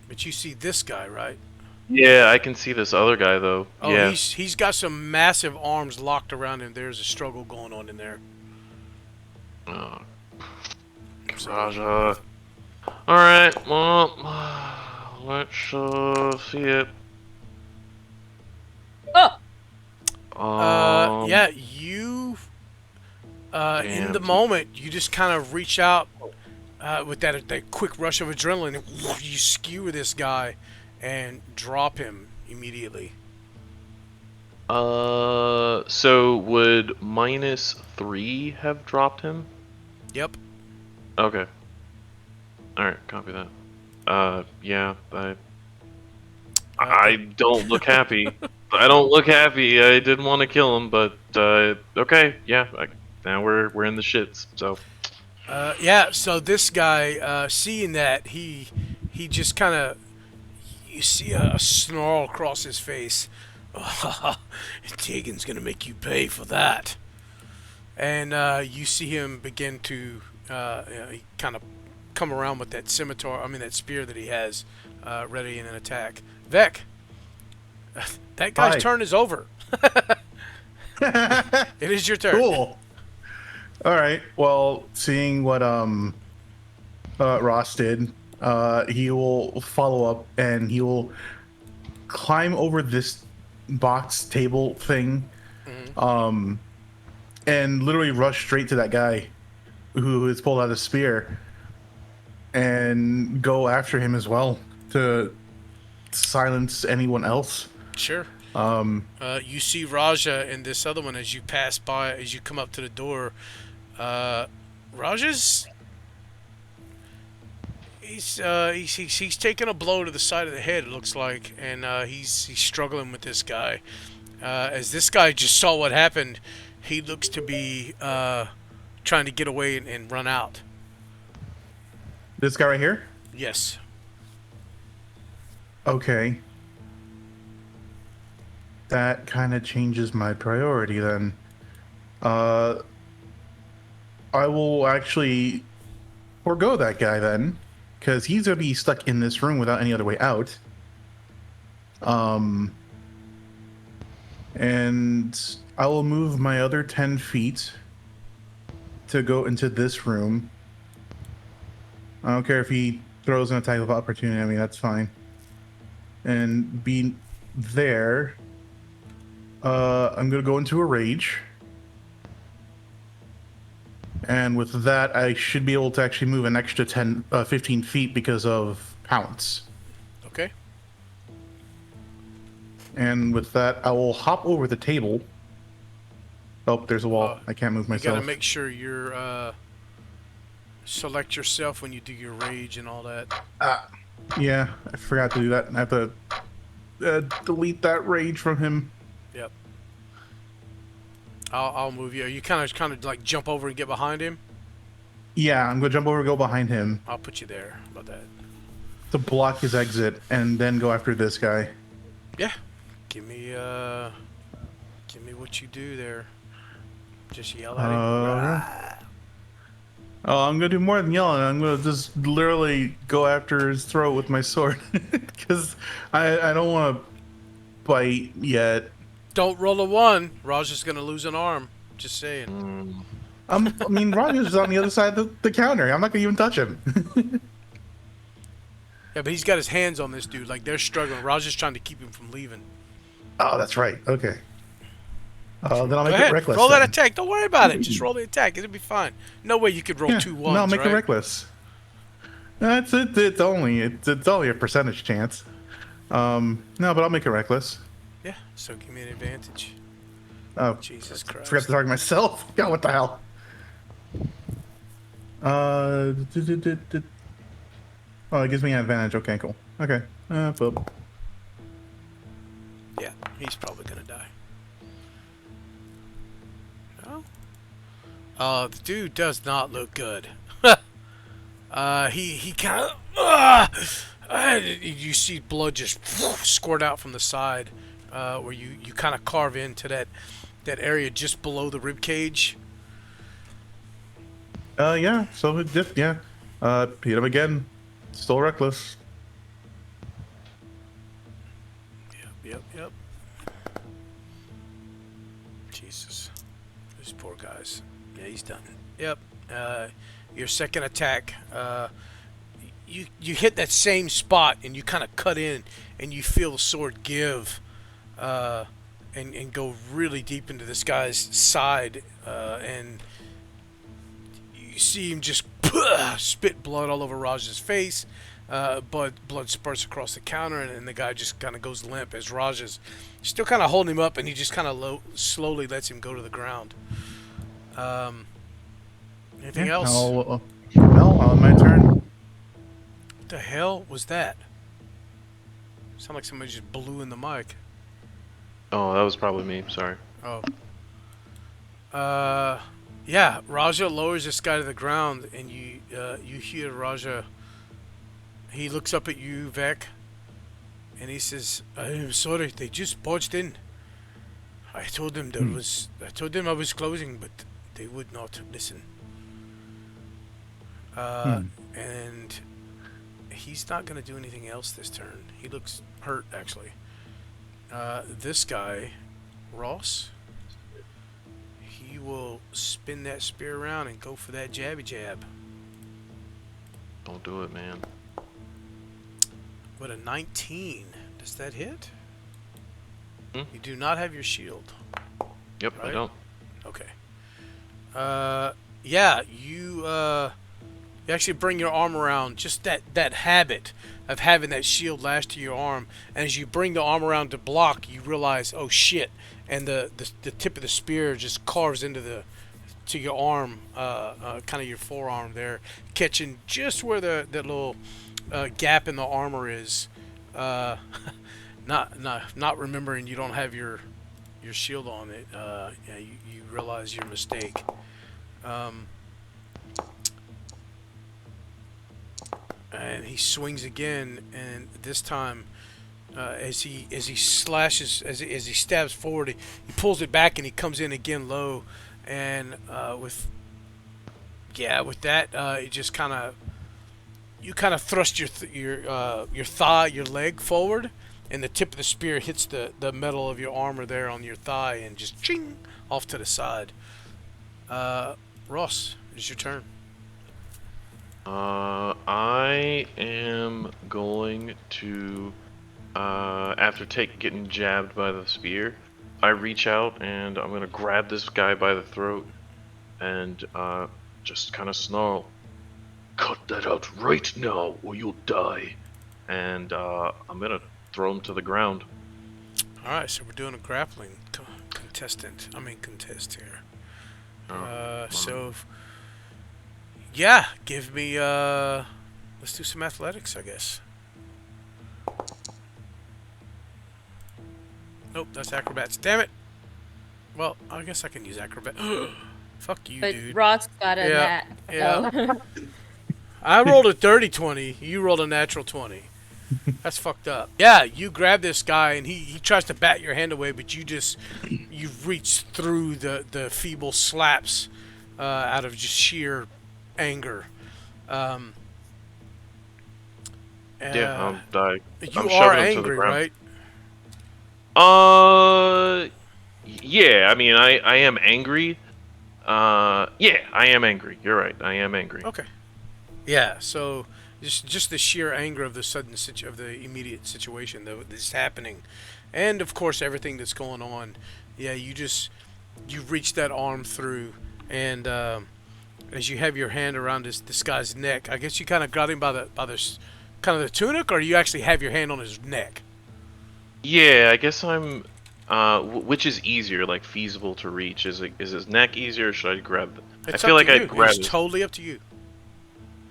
But you see this guy, right? Yeah, I can see this other guy though. Oh, yeah. he's got some massive arms locked around him. There's a struggle going on in there. Oh, So, Raja. All right. Well, let's see it. Oh, yeah, you. In the damn. moment, you just kind of reach out with that quick rush of adrenaline, and you skewer this guy and drop him immediately. So would -3 have dropped him? Yep. Okay. All right, copy that. Yeah, I don't look happy. I don't look happy. I didn't want to kill him, but okay, yeah. Now we're in the shits. So Yeah. So this guy, seeing that, he just kind of, you see a snarl across his face. Tiegan's gonna make you pay for that. And you see him begin to he kind of come around with that scimitar. I mean that spear that he has ready in an attack. Vec, that guy's Hi. turn is over. It is your turn. Cool. All right. Well, seeing what Ross did, he will follow up and he will climb over this box table thing, and literally rush straight to that guy who has pulled out a spear and go after him as well to silence anyone else. Sure. You see Raja and this other one as you pass by, as you come up to the door. Raja's he's taking a blow to the side of the head, it looks like, and he's struggling with this guy. As this guy just saw what happened, he looks to be trying to get away and run out. This guy right here? Yes. Okay. That kind of changes my priority then. I will actually forego that guy then, because he's going to be stuck in this room without any other way out. And I will move my other 10 feet to go into this room. I don't care if he throws an attack of opportunity. I mean, that's fine. And be there. I'm going to go into a rage. And with that, I should be able to actually move an extra 15 feet because of pounce. Okay. And with that, I will hop over the table. Oh, there's a wall. I can't move You myself. gotta make sure you're select yourself when you do your rage and all that. Yeah, I forgot to do that. I have to delete that rage from him. Yep. I'll move you. You kind of like jump over and get behind him. Yeah, I'm gonna jump over and go behind him I'll put you there. How about that? to block his exit, and then go after this guy. Yeah. Give me what you do there. Just yell at him. Oh, I'm gonna do more than yelling. I'm gonna just literally go after his throat with my sword because I don't want to bite yet. Don't roll a 1. Raja's gonna lose an arm. Just saying. Mm, I mean, Roger's on the other side of the counter. I'm not gonna even touch him. Yeah, but he's got his hands on this dude. Like, they're struggling. Raja's trying to keep him from leaving. Oh, that's right. Okay. Then I'll Go make ahead. it reckless. Roll that then. attack. Don't worry about it. Just roll the attack. It'll be fine. No way you could roll Yeah, 2 ones, no, I'll make right? it reckless. That's it. It's only a percentage chance. No, but I'll make it reckless. Yeah, so give me an advantage. Oh, Jesus Christ. forgot to target myself. God, what the hell? Oh, it gives me an advantage. Okay, cool. Okay. Boop. Yeah, he's probably gonna die. No? The dude does not look good. He kind of... you see blood just squirt out from the side, where you kind of carve into that area just below the rib cage. Yeah. So it just yeah. Hit him again. Still reckless. Yep. Jesus. These poor guys. Yeah, he's done. Yep. Your second attack, you hit that same spot and you kind of cut in and you feel the sword give and go really deep into this guy's side, and you see him just spit blood all over Raj's face. Blood spurts across the counter, and the guy just kind of goes limp as Raj is still kind of holding him up, and he just kind of slowly lets him go to the ground. Anything else? No, my turn. What the hell was that? Sound like somebody just blew in the mic. oh, that was probably me. Sorry. Oh. Yeah, Raja lowers this guy to the ground, and you hear Raja. He looks up at you, Vec, and he says, "I am sorry, they just barged in. I told them I told them I was closing, but they would not listen. And he's not gonna do anything else this turn. He looks hurt, actually. This guy, Ross, he will spin that spear around and go for that jabby jab. Don't do it, man. With a 19, does that hit? Hmm? You do not have your shield. Yep, Right? I don't. Okay. Yeah, you actually bring your arm around. Just that habit of having that shield lashed to your arm, and as you bring the arm around to block, you realize, oh shit, and the tip of the spear just carves into your arm, kind of your forearm there, catching just where that little gap in the armor is. Not remembering you don't have your shield on it. Yeah, you realize your mistake. And he swings again, and this time, as he slashes, as he stabs forward, he pulls it back, and he comes in again low, and with that, it just kind of thrust your thigh, your leg forward, and the tip of the spear hits the metal of your armor there on your thigh, and just ching off to the side. Ross, it's your turn. I am going to, after getting jabbed by the spear, I reach out and I'm gonna grab this guy by the throat and just kind of snarl, "Cut that out right now, or you'll die!" And I'm gonna throw him to the ground. All right, so we're doing a grappling contest here. So, yeah, give me, let's do some athletics, I guess. Nope, that's acrobats. Damn it! Well, I guess I can use acrobat. Fuck you, But dude. Ross got a Yeah, nat. yeah. So. I rolled a dirty 20. You rolled a natural 20. That's fucked up. Yeah, you grab this guy and he tries to bat your hand away, but you reach through the feeble slaps out of just sheer anger. Um, Yeah, I'm you are shoving him to the angry, ground. right? Yeah. I mean, I am angry. Yeah, I am angry. You're right. I am angry. Okay. Yeah. So just the sheer anger of the of the immediate situation that's happening, and of course everything that's going on. Yeah, you reach that arm through, and as you have your hand around this guy's neck, I guess you kind of got him by the kind of the tunic, or you actually have your hand on his neck. Yeah, I guess I'm. Which is easier, like feasible to reach? Is his neck easier, or should I grab? I It's feel up like to I'd you. grab It's his. totally up to you.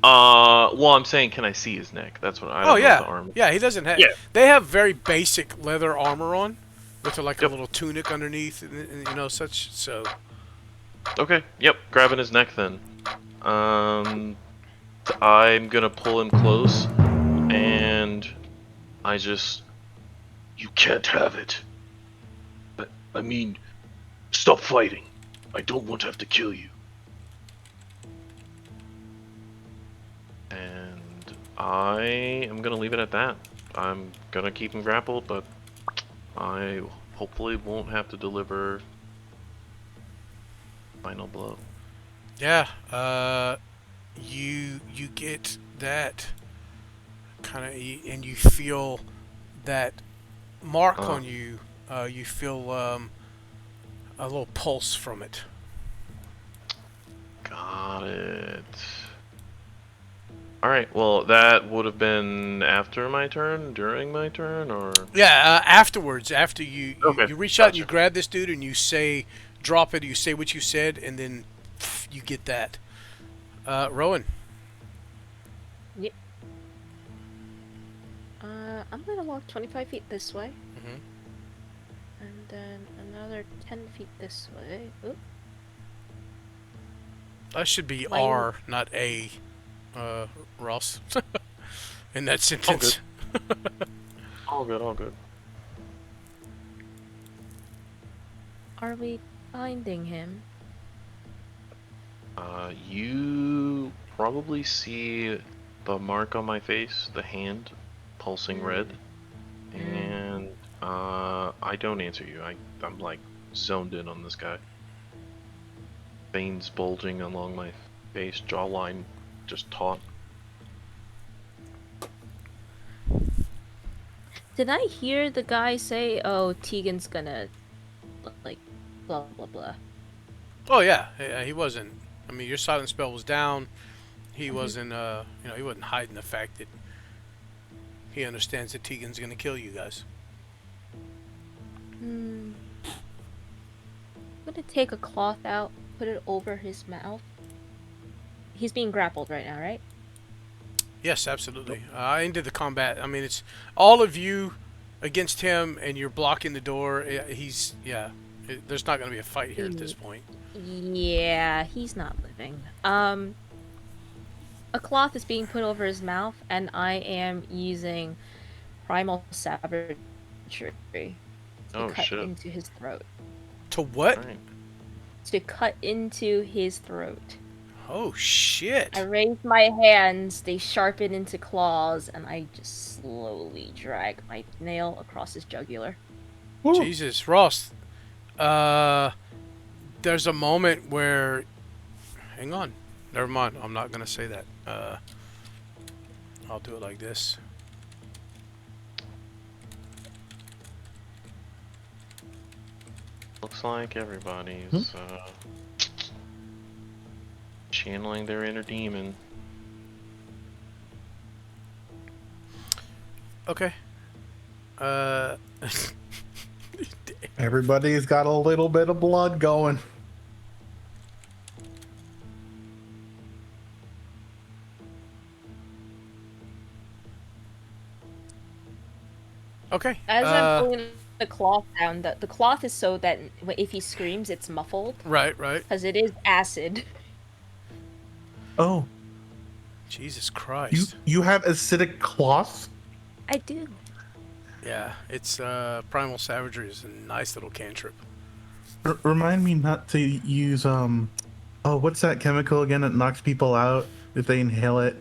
Well, I'm saying, can I see his neck? That's what I Oh don't know if the yeah, arm. yeah. He doesn't have. Yeah. They have very basic leather armor on, with like a Yep. little tunic underneath, and such. So Okay. Yep. Grabbing his neck then. I'm gonna pull him close, and I just. You can't have it. I mean, stop fighting. I don't want to have to kill you. And I am gonna leave it at that. I'm gonna keep him grappled, but I hopefully won't have to deliver final blow. yeah, you get that kind of, and you feel that mark on you. You feel a little pulse from it. Got it. Alright, well, that would have been after my turn, during my turn, or... Yeah, afterwards, after Okay, you reach out and you gotcha. grab this dude and you say, drop it, you say what you said, and then you get that. Rowan. Yep. I'm gonna walk 25 feet this way. Mhm. And then another 10 feet this way. Oop. That should be Mine- R, not A, Ross. In that sentence. All good, all good. Are we finding him? You probably see the mark on my face, the hand pulsing red, and I don't answer you. I'm like zoned in on this guy. Veins bulging along my face, jawline just taut. Did I hear the guy say, "Oh, Tiegan's gonna, like, blah blah blah"? Oh yeah, he wasn't. I mean, your silent spell was down. He wasn't. He wasn't hiding the fact that he understands that Tiegan's gonna kill you guys. I'm gonna take a cloth out, put it over his mouth. He's being grappled right now, right? Yes, absolutely. I ended the combat. I mean, it's all of you against him, and you're blocking the door. There's not gonna be a fight here at this point. Yeah, he's not living. A cloth is being put over his mouth, and I am using primal savagery to cut Shit. into his throat. To what? Alright. To cut into his throat. Oh shit! I raise my hands, they sharpen into claws, and I just slowly drag my nail across his jugular. Jesus, Ross. There's a moment where. Hang on. Never mind. I'm not gonna say that. I'll do it like this. Looks like everybody's channeling their inner demon. Okay. Everybody's got a little bit of blood going. Okay. As I'm pulling the cloth down, the cloth is so that if he screams, it's muffled. Right. Because it is acid. Oh, Jesus Christ. you have acidic cloth? I do. Yeah, it's primal savagery is a nice little cantrip. Remind me not to use Oh, what's that chemical again that knocks people out if they inhale it?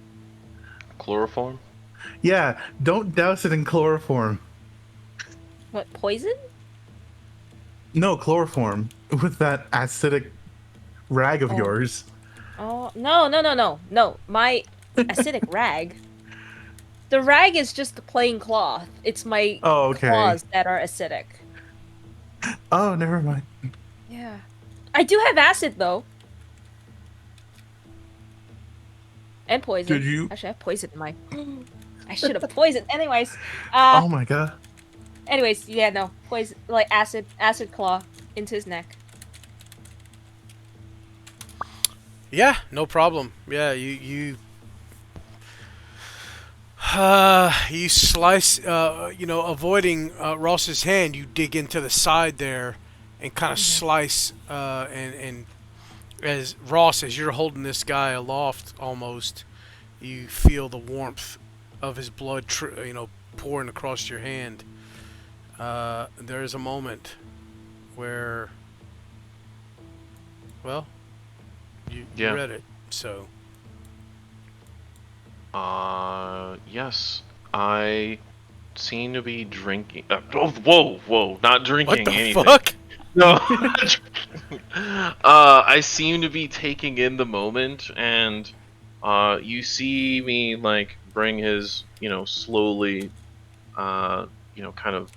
Chloroform? Yeah, don't douse it in chloroform. What, poison? No, chloroform with that acidic rag of Oh. yours. Oh, no, no, no, no. No, my acidic rag. The rag is just the plain cloth. It's my Oh, okay. claws that are acidic. Oh, never mind. Yeah. I do have acid, though. And poison. Did you? Actually, I have poison in my... I should have poisoned. Oh my god. Anyways, yeah, no. Poison, like acid claw into his neck. Yeah, no problem. Yeah, you slice, avoiding Ross's hand, you dig into the side there and kind of slice, and as Ross, as you're holding this guy aloft almost, you feel the warmth of his blood, pouring across your hand. There is a moment where, well, you Yeah. read it, so. Yes. I seem to be drinking. Whoa, not drinking What the anything. fuck? No. I seem to be taking in the moment, and you see me like bring his, slowly, kind of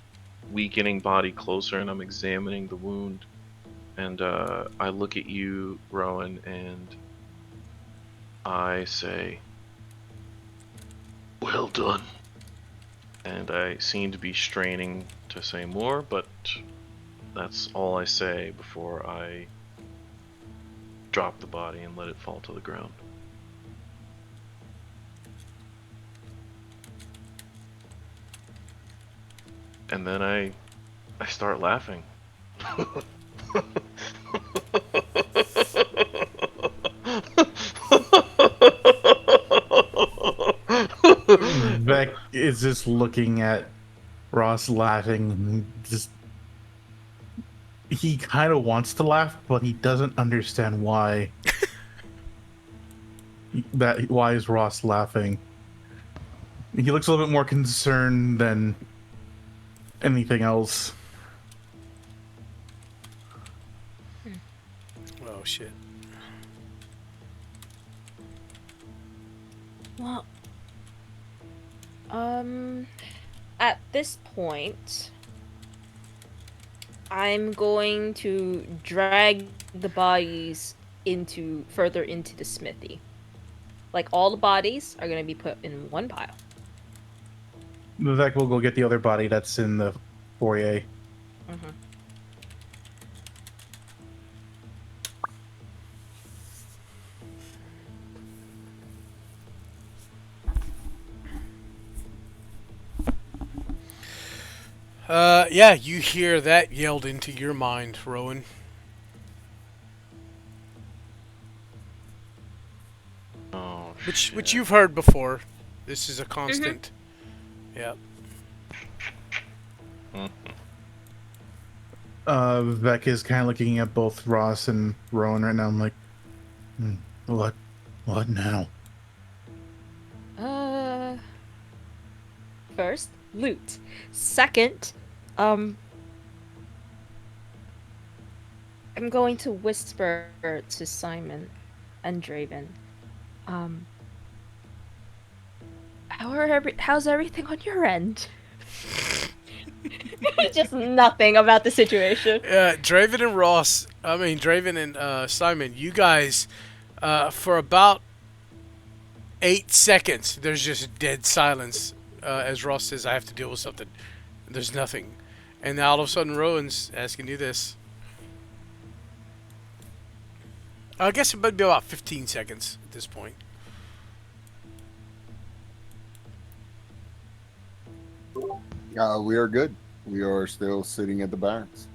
weakening body closer, and I'm examining the wound, and I look at you, Rowan, and I say, "Well done." And I seem to be straining to say more, but that's all I say before I drop the body and let it fall to the ground. And then I start laughing. Beck is just looking at Ross laughing. And just he kind of wants to laugh, but he doesn't understand why. Why is Ross laughing? He looks a little bit more concerned than anything else. Oh shit. Well, at this point, I'm going to drag the bodies further into the smithy. Like, all the bodies are gonna be put in one pile. Vivek will go get the other body that's in the foyer. Mm-hmm. Yeah, you hear that yelled into your mind, Rowan. Oh, Which shit. you've heard before. This is a constant. Yeah. Vivek is kind of looking at both Ross and Rowan right now. I'm like, what now? First, loot. Second, I'm going to whisper to Simon and Draven. How's everything on your end? Just nothing about the situation. Draven and Simon, you guys, for about 8 seconds, there's just dead silence. As Ross says, I have to deal with something. There's nothing. And now all of a sudden, Rowan's asking you this. I guess it might be about 15 seconds at this point. We are good. We are still sitting at the barracks.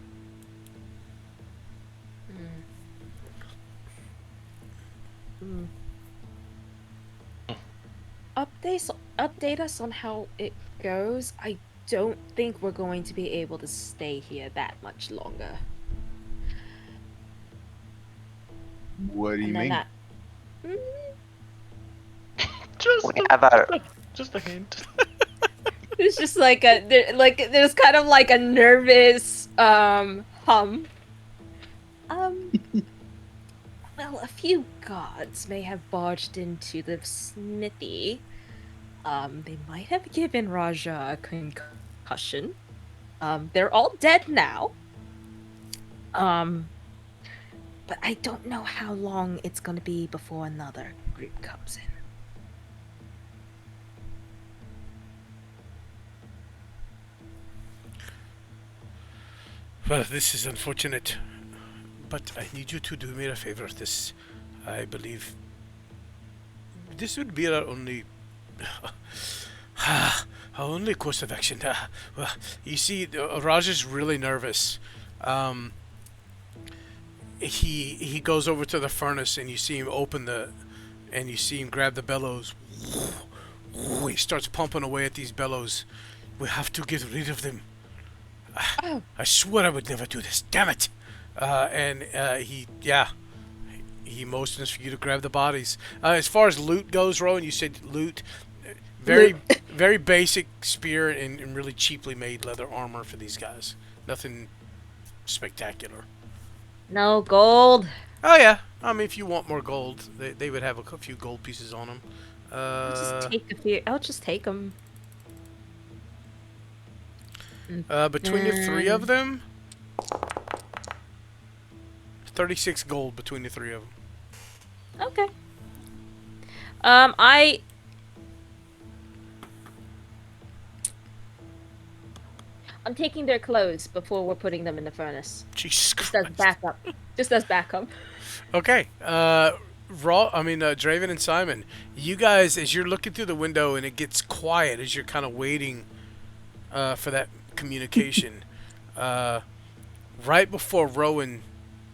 Update us on how it goes. I don't think we're going to be able to stay here that much longer. What do you And then mean? that. We have our Just a hint. It's just like there's kind of like a nervous hum. Well, a few gods may have barged into the smithy. They might have given Raja a concussion. They're all dead now. But I don't know how long it's gonna be before another group comes in. Well, this is unfortunate, but I need you to do me a favor. This, I believe, this would be our only, our only course of action. Well, you see, Raj is really nervous. He goes over to the furnace, and you see him and you see him grab the bellows. He starts pumping away at these bellows. We have to get rid of them. I swear I would never do this. Damn it! He motions for you to grab the bodies. As far as loot goes, Rowan, you said loot. Very basic spear and really cheaply made leather armor for these guys. Nothing spectacular. No gold. Oh yeah, I mean if you want more gold, they would have a few gold pieces on them. I'll just take a few. I'll just take them. Between the three of them, 36 gold between the three of them. Okay. I'm taking their clothes before we're putting them in the furnace. Jesus Just as Christ. backup. Just as backup. Okay. Draven and Simon, you guys, as you're looking through the window and it gets quiet as you're kind of waiting for that communication, right before Rowan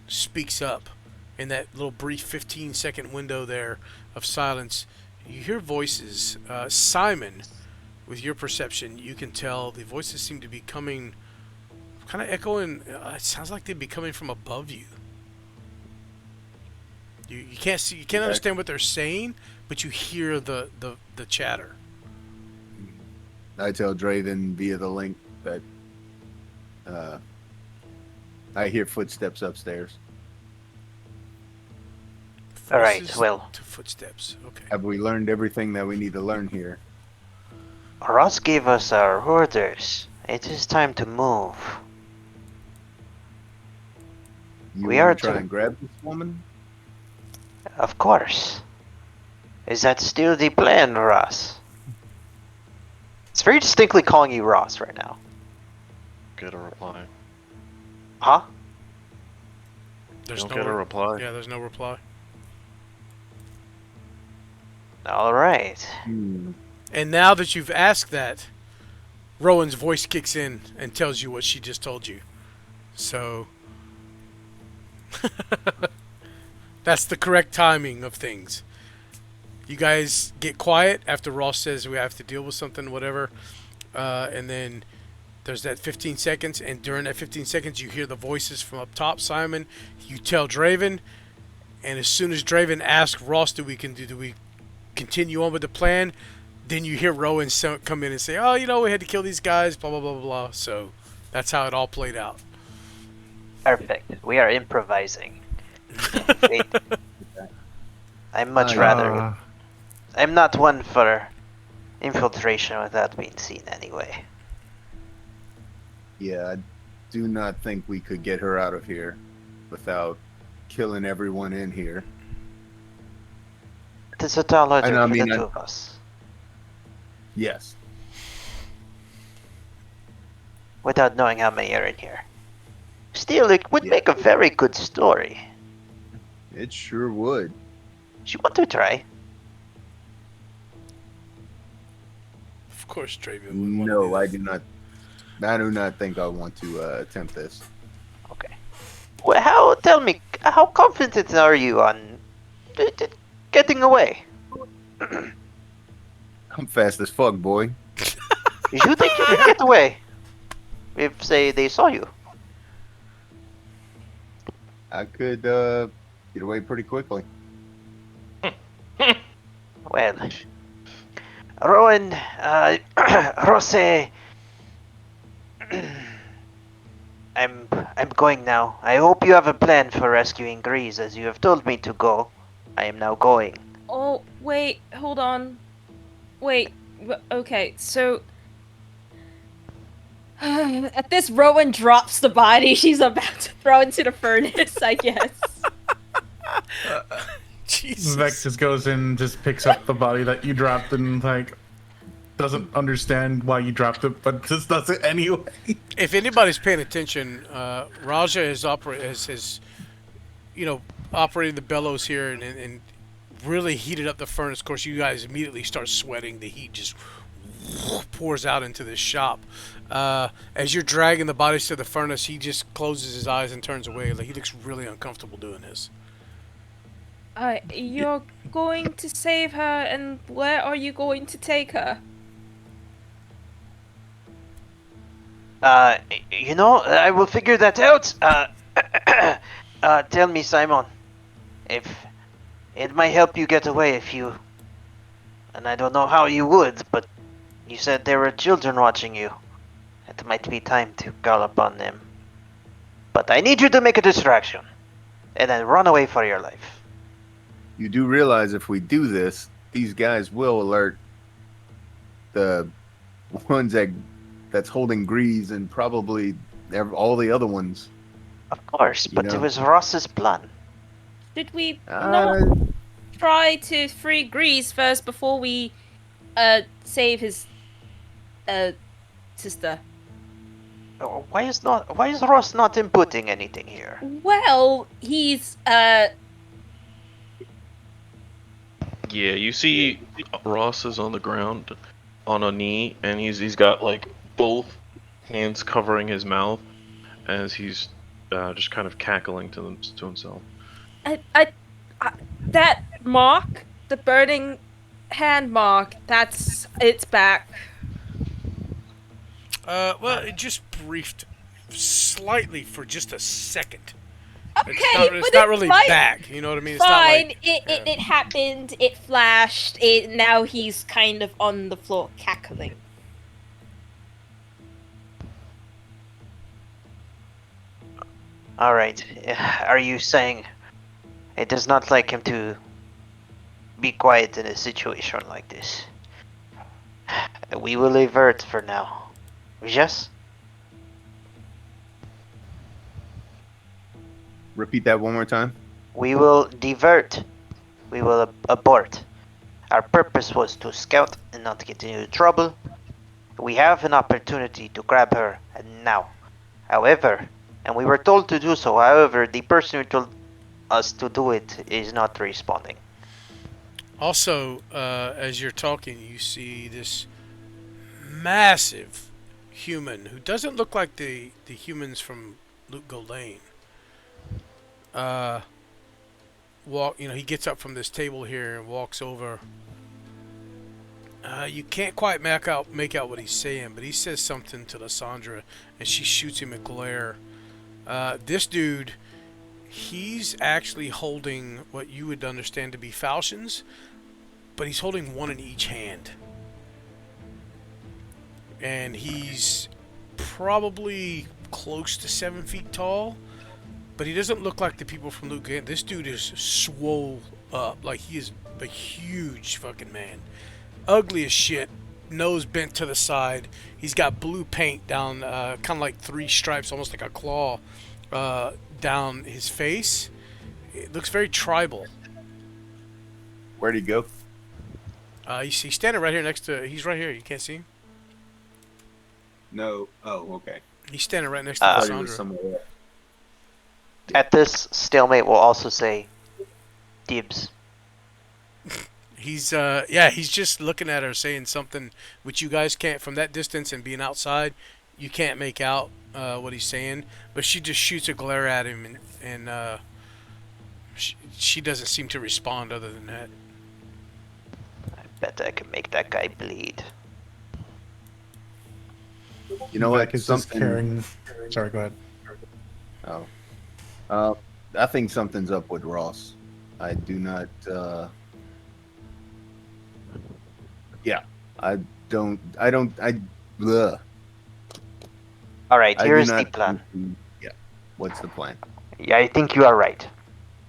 speaks up in that little brief 15-second window there of silence, you hear voices. Simon, with your perception, you can tell the voices seem to be coming, kind of echoing. It sounds like they'd be coming from above you. You can't see, you can't understand what they're saying, but you hear the chatter. I tell Draven via the link that I hear footsteps upstairs. All right, Voices well. to footsteps. Okay. Have we learned everything that we need to learn here? Ross gave us our orders. It is time to move. You We wanna are try to- and grab this woman? Of course. Is that still the plan, Ross? It's very distinctly calling you Ross right now. Get a reply. Huh? There's Don't no get a reply. Yeah, there's no reply. Alright. And now that you've asked that, Rowan's voice kicks in and tells you what she just told you. So that's the correct timing of things. You guys get quiet after Ross says we have to deal with something, whatever. And then there's that 15 seconds. And during that 15 seconds, you hear the voices from up top, Simon. You tell Draven. And as soon as Draven asks Ross, do we continue on with the plan? Then you hear Rowan come in and say, oh, we had to kill these guys, blah, blah, blah, blah. So that's how it all played out. Perfect. We are improvising. Wait. I'd much rather. I'm not one for infiltration without being seen anyway. Yeah, I do not think we could get her out of here without killing everyone in here. It is a tall order I for mean, the two of us. Yes. Without knowing how many are in here. Still, it would make a very good story. It sure would. Do you want to try? Of course, Draven would want to do No, that. I do not. I do not think I want to attempt this. Okay. Well, tell me, how confident are you on getting away? I'm fast as fuck, boy. You think you can get away? If, say, they saw you. I could Get away pretty quickly. Well, Rowan, Rose, I'm going now. I hope you have a plan for rescuing Griez, as you have told me to go. I am now going. Oh, wait, hold on. Wait, okay, so. At this, Rowan drops the body she's about to throw into the furnace, I guess. Jesus. Vec just goes in, just picks up the body that you dropped, and like doesn't understand why you dropped it, but just does it anyway. If anybody's paying attention, Raja has operated the bellows here and really heated up the furnace. Of course, you guys immediately start sweating. The heat just pours out into this shop. As you're dragging the bodies to the furnace, he just closes his eyes and turns away. Like, he looks really uncomfortable doing this. You're going to save her, and where are you going to take her? I will figure that out. Tell me, Simon, if it might help you get away if you, and I don't know how you would, but you said there were children watching you. It might be time to call upon them. But I need you to make a distraction, and then run away for your life. You do realize if we do this, these guys will alert the ones that's holding Griez and probably all the other ones. Of course, but know. it was Ross's plan. Did we not try to free Griez first before we save his sister? Why is Ross not inputting anything here? Well, he's Yeah, you see Ross is on the ground on a knee, and he's got like both hands covering his mouth as he's just kind of cackling to himself. That mark, the burning hand mark, it's back. Well, it just briefed slightly for just a second. Okay, it's not really back. You know what I mean? Fine. It's not like, It happened. It flashed. Now he's kind of on the floor cackling. All right. Are you saying it does not like him to be quiet in a situation like this? We will avert for now. Yes? Repeat that one more time. We will divert. We will abort. Our purpose was to scout and not get into trouble. We have an opportunity to grab her now. However, and we were told to do so, however, the person who told us to do it is not responding. Also, as you're talking, you see this massive human who doesn't look like the humans from Luke Goldane. He gets up from this table here and walks over. You can't quite make out what he's saying, but he says something to Lyssandra, and she shoots him a glare. This dude, he's actually holding what you would understand to be falchions, but he's holding one in each hand. And he's probably close to 7 feet tall, but he doesn't look like the people from Luke. This dude is swole up, like he is a huge fucking man. Ugly as shit, nose bent to the side. He's got blue paint down, kind of like 3 stripes, almost like a claw, down his face. It looks very tribal. Where'd he go? He's standing right here next to. He's right here. You can't see him. No. Oh, okay. He's standing right next to I thought he was Lyssandra. somewhere else. At this, stalemate will also say, dibs. He's he's just looking at her, saying something which you guys can't, from that distance and being outside, you can't make out what he's saying. But she just shoots a glare at him, and she doesn't seem to respond other than that. I bet I can make that guy bleed. You know Vec what? is just carrying. Sorry, go ahead. Oh. I think something's up with Ross. I do not. Yeah, I don't. I don't. I. Bleh. All right, I do here's the not. plan. Yeah. What's the plan? Yeah, I think you are right.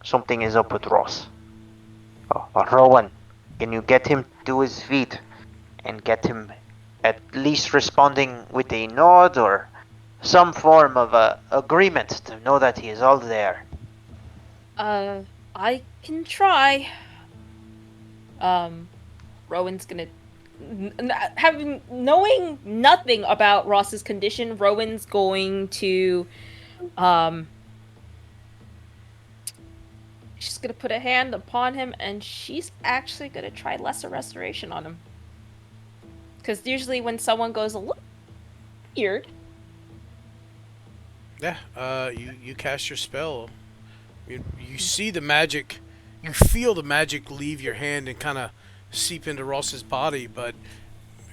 Something is up with Ross. Rowan, can you get him to his feet and get him at least responding with a nod or some form of agreement to know that he is all there? I can try. Rowan's gonna having knowing nothing about Ross's condition. Rowan's going to she's gonna put a hand upon him, and she's actually gonna try lesser restoration on him. Because usually when someone goes a little weird, Yeah. You cast your spell. You see the magic. You feel the magic leave your hand and kind of seep into Ross's body, but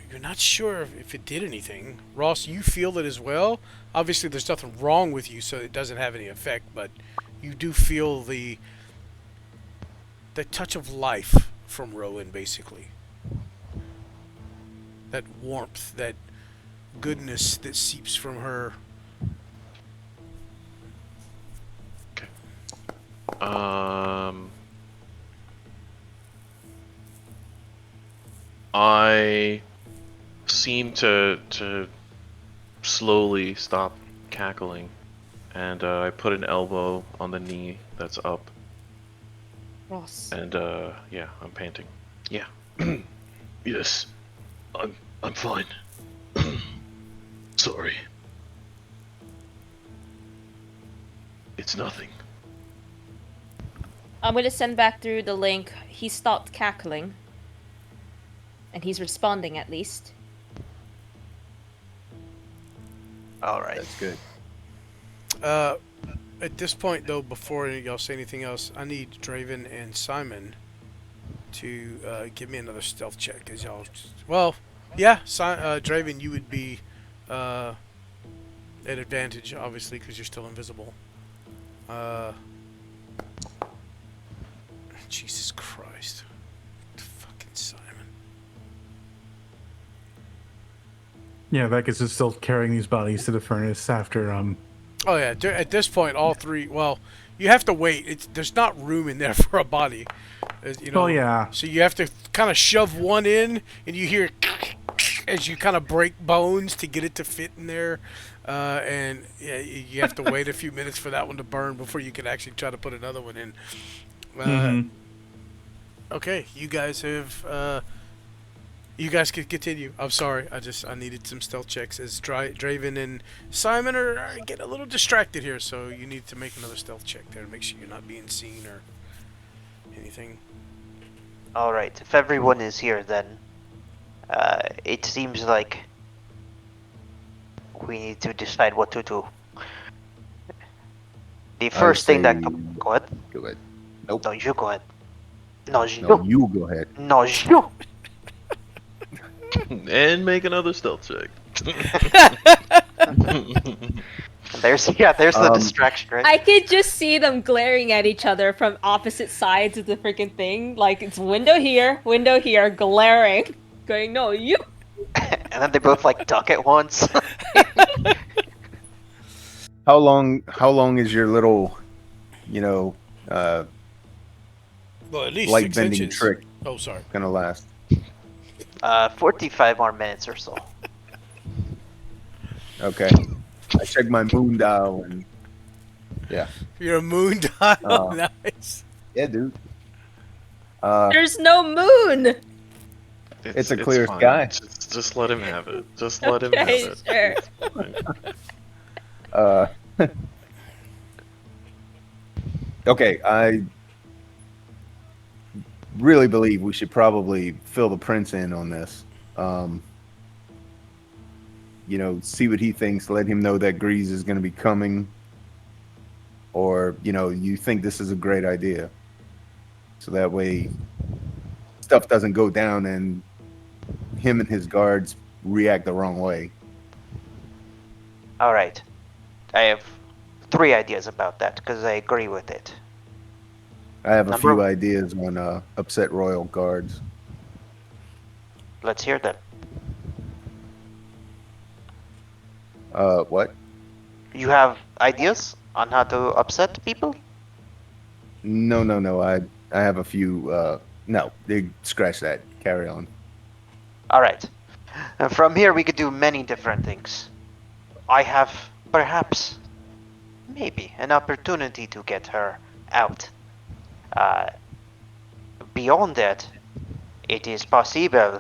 you're not sure if it did anything. Ross, you feel it as well. Obviously, there's nothing wrong with you, so it doesn't have any effect, but you do feel the touch of life from Rowan, basically. That warmth, that goodness that seeps from her. I seem to slowly stop cackling, and I put an elbow on the knee that's up, Ross. and yeah, I'm panting. Yeah. Yes, I'm fine. Sorry. It's nothing. I'm gonna send back through the link. He stopped cackling. And he's responding at least. All right. That's good. At this point, though, before y'all say anything else, I need Draven and Simon to give me another stealth check, cause y'all. Well, yeah, Draven, you would be at advantage, obviously, because you're still invisible. Jesus Christ, fucking Simon. Yeah, Vekas is still carrying these bodies to the furnace after Oh yeah, at this point, all three. Well, you have to wait. There's not room in there for a body. You know. Oh, yeah. So you have to kind of shove one in, and you hear as you kind of break bones to get it to fit in there. And yeah, you have to wait a few minutes for that one to burn before you can actually try to put another one in. Okay, you guys have. You guys can continue. I'm sorry. I needed some stealth checks as Draven and Simon are getting a little distracted here, so you need to make another stealth check there to make sure you're not being seen or anything. All right. If everyone is here, then it seems like we need to decide what to do. The first thing that go ahead. Go ahead. Nope. No, you go ahead. No, you. No, you go ahead. No, you. And make another stealth check. There's the distraction, right? I could just see them glaring at each other from opposite sides of the freaking thing. Like, it's window here, glaring. Going, no, you. And then they both like duck at once. How long is your little, Well, at least light 6 bending inches. trick Oh, sorry. gonna last? 45 more minutes or so. Okay. I checked my moon dial and yeah. You're a moon dial. Uh, Nice. Yeah, dude. There's no moon. It's a clear fine. sky. Just let him have it. Just let him have Okay, it. sure. It's fine. Okay, I really believe we should probably fill the prince in on this. See what he thinks, let him know that Griez is going to be coming, or, you think this is a great idea. So that way stuff doesn't go down and him and his guards react the wrong way. All right. I have 3 ideas about that because I agree with it. I have a Number- few ideas on upset royal guards. Let's hear them. What? You have ideas on how to upset people? No. I have a few. No, they scratch that. Carry on. All right. From here, we could do many different things. I have perhaps, maybe, an opportunity to get her out. Uh, Beyond that, it is possible,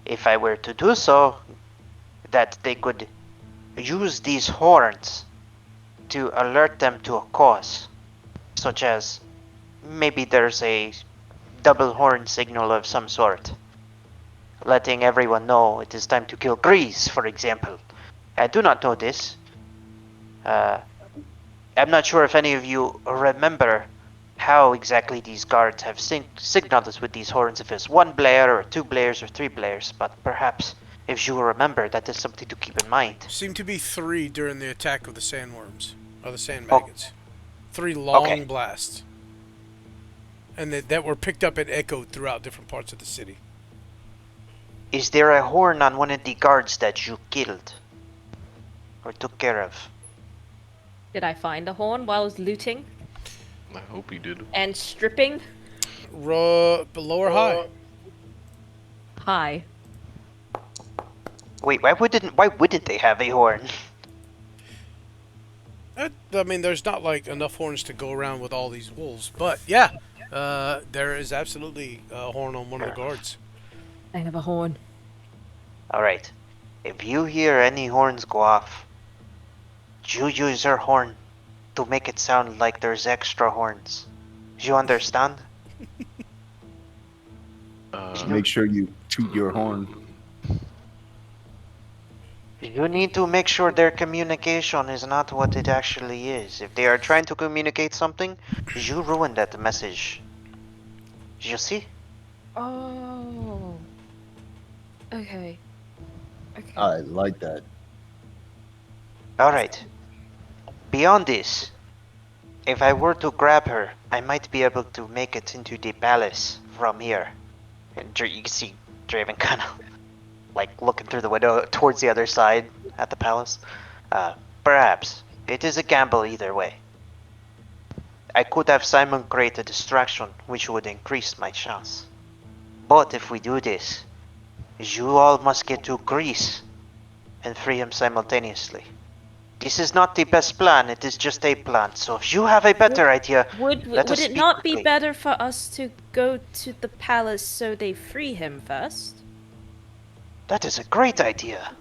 if I were to do so, that they could use these horns to alert them to a cause, such as maybe there's a double horn signal of some sort, letting everyone know it is time to kill Griez, for example. I do not know this. I'm not sure if any of you remember how exactly these guards have signaled us with these horns, if it's 1 blare or 2 blares or 3 blares, but perhaps if you remember, that is something to keep in mind. Seemed to be 3 during the attack of the sandworms, or the sand Oh. maggots. 3 long Okay. blasts. And that were picked up and echoed throughout different parts of the city. Is there a horn on one of the guards that you killed? Or took care of? Did I find a horn while I was looting I hope he did. and stripping? Below or high? Hi. Wait, why wouldn't they have a horn? I mean, there's not like enough horns to go around with all these wolves, but yeah, there is absolutely a horn on one of the guards. I have a horn. Alright. If you hear any horns go off, you use your horn to make it sound like there's extra horns. You understand? Just make sure you toot your horn. You need to make sure their communication is not what it actually is. If they are trying to communicate something, you ruin that message. You see? Oh. Okay. Okay. I like that. Alright. Beyond this, if I were to grab her, I might be able to make it into the palace from here. And you can see Draven kind of like looking through the window towards the other side at the palace. Perhaps. It is a gamble either way. I could have Simon create a distraction which would increase my chance. But if we do this, you all must get to Greece and free him simultaneously. This is not the best plan, it is just a plan, so if you have a better idea, Would let us it speak not be quickly. better for us to go to the palace so they free him first? That is a great idea.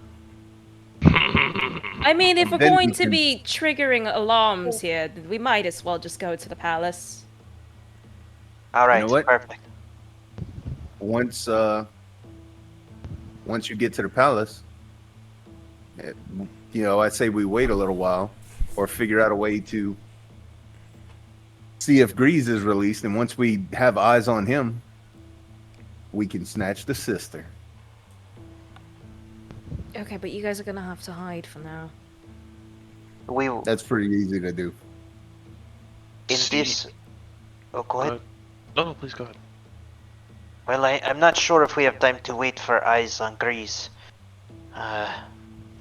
I mean, if we're Then going we to can- be triggering alarms here, then we might as well just go to the palace. Alright, what? perfect. Once you get to the palace, eh, I'd say we wait a little while, or figure out a way to see if Griez is released, and once we have eyes on him, we can snatch the sister. Okay, but you guys are gonna have to hide for now. We That's pretty easy to do. in See- this. Oh, go ahead. No, please go ahead. Well, I'm not sure if we have time to wait for eyes on Grease.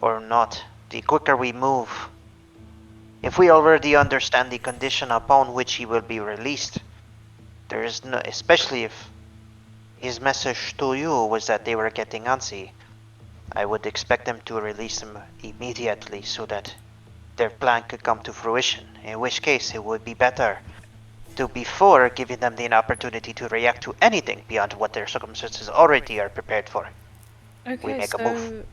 Or not. The quicker we move. If we already understand the condition upon which he will be released, there is no. Especially if his message to you was that they were getting antsy, I would expect them to release him immediately so that their plan could come to fruition. In which case, it would be better to before giving them the opportunity to react to anything beyond what their circumstances already are prepared for. Okay, make a move.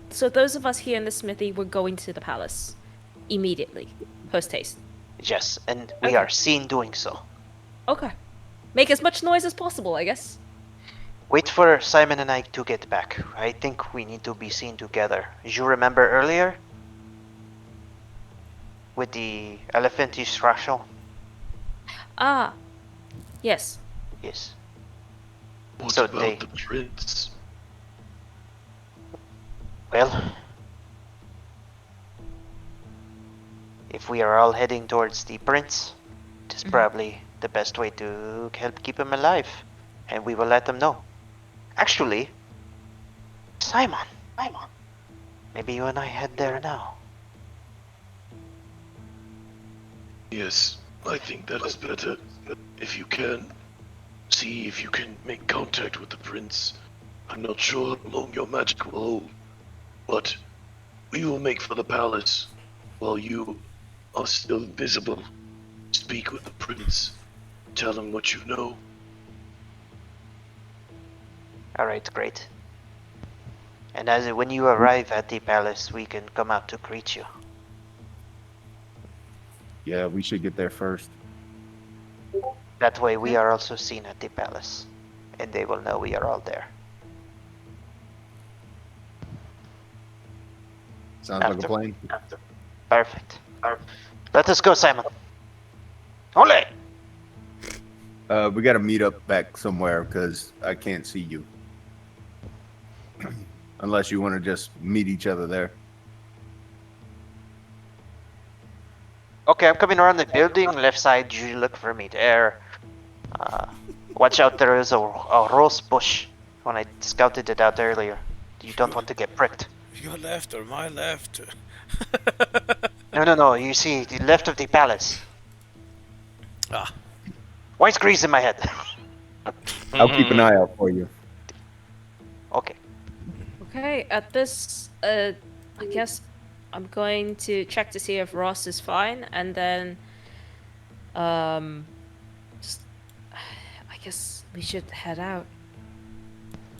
so those of us here in the smithy, we're going to the palace immediately, post haste. Yes, and we Okay. are seen doing so. Okay, make as much noise as possible, I guess. Wait for Simon and I to get back. I think we need to be seen together. You remember earlier? With the elephantish Rachel? Ah, yes. Yes. What So about they- the prince? Well, If we are all heading towards the prince, it is Mhm. probably the best way to help keep him alive. And we will let them know. Actually, Simon, maybe you and I head there now. Yes, I think that is better. If you can, see if you can make contact with the prince. I'm not sure how long your magic will hold, but we will make for the palace while you are still visible. Speak with the prince. Tell him what you know. Alright, great. And when you arrive at the palace, we can come out to greet you. Yeah, we should get there first. That way we are also seen at the palace. And they will know we are all there. Sounds like a plan. Perfect. Let us go, Simon. Ole! We got to meet up back somewhere because I can't see you. Unless you want to just meet each other there. Okay, I'm coming around the building. Left side, you look for me there. Watch out, there is a rose bush. When I scouted it out earlier. You don't want to get pricked. Your left or my left? No, you see, the left of the palace. Ah. Why is Griez in my head? I'll keep an eye out for you. Okay. Okay, at this, I guess I'm going to check to see if Ross is fine, and then, just, I guess we should head out.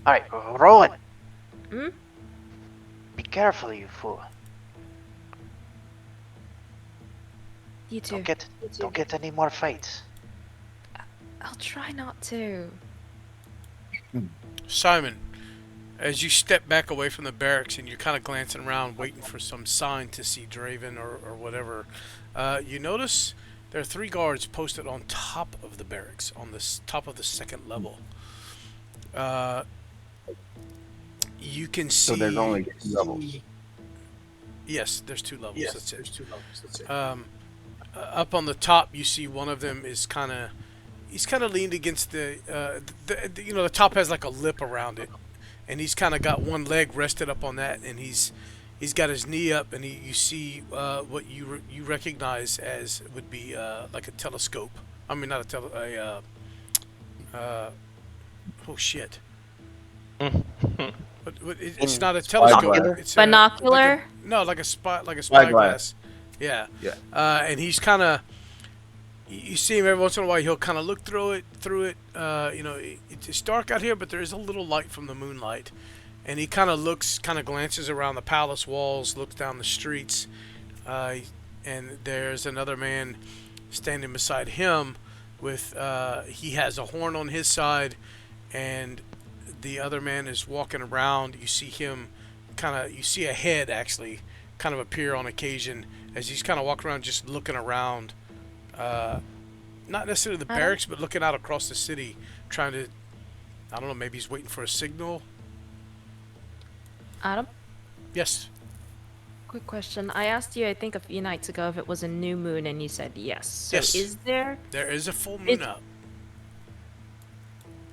Alright, Rowan. Hmm? Be careful, you fool. You too. Don't get any more fights. I'll try not to. Simon, as you step back away from the barracks and you're kind of glancing around, waiting for some sign to see Draven or whatever, you notice there are 3 guards posted on top of the barracks, on the top of the 2nd level. You can see. So there's only 2 levels. Yes, there's 2 levels. That's it. Up on the top, you see one of them is kind of. He's kind of leaned against the top has like a lip around it, and he's kind of got one leg rested up on that, and he's got his knee up, and you see what you recognize as would be like a telescope. I mean, not oh shit. It's not a telescope. It's Binocular? like a spyglass. Yeah. Yeah. And he's kind of. You see him every once in a while. He'll kind of look through it. It's dark out here, but there is a little light from the moonlight. And he kind of glances around the palace walls, looks down the streets, and there's another man standing beside him with. He has a horn on his side, and the other man is walking around. You see him, you see a head actually, kind of appear on occasion as he's kind of walking around, just looking around. Not necessarily the barracks, but looking out across the city, trying to, I don't know, maybe he's waiting for a signal. Adam? Yes. Quick question. I asked you, I think a few nights ago, if it was a new moon, and you said yes. So Yes. is there? There is a full moon out.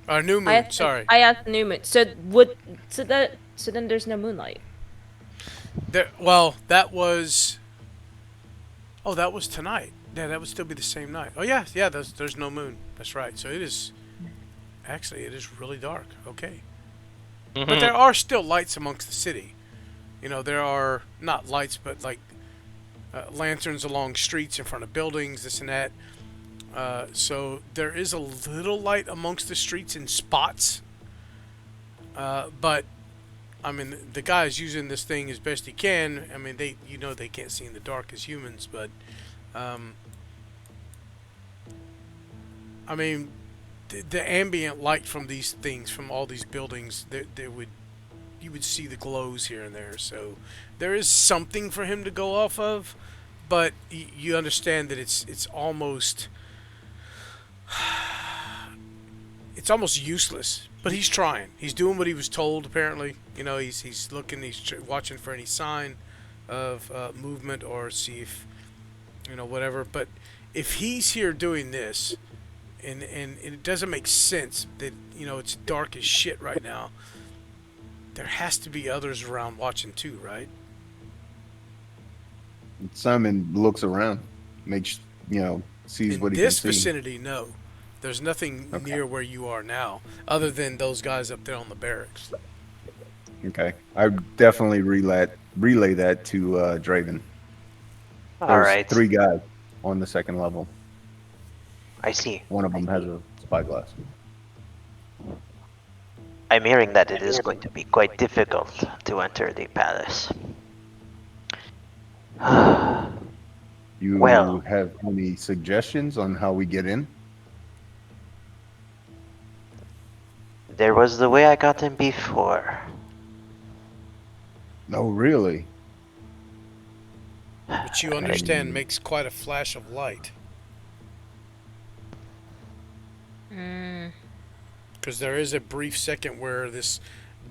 Or new moon, sorry. I asked new moon. So then there's no moonlight. That was. Oh, that was tonight. Yeah, that would still be the same night. Oh yeah. There's no moon. That's right. So it is. Actually, it is really dark. Okay. But there are still lights amongst the city. There are not lights, but like lanterns along streets in front of buildings, this and that. So there is a little light amongst the streets in spots. But I mean, the guy's using this thing as best he can. I mean, they can't see in the dark as humans, but I mean, the ambient light from these things, from all these buildings, you would see the glows here and there. So there is something for him to go off of, but you understand that it's almost useless. But he's trying. He's doing what he was told. Apparently, he's looking. He's watching for any sign of movement, or see if you know, whatever. But if he's here doing this, and it doesn't make sense that, you know, it's dark as shit right now, there has to be others around watching too, right? Simon looks around, makes sees In what he can this see. vicinity, no. There's nothing Okay. near where you are now, other than those guys up there on the barracks. Okay, I definitely relay that to Draven. All There's right. 3 guys on the 2nd level. I see. One of them has a spyglass. I'm hearing that it is going to be quite difficult to enter the palace. You Well. have any suggestions on how we get in? There was the way I got in before. No, really. Which you understand makes quite a flash of light. Because there is a brief second where this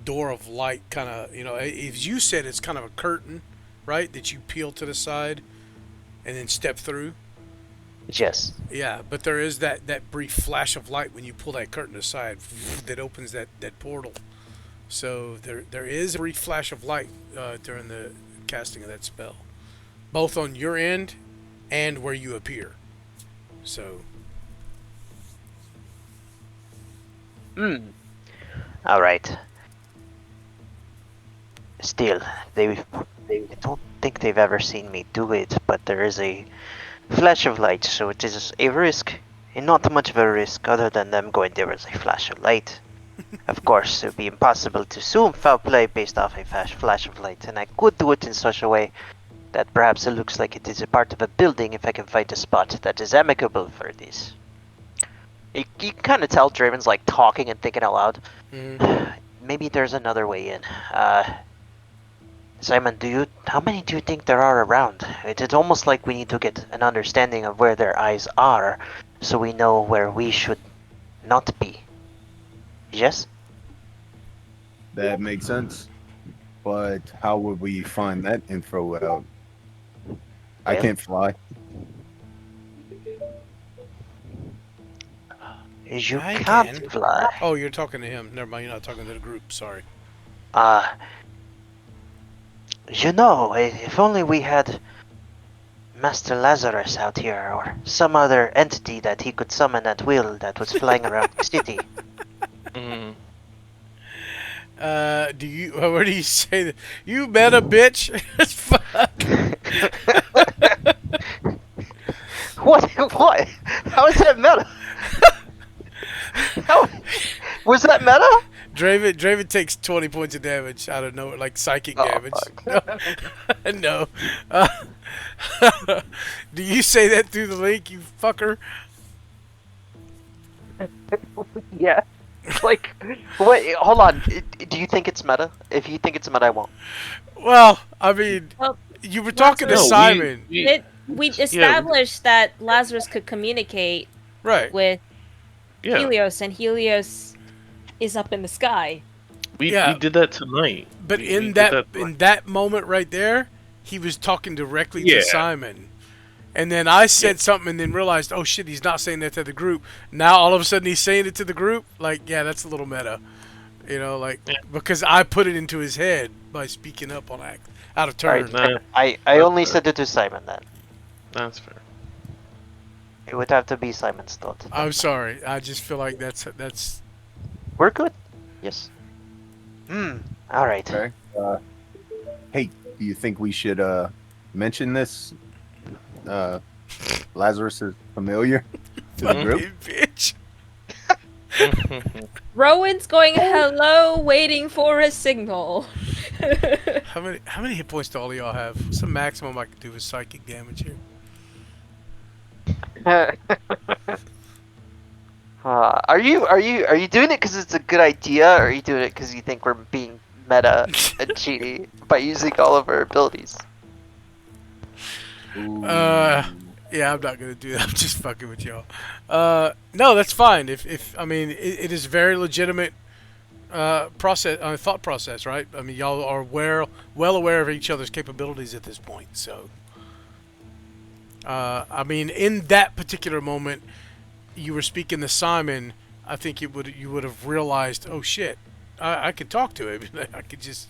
door of light kind of, you know, as you said, it's kind of a curtain, right? That you peel to the side and then step through. Yes. Yeah, but there is that brief flash of light when you pull that curtain aside that opens that portal. So there is a brief flash of light during the casting of that spell, both on your end and where you appear. So. All right. Still, they don't think they've ever seen me do it, but there is a flash of light, so it is a risk, and not much of a risk other than them going, there was a flash of light. Of course, it would be impossible to assume foul play based off a flash of light, and I could do it in such a way that perhaps it looks like it is a part of a building if I can find a spot that is amicable for this. You can kind of tell Draven's like talking and thinking out loud. Maybe there's another way in. Simon, how many do you think there are around? It's almost like we need to get an understanding of where their eyes are, so we know where we should not be. Yes? That makes sense. But how would we find that info out? I Well- can't fly. You I can't can. fly. Oh, you're talking to him. Never mind, you're not talking to the group. Sorry. You know, if only we had Master Lazarus out here, or some other entity that he could summon at will that was flying around the city. Where do you say that? You meta bitch. Fuck. What? How is that meta? How? Was that meta? Draven takes 20 points of damage out of nowhere, like psychic damage. No. Do you say that through the link, you fucker? Yeah. Like, wait, hold on. Do you think it's meta? If you think it's meta, I won't. Well, I mean, Well, you were talking to No, Simon. we established that Lazarus could communicate Right. with Yeah, Helios, and Helios is up in the sky. we Yeah. did that tonight. But We in did that tonight. moment right there, he was talking directly Yeah. to Simon. And then I said something and then realized, oh shit, he's not saying that to the group. Now all of a sudden he's saying it to the group. Like, yeah, that's a little meta. You know, like, because I put it into his head by speaking up on out of turn. Nah, I only said it to Simon then. that's fair. It would have to be Simon's thought. I'm sorry. I just feel like that's. We're good. Yes. All right. Okay. Hey, do you think we should mention this? Lazarus is familiar to the group. Bitch. Rowan's going hello, waiting for a signal. How many hit points do all of y'all have? What's the maximum I can do with psychic damage here? Are you doing it because it's a good idea, or are you doing it because you think we're being meta and cheaty by using all of our abilities? Yeah, I'm not gonna do that. I'm just fucking with y'all. No, that's fine. If I mean, it is very legitimate thought process, right? I mean, y'all are well aware of each other's capabilities at this point. So, I mean, in that particular moment, you were speaking to Simon. I think you would have realized, oh shit, I could talk to him. I could just,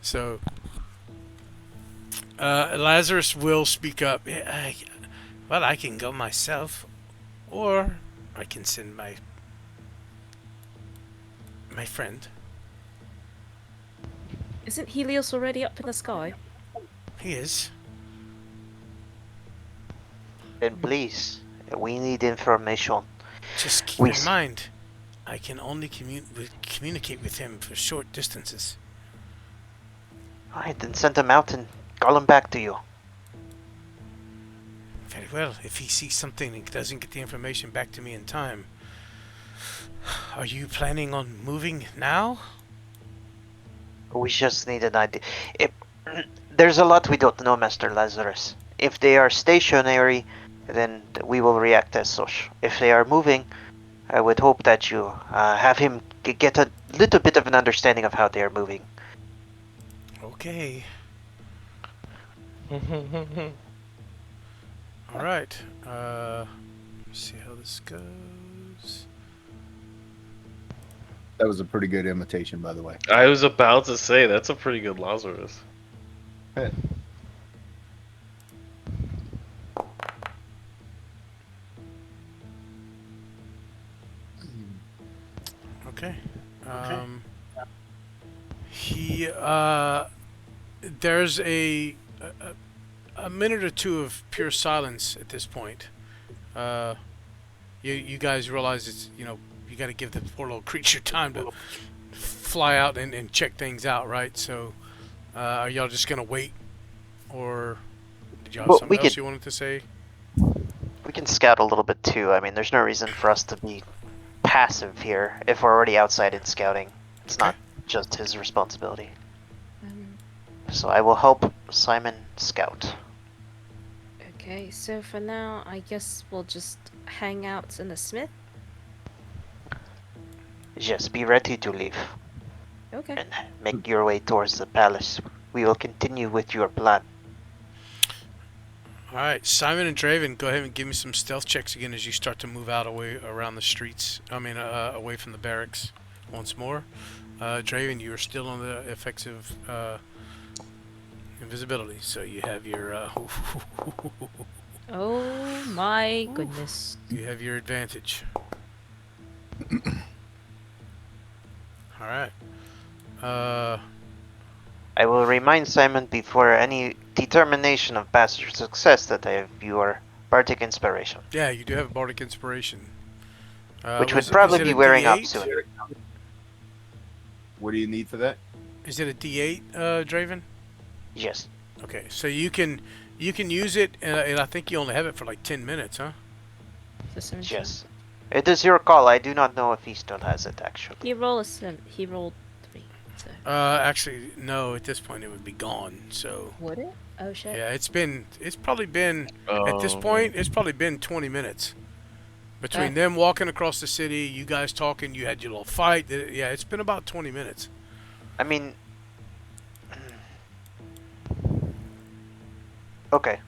So, Lazarus will speak up. "Yeah, well, I can go myself, or I can send my friend. Isn't Helios already up in the sky? He is. Then please, we need information. Just keep We in s- mind, I can only communicate with him for short distances. Alright, then send him out and call him back to you. Very well. If he sees something and doesn't get the information back to me in time, are you planning on moving now? We just need an idea. There's a lot we don't know, Master Lazarus. If they are stationary, then we will react as such. If they are moving, I would hope that you have him get a little bit of an understanding of how they are moving. Okay. All right. See how this goes. That was a pretty good imitation, by the way. I was about to say that's a pretty good Lazarus. Okay. There's a minute or two of pure silence at this point. You guys realize it's, you got to give the poor little creature time to fly out and check things out, right? So, are y'all just gonna wait, or did y'all have Well, something else you wanted to say? We can scout a little bit too. I mean, there's no reason for us to be passive here if we're already outside in scouting. It's not just his responsibility. So I will help Simon scout. Okay, so for now, I guess we'll just hang out in the smith. Just be ready to leave Okay. and make your way towards the palace. We will continue with your plan. All right, Simon and Draven, go ahead and give me some stealth checks again as you start to move out away around the streets. Away from the barracks once more. Draven, you are still on the effective invisibility, so you have your Oh my goodness. you have your advantage. All right. I will remind Simon before any determination of bastard success that I have your bardic inspiration, Yeah, you do have a bardic inspiration. which would Is probably it be a wearing up D8? soon. What do you need for that? Is it a D8, Draven? Yes. Okay, so you can use it, and I think you only have it for like 10 minutes, huh? So 17. Yes. It is your call. I do not know if he still has it, actually. He rolled 3. So. Actually, no. At this point, it would be gone. So Would it? Oh shit. yeah, it's probably been at this point, it's probably been 20 minutes between them walking across the city, you guys talking, you had your little fight. Yeah, it's been about 20 minutes. I mean... Okay.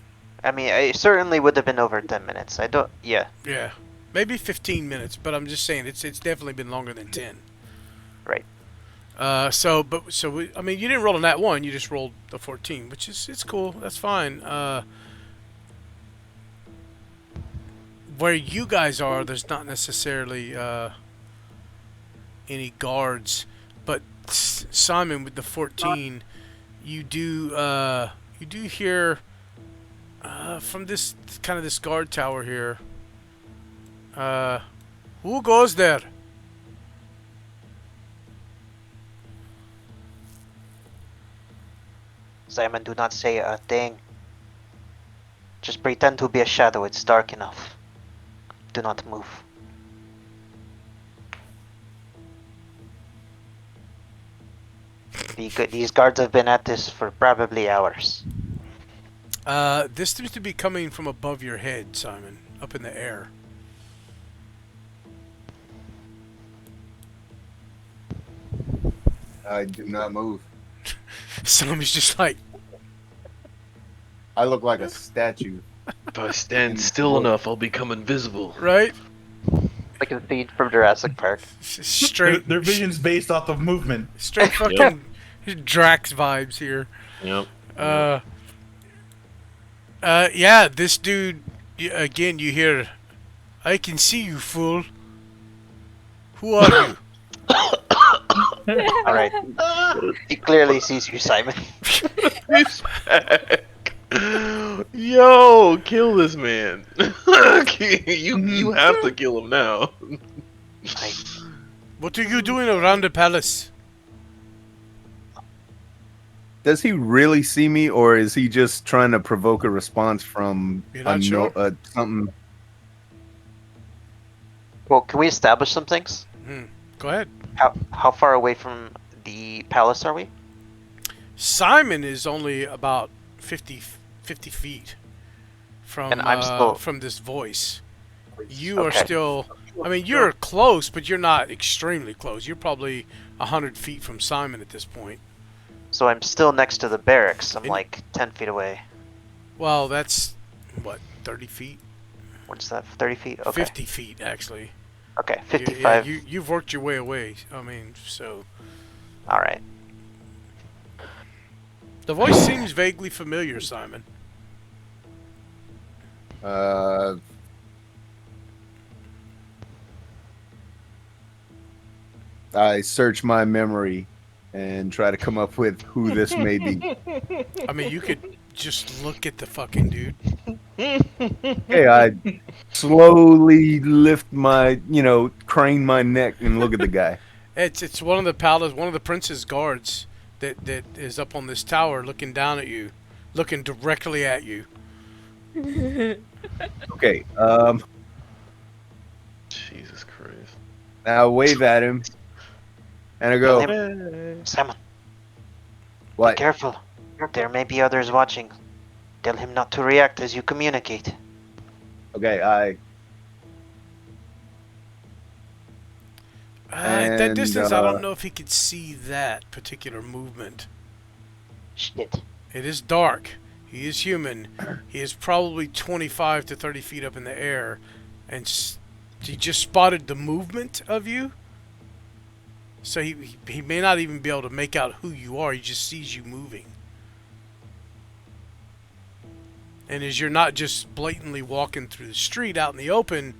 I mean, it certainly would have been over 10 minutes. I don't... Yeah. Yeah, maybe 15 minutes, but I'm just saying it's definitely been longer than 10. Right. I mean, you didn't roll on that one. You just rolled the 14, which is it's cool. That's fine. Where you guys are, there's not necessarily any guards, but Simon with the 14, you do hear from this guard tower here. Who goes there? Simon, do not say a thing. Just pretend to be a shadow. It's dark enough. Do not move. These guards have been at this for probably hours. This seems to be coming from above your head, Simon, up in the air. I do not move. Simon's just like, I look like a statue. If I stand still enough, I'll become invisible. Right? Like a feed from Jurassic Park. Straight, Their vision's based off of movement. straight fucking Drax vibes here. Yep. Yeah, this dude, again, you hear, I can see you, fool. Who are you? Alright. He clearly sees you, Simon. He's back. Yo, kill this man. you have to kill him now. What are you doing around the palace? Does he really see me, or is he just trying to provoke a response from You're not sure? something? Well, can we establish some things? Go ahead. How far away from the palace are we? Simon is only about 50 feet from And I'm still- from this voice. You are Okay. still, I mean, you're close, but you're not extremely close. You're probably 100 feet from Simon at this point. So I'm still next to the barracks. I'm In- like 10 feet away. Well, that's, what, 30 feet? What's that? 30 feet? Okay. 50 feet, actually. Okay, You- 55. Yeah, you've worked your way away. I mean, so... Alright. The voice seems vaguely familiar, Simon. I search my memory and try to come up with who this may be. I mean, you could just look at the fucking dude. Hey, I slowly lift my, crane my neck and look at the guy. It's one of the palace, one of the prince's guards that is up on this tower, looking down at you, looking directly at you. Okay, Jesus Christ. I wave at him, and I Tell go, him- Simon, be "What? careful. There may be others watching. Tell him not to react as you communicate. Okay, I At that And, distance, I don't know if he could see that particular movement. Shit. It is dark. He is human. He is probably 25 to 30 feet up in the air, and he just spotted the movement of you. So he may not even be able to make out who you are. He just sees you moving. And as you're not just blatantly walking through the street out in the open,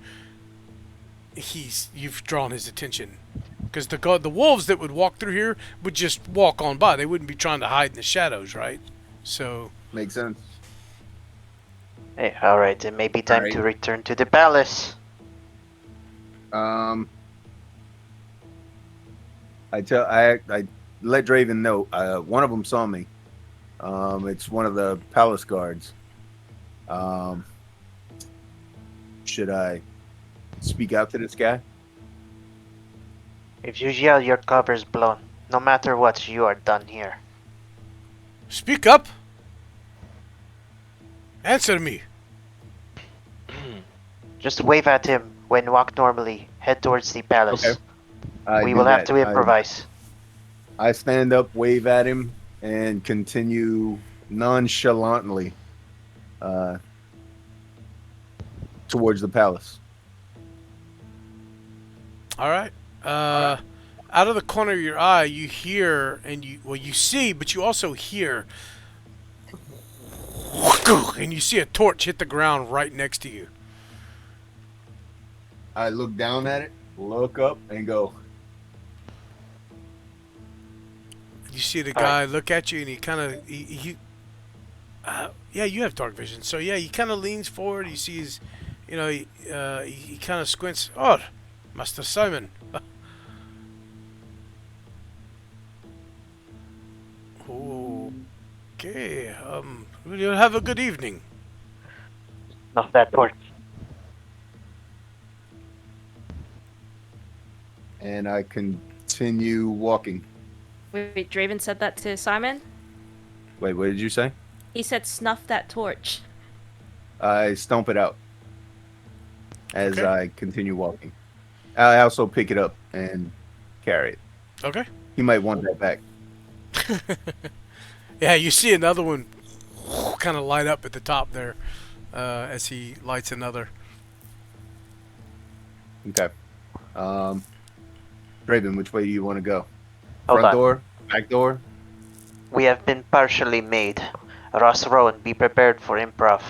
you've drawn his attention. Because the wolves that would walk through here would just walk on by. They wouldn't be trying to hide in the shadows, right? So makes sense." Hey, alright, it may be time Alright. to return to the palace. I let Draven know. One of them saw me. It's one of the palace guards. Should I speak out to this guy? If you yell, your cover's blown. No matter what, you are done here. speak up. Answer me. Just wave at him when walk normally. Head towards the palace. Okay. I We do will have that. to improvise. I stand up, wave at him, and continue nonchalantly towards the palace. All right. Out of the corner of your eye, you hear and you see, but you also hear, and you see a torch hit the ground right next to you. I look down at it, look up, and go, You see the guy look at you, and he kind of yeah, you have dark vision, so yeah, he kind of leans forward. You see his, he kind of squints. Oh, Master Simon. Okay. You'll have a good evening. Not that torch. and I continue walking. Wait, Draven said that to Simon? Wait, what did you say? He said snuff that torch. I stomp it out as Okay. I continue walking. I also pick it up and carry it. Okay. He might want that back. Yeah, you see another one kind of light up at the top there. as he lights another. Okay. Draven, which way do you want to go? Hold Front on. door? Back door? We have been partially made. Ross Rowan, be prepared for improv.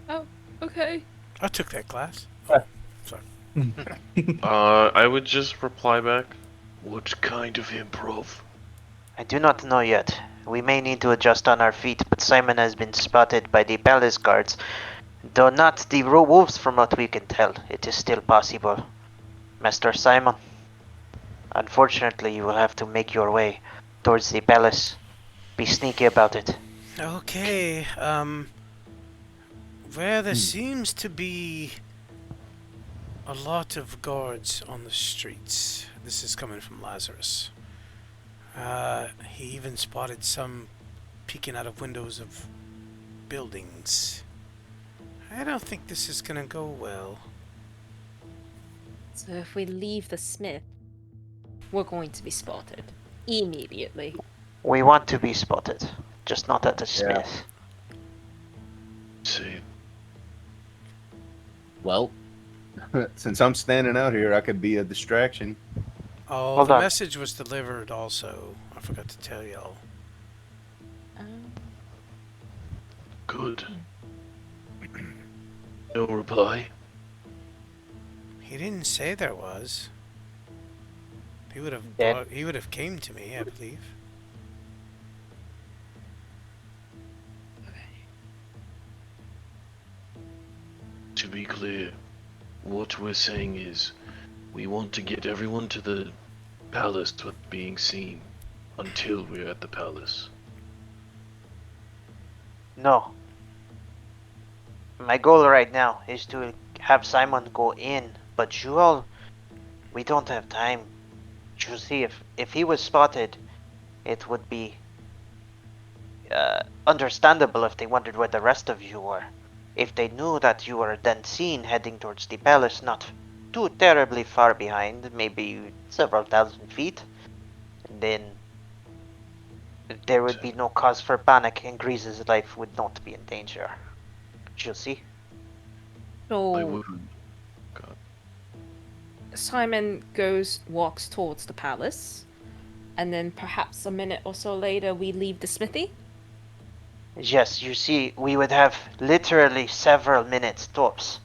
Oh, okay. I took that class. Oh, sorry. I would just reply back. What kind of improv? I do not know yet. We may need to adjust on our feet, but Simon has been spotted by the palace guards. Though not the wolves from what we can tell, it is still possible. Master Simon, unfortunately you will have to make your way towards the palace. Be sneaky about it. Okay. Where there seems to be a lot of guards on the streets. This is coming from Lazarus. He even spotted some peeking out of windows of buildings. I don't think this is gonna go well. So if we leave the smith, we're going to be spotted immediately. We want to be spotted, just not at the smith. See, Well, since I'm standing out here, I could be a distraction. Oh, Hold the on. message was delivered also. I forgot to tell y'all. good. No reply. He didn't say there was. He would have Yeah. he would have came to me, I believe. To be clear, what we're saying is we want to get everyone to the palace without being seen until we're at the palace. No. My goal right now is to have Simon go in, but you all, we don't have time. You see, if he was spotted, it would be understandable if they wondered where the rest of you were. If they knew that you were then seen heading towards the palace, not too terribly far behind, maybe several thousand feet, then there would be no cause for panic and Griez's life would not be in danger. You see? I So wouldn't. God. Simon walks towards the palace, and then perhaps a minute or so later we leave the smithy. Yes, you see, we would have literally several minutes tops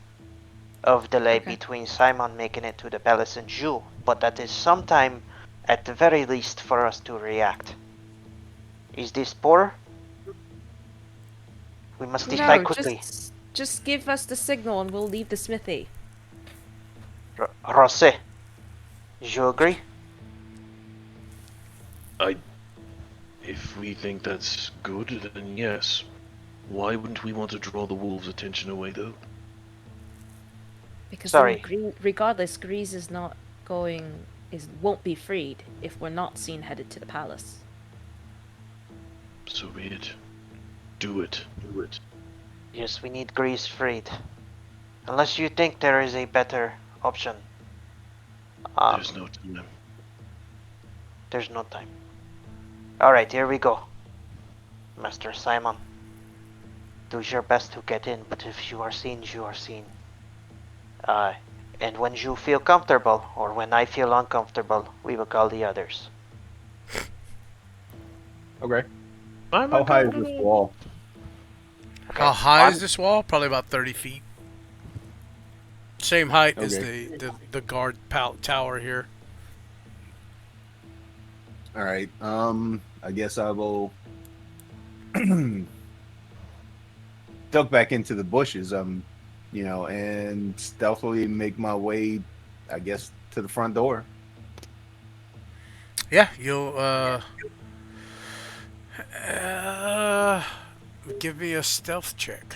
of delay Okay. between Simon making it to the palace and you, but that is some time at the very least for us to react. Is this poor? We must decide quickly. just give us the signal and we'll leave the smithy. Rosé, you agree? If we think that's good, then yes. Why wouldn't we want to draw the wolves' attention away, though? Because Sorry. then regardless, Griez won't be freed if we're not seen headed to the palace. So be it. Do it. Do it. Yes, we need Grease freed. Unless you think there is a better option. There's no time. There's no time. Alright, here we go. Master Simon. Do your best to get in, but if you are seen, you are seen. And when you feel comfortable, or when I feel uncomfortable, we will call the others. Okay. I'm How high is this wall? How high is this wall? Probably about 30 feet. Same height as Okay. the guard tower here. All right. I guess I will duck back into the bushes. And stealthily make my way, I guess, to the front door. Yeah, you'll give me a stealth check.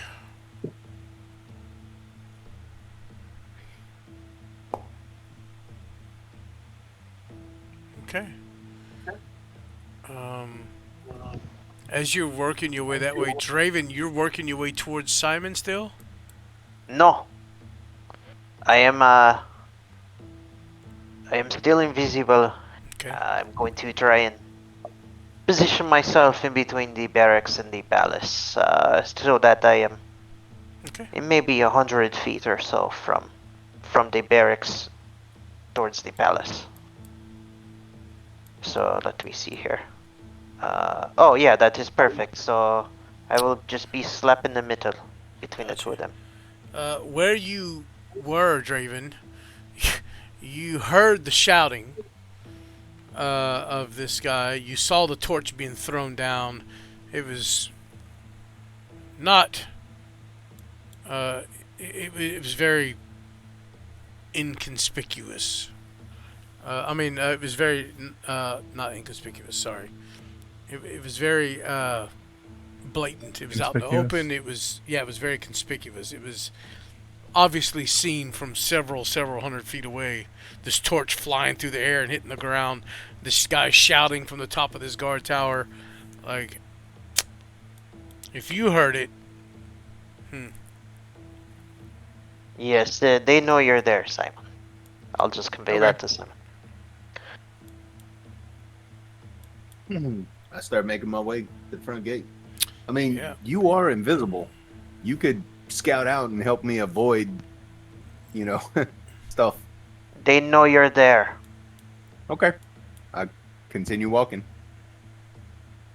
Okay. As you're working your way that way, Draven, you're working your way towards Simon still? No. I am still invisible. Okay. I'm going to try and position myself in between the barracks and the palace, so that I am Okay. It may be 100 feet or so from the barracks towards the palace. So let me see here. Oh yeah, that is perfect. So I will just be slap in the middle between the two of them. Where you were, Draven, you heard the shouting of this guy. You saw the torch being thrown down. It was not. It was very inconspicuous. It was very not inconspicuous. Sorry, it was very blatant. It was out in the Conspicuous. open. It was very conspicuous. It was obviously seen from several hundred feet away. This torch flying through the air and hitting the ground. This guy shouting from the top of this guard tower. Like, if you heard it, Yes, they know you're there, Simon. I'll just convey that to Simon. I start making my way to the front gate. I mean, Yeah. you are invisible. You could scout out and help me avoid, stuff. They know you're there. Okay. I continue walking.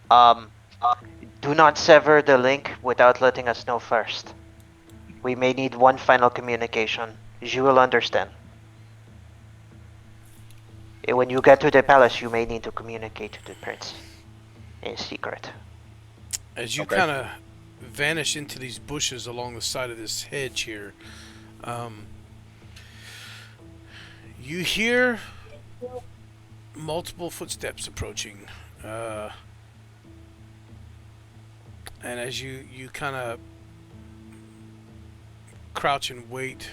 Do not sever the link without letting us know first. We may need one final communication. You will understand. When you get to the palace, you may need to communicate to the prince in secret. as you Okay. kind of vanish into these bushes along the side of this hedge here, you hear multiple footsteps approaching. And as you kind of crouch and wait,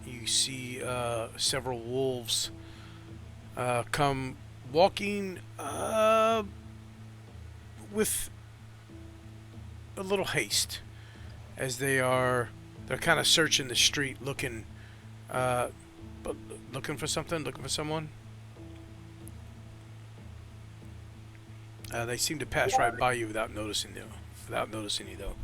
you see several wolves come walking with a little haste, as they're kind of searching the street, looking for something, looking for someone. They seem to pass right by you without noticing you though.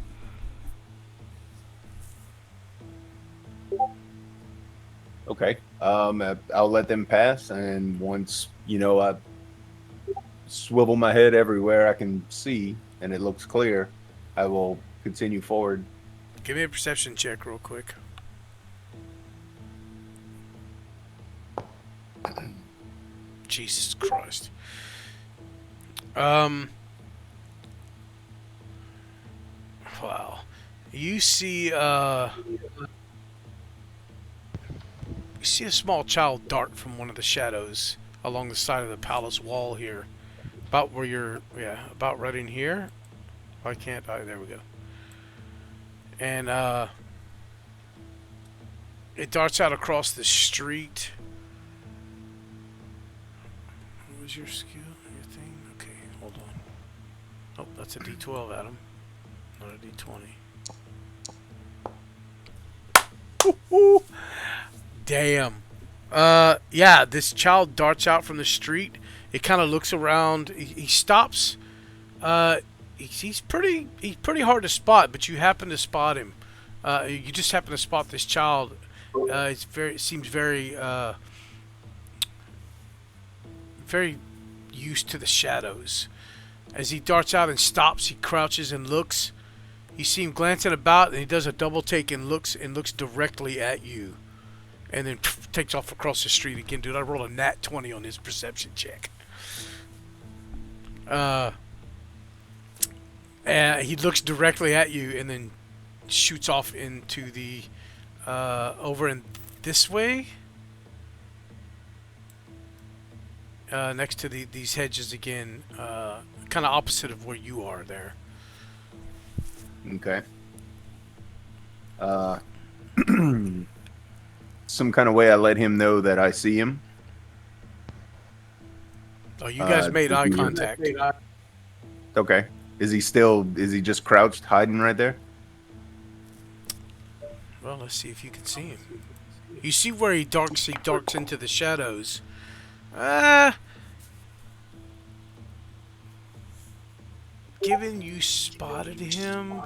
Okay. I'll let them pass, and once I swivel my head everywhere I can see, and it looks clear, I will continue forward. Give me a perception check real quick. Jesus Christ. Wow. You see a small child dart from one of the shadows along the side of the palace wall here. About where about right in here. Why can't I? There we go. And it darts out across the street. What was your skill? Your thing? Okay, hold on. Oh, that's a D12, Adam. Not a D20. Damn. Yeah, this child darts out from the street. It kind of looks around. He stops. He's pretty hard to spot, but you happen to spot him. You just happen to spot this child. It seems very very used to the shadows. As he darts out and stops, he crouches and looks. You see him glancing about, and he does a double take and looks directly at you, and then takes off across the street again. Dude, I rolled a nat 20 on his perception check. He looks directly at you and then shoots off into the over in this way, next to these hedges again, kind of opposite of where you are there. Okay. Some kind of way I let him know that I see him. Oh, you guys made eye contact. Okay. Is he just crouched, hiding right there? Well, let's see if you can see him. You see where he darts into the shadows. Given you spotted him,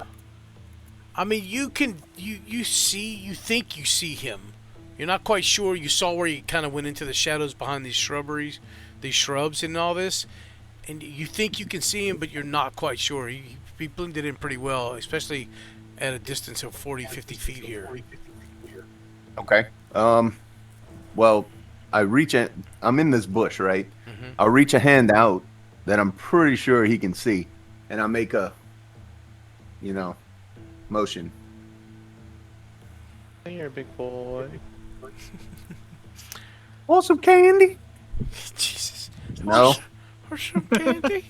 I mean, you think you see him. You're not quite sure. You saw where he kind of went into the shadows behind these shrubs and all this, and you think you can see him, but you're not quite sure. He blended in pretty well, especially at a distance of 40, 50 feet here. Okay. Well, I'm in this bush, right? Mm-hmm. I'll reach a hand out that I'm pretty sure he can see, and I'll make a, motion. Here, big boy. Want some candy? Jesus. No. Or some candy?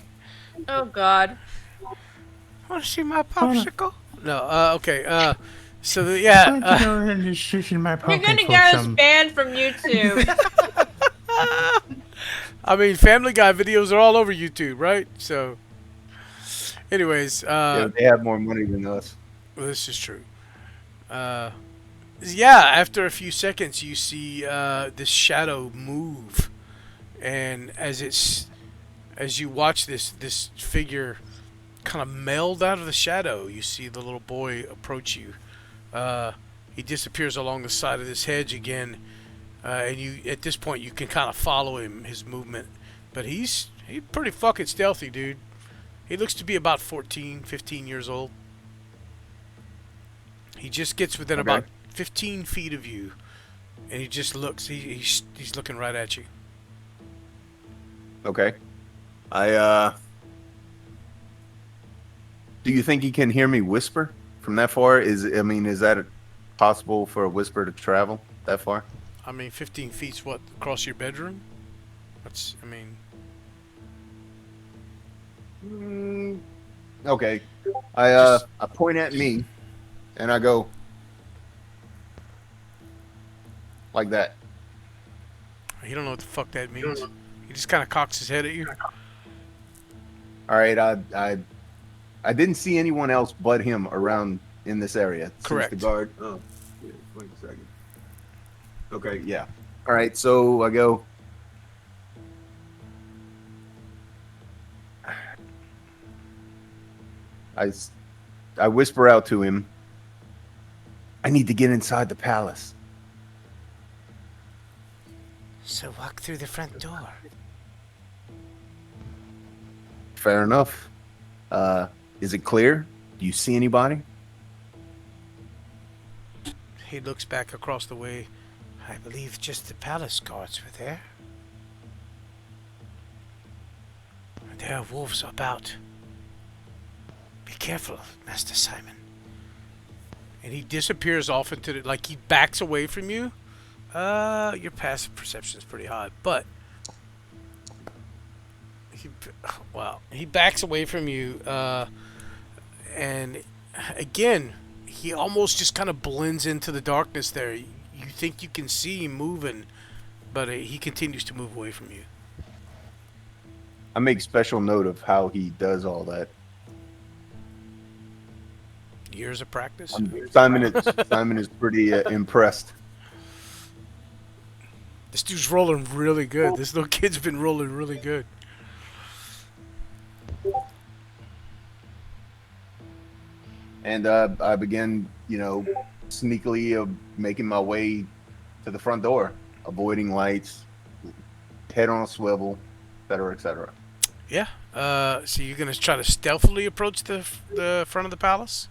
Oh God. Want to see my popsicle? No. Okay. So yeah. You're gonna get us banned from YouTube. I mean, Family Guy videos are all over YouTube, right? So, anyways, Yeah, they have more money than us. well, this is true. Yeah, after a few seconds, you see this shadow move, and as you watch this figure kind of meld out of the shadow, you see the little boy approach you. He disappears along the side of this hedge again, and at this point you can kind of follow his movement, but he's pretty fucking stealthy, dude. He looks to be about 14, 15 years old. He just gets within about 15 feet of you, and he just looks. He's looking right at you. Okay. Do you think he can hear me whisper from that far? Is that possible for a whisper to travel that far? I mean, 15 feet's what, across your bedroom? Okay. I point at me, and I go like that. He don't know what the fuck that means. He just kind of cocks his head at you. All right. I didn't see anyone else but him around in this area. Correct. Since the guard. Oh, yeah, wait a second. Okay. Yeah. All right. So I go. I whisper out to him. I need to get inside the palace. So walk through the front door. Fair enough. Is it clear? Do you see anybody? He looks back across the way. I believe just the palace guards were there. There are wolves about. Be careful, Master Simon. And he disappears off into he backs away from you. Your passive perception is pretty high, but he backs away from you, and again, he almost just kind of blends into the darkness there. You think you can see him moving, but he continues to move away from you. I make special note of how he does all that. Years of practice. Simon is pretty impressed. This dude's rolling really good. This little kid's been rolling really good. And I begin, sneakily making my way to the front door, avoiding lights, head on a swivel, etc., etc. Yeah. So you're gonna try to stealthily approach the front of the palace,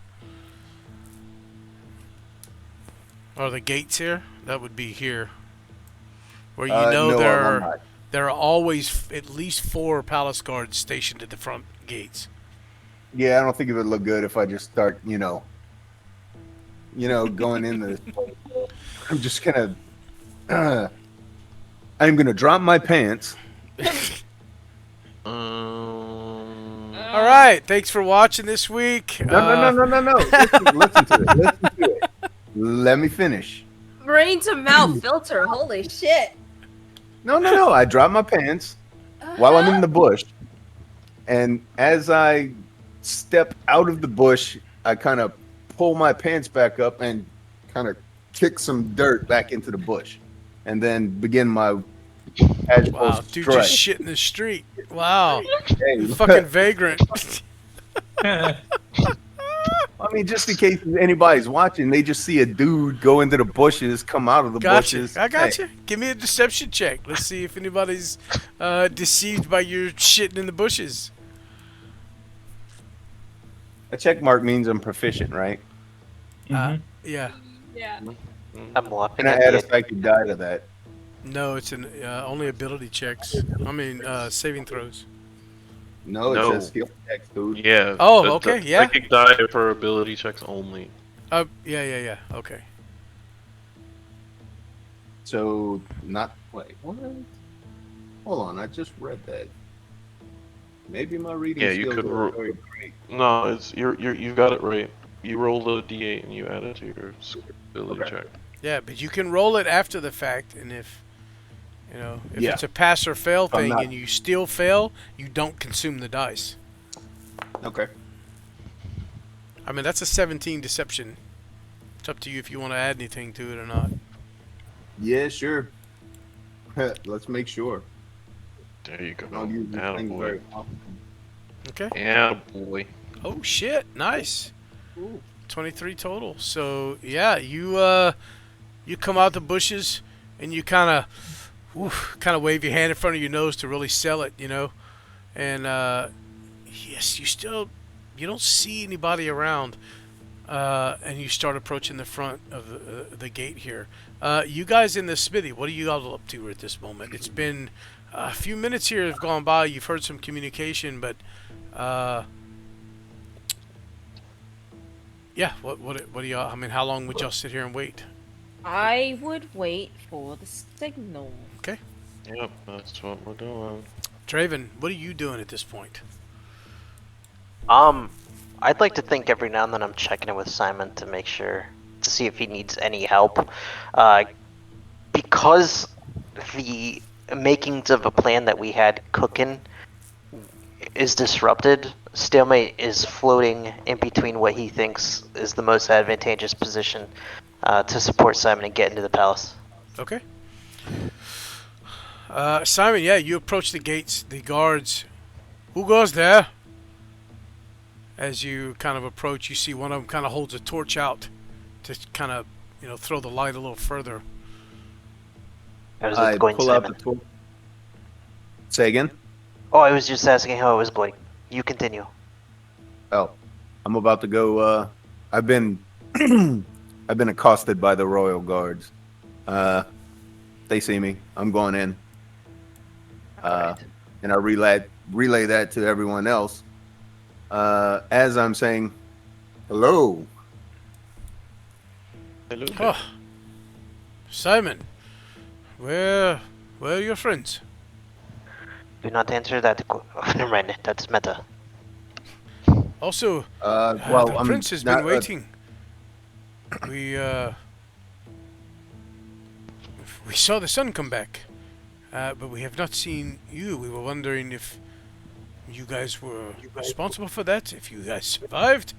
or the gates here? That would be here, where no, there are always at least 4 palace guards stationed at the front gates. Yeah, I don't think it would look good if I just start, going in this. I'm just gonna. I'm gonna drop my pants. All right, thanks for watching this week. No. Listen to it. Let me finish. Brain to mouth filter. Holy shit. No. I drop my pants while I'm in the bush, and as I step out of the bush, I kind of pull my pants back up and kind of kick some dirt back into the bush, and then begin my casual Wow, dude, strut. just shit in the street. Wow, Hey, fucking vagrant. I mean, just in case anybody's watching, they just see a dude go into the bushes, come out of the Gotcha. bushes. I got Hey, you. Give me a deception check. Let's see if anybody's deceived by your shitting in the bushes. a check mark means I'm proficient, right? Yeah. Yeah. I'm laughing Can I at add a the psychic die to that? No, it's an only ability checks. I mean, saving throws. No, it No. says skill checks, dude. Yeah. Oh, the okay, yeah. Psychic die for ability checks only. Yeah. Okay. So, not wait, what? Hold on, I just read that. Maybe my reading Yeah, you skills could are ro- very great. No, it's you've got it right. You roll a d8 and you add it to your ability Okay. check. Yeah, but you can roll it after the fact, and if Yeah. it's a pass or fail I'm thing, not- and you still fail, you don't consume the dice. Okay. I mean, that's a 17 deception. It's up to you if you want to add anything to it or not. Yeah, sure. Let's make sure. There you go. I don't use these things Attaboy. very often. Okay. Attaboy. Oh shit! Nice. 23 total. So yeah, you come out the bushes and you kind of wave your hand in front of your nose to really sell it, and yes, you don't see anybody around, and you start approaching the front of the gate here. You guys in the smithy, what are you all up to at this moment? It's been a few minutes here have gone by. You've heard some communication, but yeah, what do y'all? I mean, how long would y'all sit here and wait? I would wait for the signal. Okay, Yep, that's what we're doing. Draven, what are you doing at this point? I'd like to think every now and then I'm checking in with Simon to make sure to see if he needs any help. Because the makings of a plan that we had cooking is disrupted, Stalemate is floating in between what he thinks is the most advantageous position to support Simon and get into the palace. Okay. Simon, yeah, you approach the gates, the guards. Who goes there? As you kind of approach, you see one of them kind of holds a torch out to kind of, throw the light a little further. How's I it going, pull out Simon? the tool. Say again? Oh, I was just asking how it was going. You continue. Oh, I'm about to go. I've been, I've been accosted by the royal guards. They see me. I'm going in. Alright. And I relay that to everyone else. As I'm saying, hello. Hello. Oh, Simon, where are your friends? Do not answer that. Never mind. That's meta. Also, Well, the I'm prince has not, been waiting. We saw the sun come back, but we have not seen you. We were wondering if you guys were responsible for that, if you guys survived.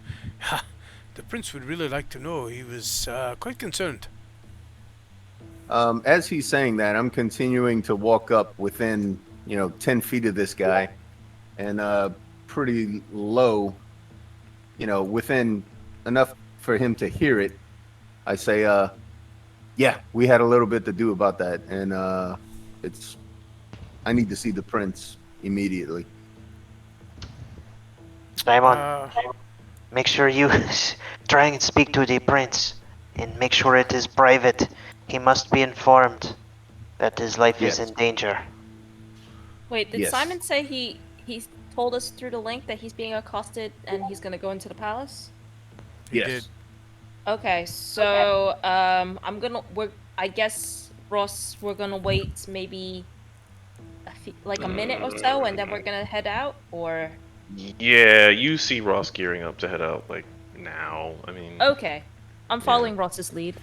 The prince would really like to know. He was quite concerned. As he's saying that, I'm continuing to walk up within, 10 feet of this guy, and pretty low, within enough for him to hear it. I say, yeah, we had a little bit to do about that, and I need to see the prince immediately. Simon, make sure you try and speak to the prince, and make sure it is private. He must be informed that his life Yes. is in danger. Wait, did Yes. Simon say he told us through the link that he's being accosted and he's gonna go into the palace? He Yes. did. Okay, so I guess Ross, we're gonna wait maybe like a minute or so, and then we're gonna head out, or Yeah, you see Ross gearing up to head out like now. I mean, okay, I'm following Ross's lead.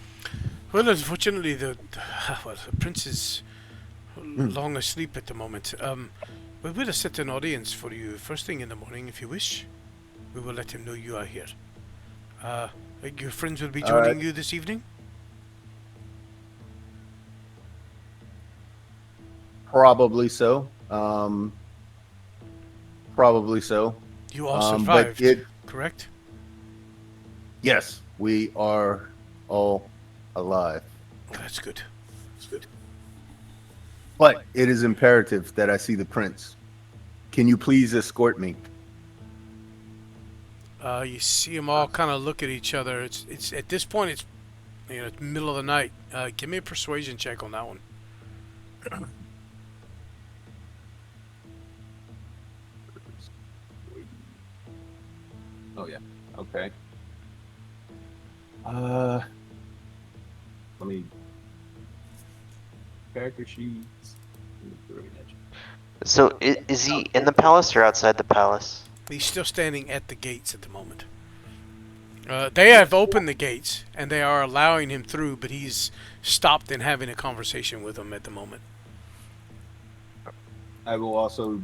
Well, unfortunately, the prince is long asleep at the moment. We will set an audience for you first thing in the morning if you wish. We will let him know you are here. Your friends will be joining you this evening? Probably so. Probably so. You all But survived, correct? Yes, we are all alive. That's good. That's good. But it is imperative that I see the prince. Can you please escort me? You see them all kind of look at each other. It's at this point it's it's middle of the night. Give me a persuasion check on that one. Oh yeah. Okay. Let me character sheets. So is he in the palace or outside the palace? He's still standing at the gates at the moment. They have opened the gates and they are allowing him through, but he's stopped and having a conversation with them at the moment. I will also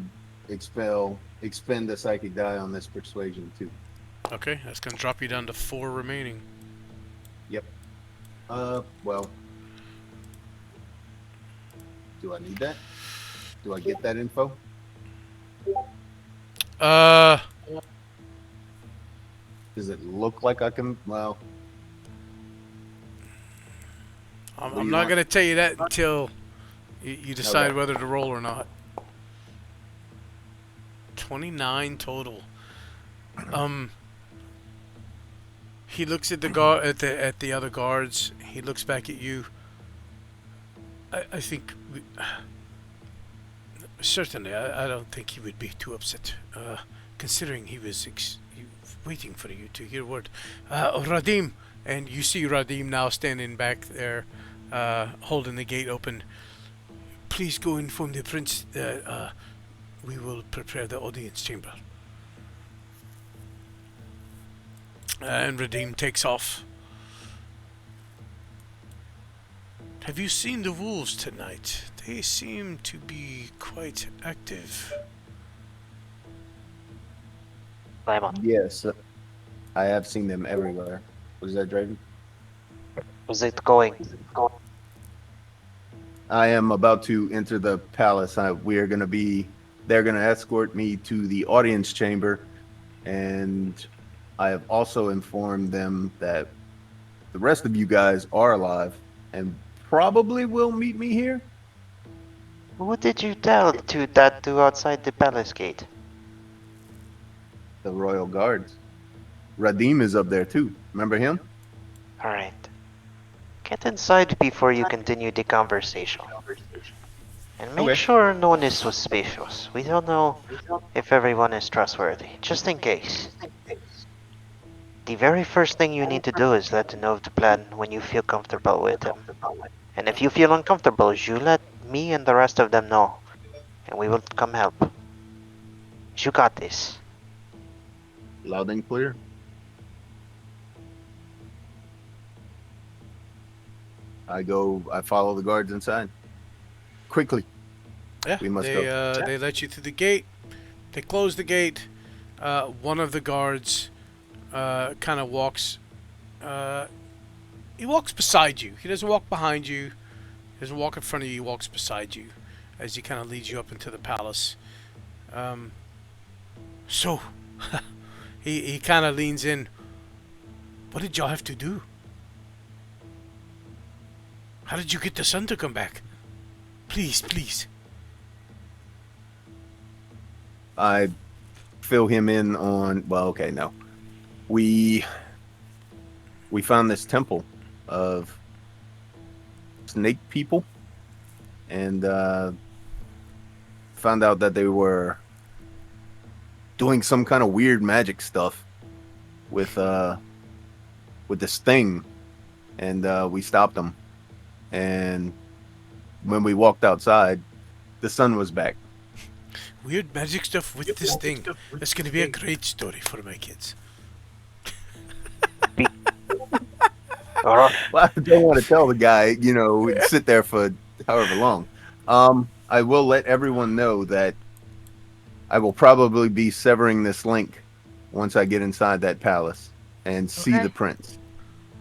expend a psychic die on this persuasion too. Okay, that's gonna drop you down to 4 remaining. Yep. Well, do I need that? Do I get that info? Does it look like I can? Well, I'm not gonna tell you that until you decide Okay. whether to roll or not. 29 total. He looks at the guard at the other guards. He looks back at you. I think certainly I don't think he would be too upset, considering he was waiting for you to hear word. Radim, and you see Radim now standing back there, holding the gate open. Please go inform the prince that we will prepare the audience chamber. And Radim takes off. Have you seen the wolves tonight? They seem to be quite active. Simon, yes, I have seen them everywhere. Was that Draven? was it going? I am about to enter the palace. They're going to escort me to the audience chamber, and I have also informed them that the rest of you guys are alive and probably will meet me here. Who did you tell to outside the palace gate? The royal guards. Radim is up there too. Remember him? Alright. Get inside before you continue the conversation. And make Okay. sure no one is suspicious. We don't know if everyone is trustworthy, just in case. The very first thing you need to do is let them know of the plan when you feel comfortable with him. And if you feel uncomfortable, you let me and the rest of them know, and we will come help. You got this. Loud and clear. I follow the guards inside. Quickly. Yeah, We must go. they let you through the gate. They close the gate. One of the guards kind of walks. He walks beside you. He doesn't walk behind you. He doesn't walk in front of you. He walks beside you as he kind of leads you up into the palace. So, he kind of leans in. What did y'all have to do? How did you get the sun to come back? Please, please. I fill him in on. Well, okay, no. We found this temple of snake people, and found out that they were doing some kind of weird magic stuff with this thing, and we stopped them. And when we walked outside, the sun was back. Weird magic stuff with this thing. That's going to be a great story for my kids. Well, I don't want to tell the guy, sit there for however long. I will let everyone know that I will probably be severing this link once I get inside that palace and see Okay. the prince.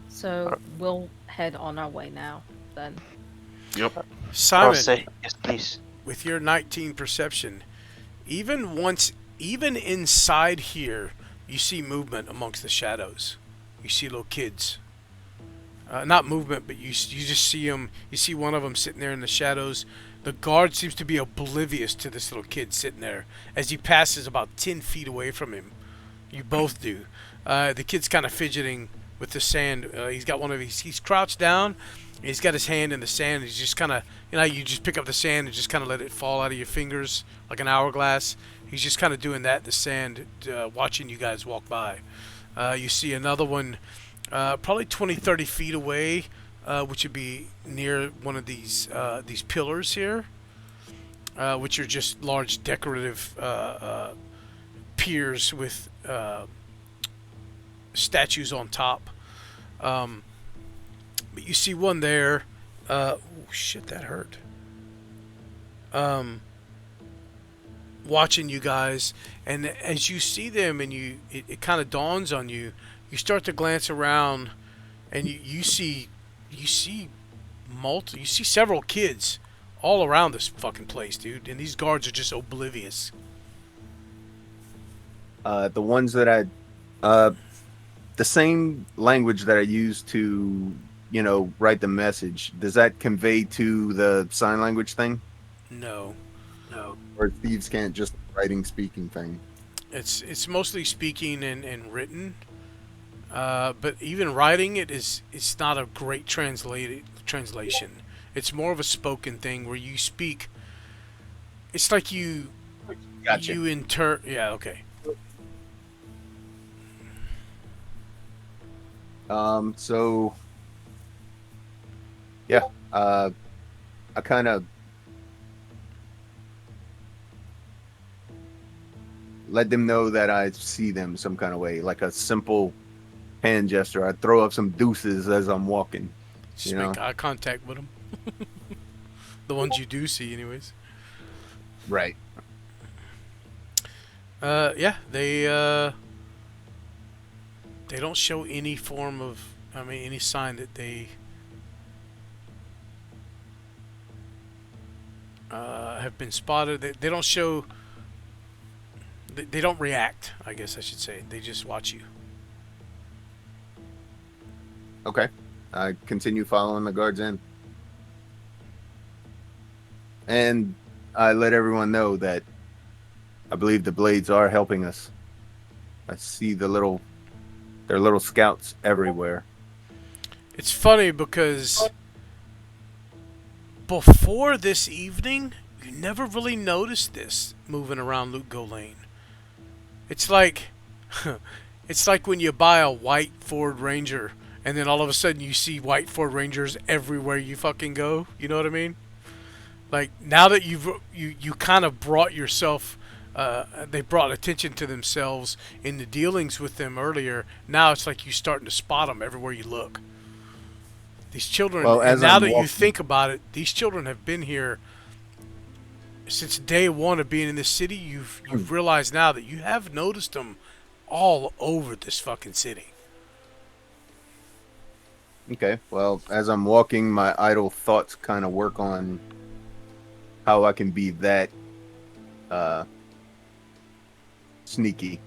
So we'll head on our way now, then. Yep. Simon, Say, yes, please. with your 19 perception, even inside here, you see movement amongst the shadows. You see little kids. Not movement, but you just see them. You see one of them sitting there in the shadows. The guard seems to be oblivious to this little kid sitting there as he passes about 10 feet away from him. You both do. The kid's kind of fidgeting with the sand. He's got one of his. He's crouched down. He's got his hand in the sand. He's just kind of, you just pick up the sand and just kind of let it fall out of your fingers like an hourglass. He's just kind of doing that in the sand, watching you guys walk by. You see another one. Probably 20, 30 feet away, which would be near one of these pillars here, which are just large decorative piers with statues on top. But you see one there. Oh shit, that hurt. Watching you guys, and as you see them, and it kind of dawns on you. You start to glance around, and you see several kids all around this fucking place, dude. And these guards are just oblivious. The ones that the same language that I used to, write the message. Does that convey to the sign language thing? No. Or thieves can't just speaking thing. It's mostly speaking and written. But even writing it's not a great translation. It's more of a spoken thing where you speak. It's like you Gotcha. Yeah, okay. So yeah, I kind of let them know that I see them some kind of way, like a simple hand gesture. I throw up some deuces as I'm walking. Just make eye contact with them. The ones you do see, anyways. Right. Yeah, they don't show any form of, any sign that they have been spotted. They don't show. They don't react, I guess I should say. They just watch you. Okay. I continue following the guards in. And I let everyone know that I believe the blades are helping us. I see their little scouts everywhere. It's funny because before this evening, you never really noticed this moving around Lugo Lane. It's like when you buy a white Ford Ranger and then all of a sudden you see white Ford Rangers everywhere you fucking go. You know what I mean? Like, now that you kind of brought yourself, they brought attention to themselves in the dealings with them earlier. Now it's like you starting to spot them everywhere you look. These children, and now that you think about it, these children have been here since day one of being in this city. You've realized now that you have noticed them all over this fucking city. Okay, well, as I'm walking, my idle thoughts kind of work on how I can be that sneaky.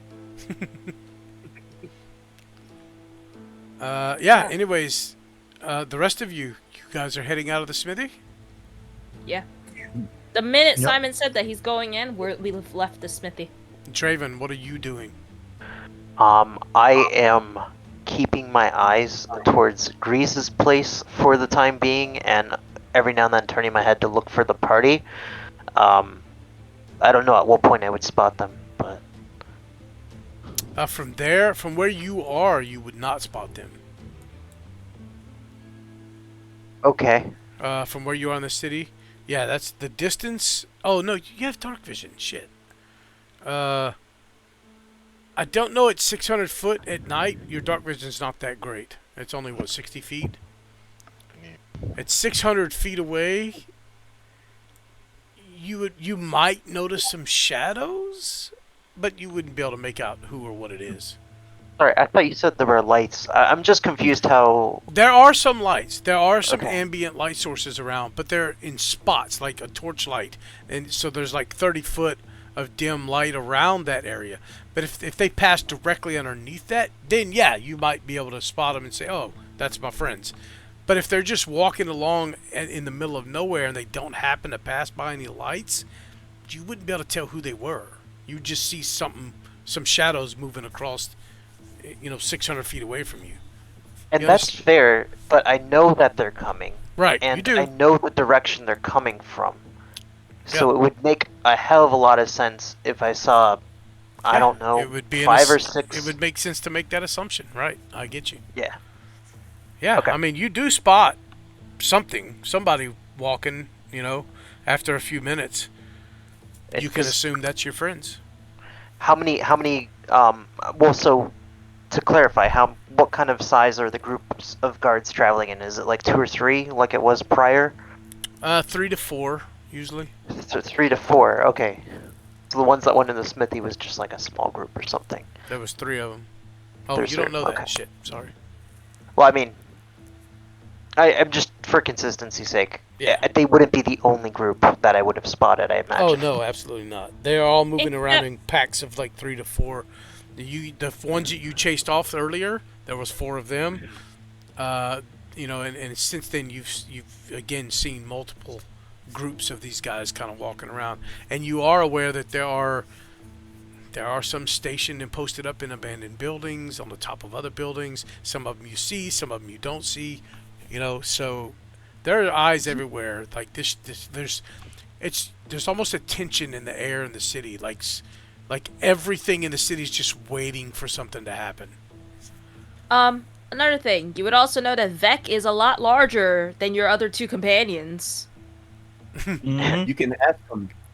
Yeah, anyways, the rest of you guys are heading out of the smithy? Yeah. The minute Yep. Simon said that he's going in, we've left the smithy. Draven, what are you doing? I am keeping my eyes towards Griez's place for the time being, and every now and then turning my head to look for the party. I don't know at what point I would spot them, but From where you are, you would not spot them. okay. From where you are in the city, yeah, that's the distance. Oh no, you have dark vision. Shit. I don't know. At 600 foot at night, your dark vision's not that great. It's only 60 feet. At 600 feet away, you might notice some shadows, but you wouldn't be able to make out who or what it is. Sorry, I thought you said there were lights. I'm just confused how... There are some lights. There are some Okay. ambient light sources around, but they're in spots, like a torchlight. And so there's like 30 foot of dim light around that area. But if they pass directly underneath that, then yeah, you might be able to spot them and say, oh, that's my friends. But if they're just walking along in the middle of nowhere and they don't happen to pass by any lights, you wouldn't be able to tell who they were. You would just see some shadows moving across, 600 feet away from you. And You that's understand? fair, but I know that they're coming. Right, And you do. I know the direction they're coming from. So Yeah. it would make a hell of a lot of sense if I saw, I Yeah, don't know, it would be 5 or 6. It would make sense to make that assumption, right? I get you. Yeah. Yeah, Okay. I mean, you do spot somebody walking, after a few minutes. It's You can just- assume that's your friends. How many, well, so, to clarify, what kind of size are the groups of guards traveling in? Is it like 2 or 3, like it was prior? 3 to 4, usually. 3 to 4, okay. So the ones that went in the smithy was just like a small group or something. There was 3 of them. Oh, There's you don't 3, know that. okay. Shit, sorry. Well, I mean, I'm just for consistency's sake. Yeah. They wouldn't be the only group that I would have spotted, I imagine. Oh, no, absolutely not. They're all moving around Except- in packs of like 3 to 4. The ones that you chased off earlier, there was 4 of them. And since then you've again seen multiple groups of these guys kind of walking around, and you are aware that there are some stationed and posted up in abandoned buildings on the top of other buildings. Some of them you see, some of them you don't see. So there are eyes everywhere. Like there's almost a tension in the air in the city. Like everything in the city is just waiting for something to happen. Another thing, you would also know that Vec is a lot larger than your other 2 companions. You can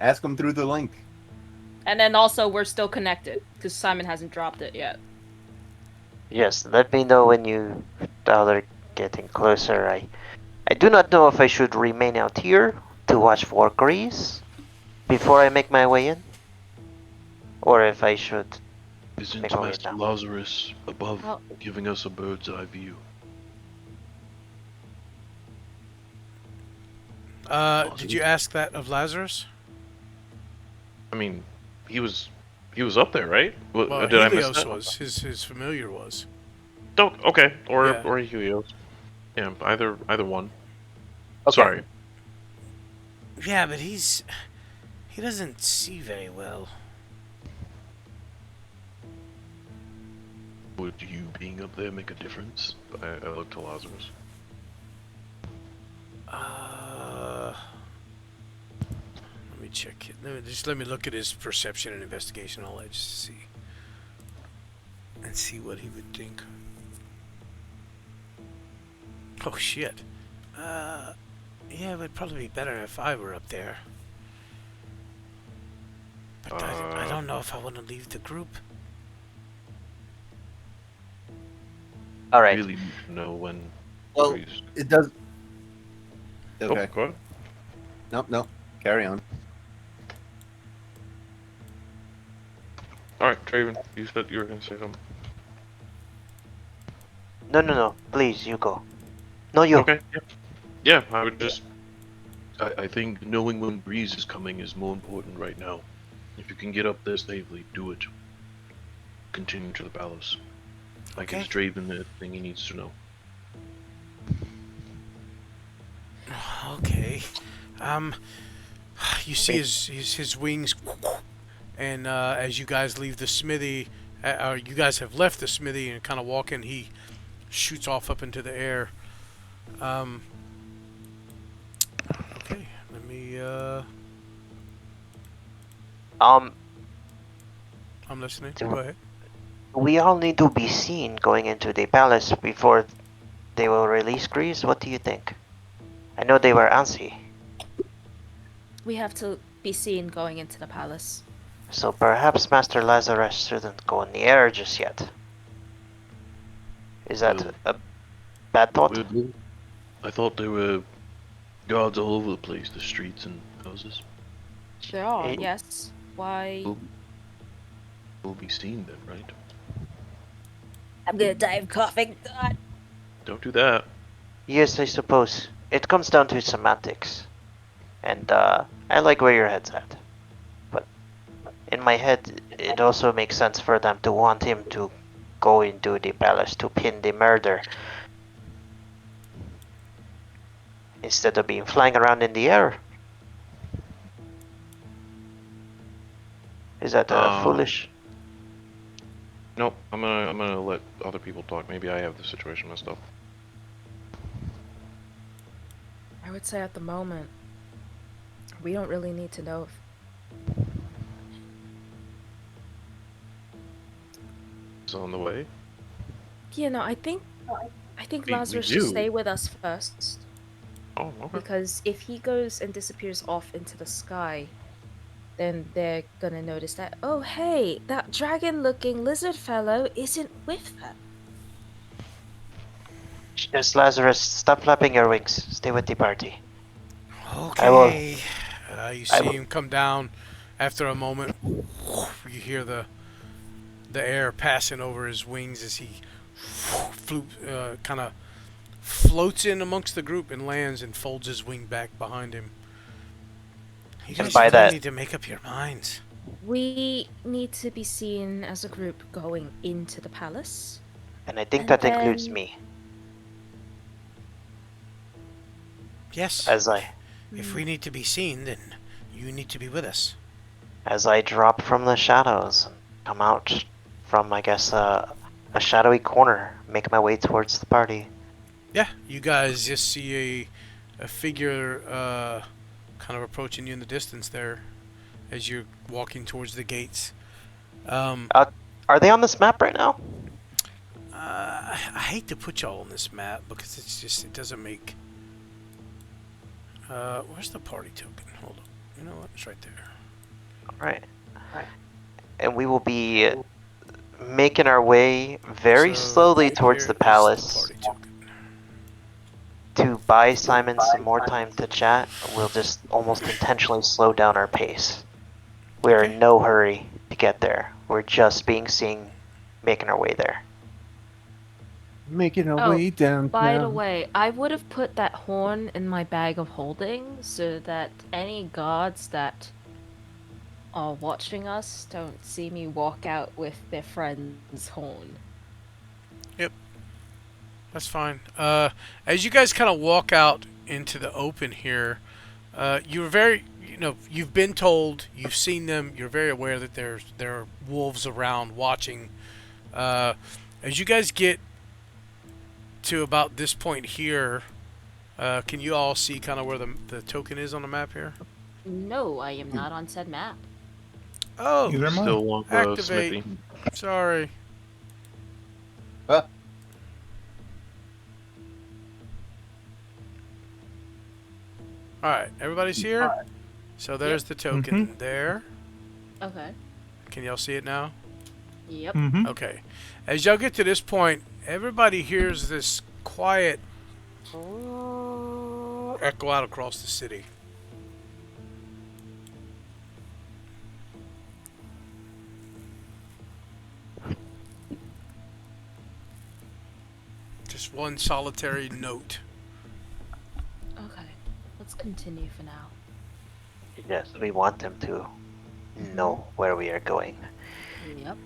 ask them through the link. And then also, we're still connected, because Simon hasn't dropped it yet. Yes, let me know when you are getting closer. I do not know if I should remain out here to watch for Griez before I make my way in, or if I should. Isn't Make a way Master down. Lazarus above, Oh. giving us a bird's eye view? Did you ask that of Lazarus? I mean, he was up there, right? Well, Did I miss Helios that? was. His familiar was. Oh, okay. Or Yeah. or Helios. Yeah, either one. Okay. Sorry. Yeah, but he doesn't see very well. Would you being up there make a difference? I look to Lazarus. Let me check it. Let me look at his perception and investigation. I'll just see. And see what he would think. Oh shit. Yeah, it would probably be better if I were up there. But I don't know if I want to leave the group. All right. Really need to know when. Well, Griez- it does. Oh, Okay. go ahead. Nope. Carry on. All right, Traven, you said you were gonna say something. No. Please, you go. No, you. Okay. Yeah, I would just. I think knowing when Griez is coming is more important right now. If you can get up there safely, do it. Continue to the palace. I Okay. give Draven everything he needs to know. Okay. You see his wings, and as you guys leave the smithy, or you guys have left the smithy and kind of walking, he shoots off up into the air. Okay, let me. I'm listening. Go ahead. We all need to be seen going into the palace before they will release Griez. What do you think? I know they were antsy, We have to be seen going into the palace. so perhaps Master Lazarus shouldn't go in the air just yet. Is that Well, a bad thought? Weirdly, I thought there were guards all over the place, the streets and houses. There are, Eh. yes. Why? We'll be seen then, right? I'm gonna die of coughing. God. Don't do that. Yes, I suppose. It comes down to semantics. And, I like where your head's at. But, in my head, it also makes sense for them to want him to go into the palace to pin the murder instead of being flying around in the air. Is that foolish? Nope. I'm gonna let other people talk. Maybe I have the situation messed up. I would say at the moment, we don't really need to know. It's on the way. I think We Lazarus should do. stay with us first. Oh, okay. Because if he goes and disappears off into the sky, then they're gonna notice that, oh hey, that dragon-looking lizard fellow isn't with them. Just Lazarus, stop flapping your wings. Stay with the party. Okay. You I see will- him come down. After a moment, you hear the air passing over his wings as he kind of floats in amongst the group and lands and folds his wing back behind him. You guys by really that- need to make up your minds. We need to be seen as a group going into the palace. And I think And that includes then- me. Yes. As I If we need to be seen, then you need to be with us. drop from the shadows, come out from, I guess, a shadowy corner, make my way towards the party. Yeah, you guys just see a figure kind of approaching you in the distance there as you're walking towards the gates. Are they on this map right now? I hate to put y'all on this map because it doesn't make... where's the party token? Hold on. You know what? It's right there. Right. And we will be making our way very So, slowly towards here the is palace party token. to buy Simon some more time to chat. We'll just almost intentionally slow down our pace. We're Okay. in no hurry to get there. We're just being seen, making our way there. Making our Oh, way down. By the way, I would have put that horn in my bag of holding so that any guards that are watching us don't see me walk out with their friend's horn. That's fine. As you guys kind of walk out into the open here, you're very, you've been told, you've seen them, you're very aware that there are wolves around watching. As you guys get to about this point here, can you all see kind of where the token is on the map here? No, I am not on said map. Oh, Neither am I. Still want the activate. smithy. Sorry. Ah. Alright, everybody's here? So there's the token there. Okay. Can y'all see it now? Yep. Mm-hmm. Okay. As y'all get to this point, everybody hears this quiet echo out across the city. Just one solitary note. Okay. Let's continue for now. Yes, we want them to know where we are going. Yep.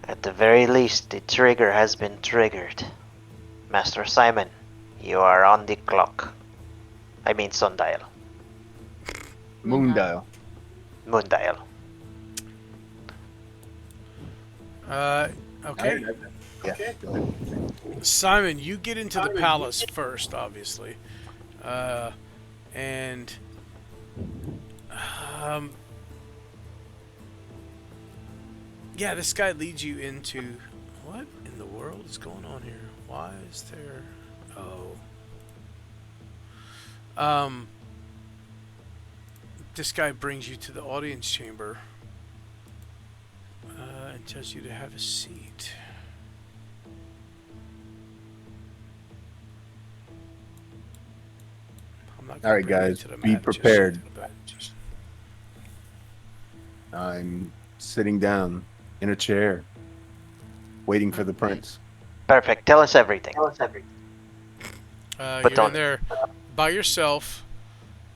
At the very least, the trigger has been triggered. Master Simon, you are on the clock. I mean sundial. Moondial. Moondial. Okay. Yeah. Go ahead. Simon, you get into the palace first, obviously. And yeah, this guy leads you into what in the world is going on here? Why is there this guy brings you to the audience chamber and tells you to have a seat. I'm not gonna All right, bring you guys, to the be map just prepared. yet, but just- I'm sitting down in a chair, waiting for the prince. Perfect. Tell us everything. You're don't- in there by yourself.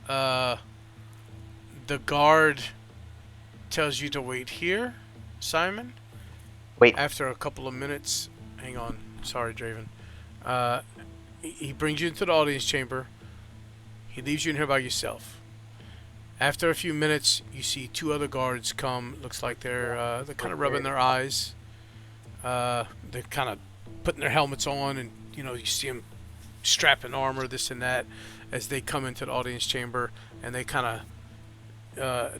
The guard tells you to wait here, Simon. Wait. After a couple of minutes, hang on. Sorry, Draven. He brings you into the audience chamber. He leaves you in here by yourself. After a few minutes, you see two other guards come. Looks like they're kind of rubbing their eyes. They're kind of putting their helmets on, and you see them strapping armor, this and that, as they come into the audience chamber, and they kind of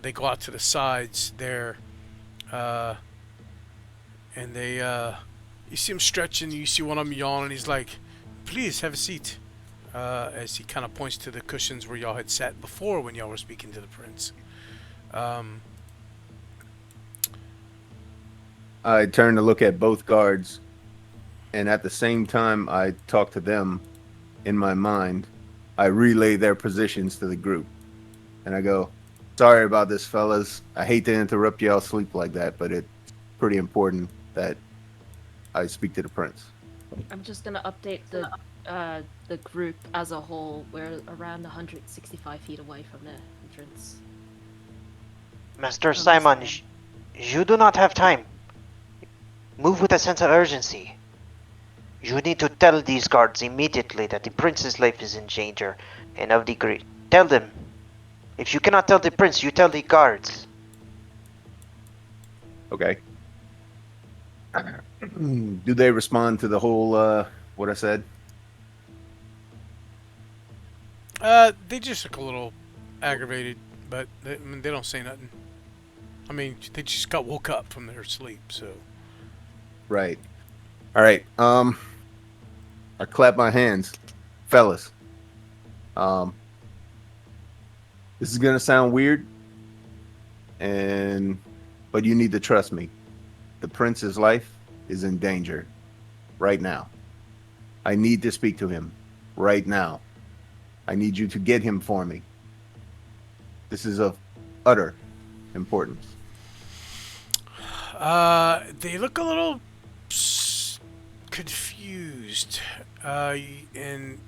they go out to the sides there, and they you see them stretching. You see one of them yawn, and he's like, "Please have a seat." As he kind of points to the cushions where y'all had sat before when y'all were speaking to the prince. I turn to look at both guards, and at the same time I talk to them in my mind, I relay their positions to the group. And I go, "Sorry about this, fellas. I hate to interrupt y'all sleep like that, but it's pretty important that I speak to the prince." I'm just gonna update the group as a whole. We're around 165 feet away from the entrance. Master Simon, you do not have time. Move with a sense of urgency. You need to tell these guards immediately that the prince's life is in danger and of the great. Tell them. If you cannot tell the prince, you tell the guards. Okay. Do they respond to the whole, what I said? They just look a little aggravated, but they don't say nothing. I mean, they just woke up from their sleep, so. Right. All right. I clap my hands. Fellas. This is going to sound weird, but you need to trust me. The prince's life is in danger right now. I need to speak to him right now. I need you to get him for me. This is of utter importance. They look a little confused, and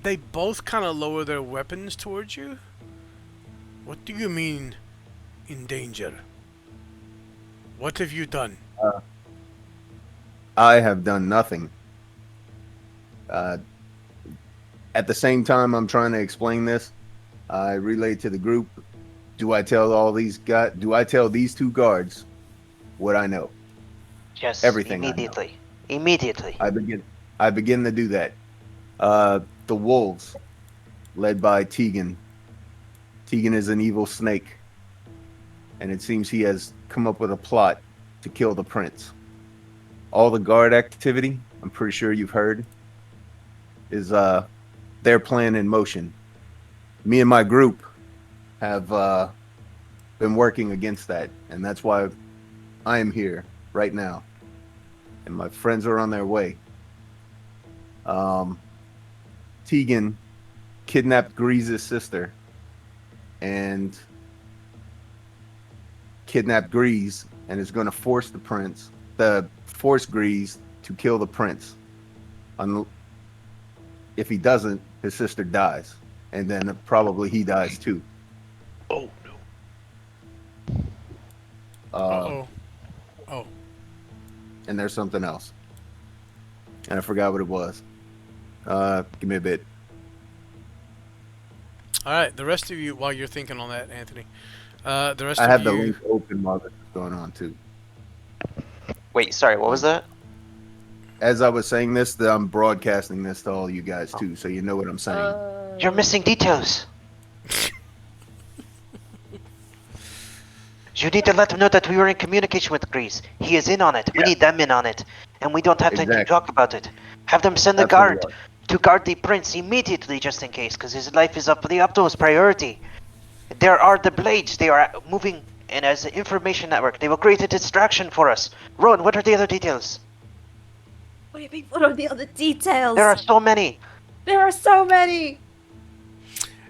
they both kind of lower their weapons towards you. What do you mean, in danger? What have you done? I have done nothing. At the same time I'm trying to explain this, I relay to the group. Do I tell these two guards what I know? Yes, Everything immediately. Immediately. I begin to do that. The wolves, led by Tiegan. Tiegan is an evil snake, and it seems he has come up with a plot to kill the prince. All the guard activity, I'm pretty sure you've heard, is their plan in motion. Me and my group have been working against that, and that's why I am here right now, and my friends are on their way. Tiegan kidnapped Griez's sister and kidnapped Griez, and is going to force Griez to kill the prince. If he doesn't, his sister dies, and then probably he dies too. Oh no. Oh. And there's something else, and I forgot what it was. Give me a bit. All right, the rest of you, while you're thinking on that, Anthony, the rest I of have you. the link open while this is going on too. Wait, sorry, what was that? As I was saying this, I'm broadcasting this to all you guys too, so you know what I'm saying. You're missing details. You need to let them know that we were in communication with Griez. He is in on it. We need them in on it. And we don't have time to Exactly. talk about it. Have them send the That's what guard we are. to guard the prince immediately, just in case, because his life is of the utmost priority. There are the blades. They are moving, and as an information network, they will create a distraction for us. Rowan, what are the other details? What do you mean? What are the other details? There are so many. There are so many.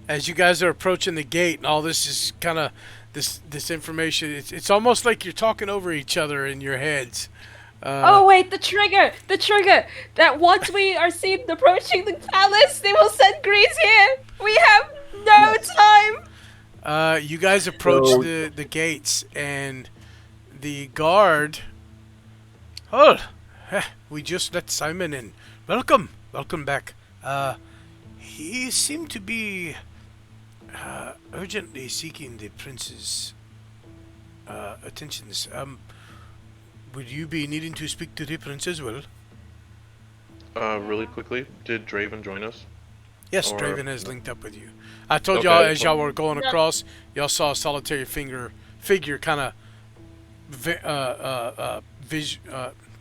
As you guys are approaching the gate, and all this is kind of this information. It's almost like you're talking over each other in your heads. Oh wait, the trigger! The trigger! That once we are seen approaching the palace, they will send Griez here! We have no time! You guys approach So- the gates, and the guard. Oh, we just let Simon in. Welcome back. He seemed to be urgently seeking the prince's attentions. Would you be needing to speak to the prince as well? Really quickly, did Draven join us? Yes, Or- Draven has linked up with you. I told Okay. y'all as y'all were going No. across, y'all saw a solitary figure kind of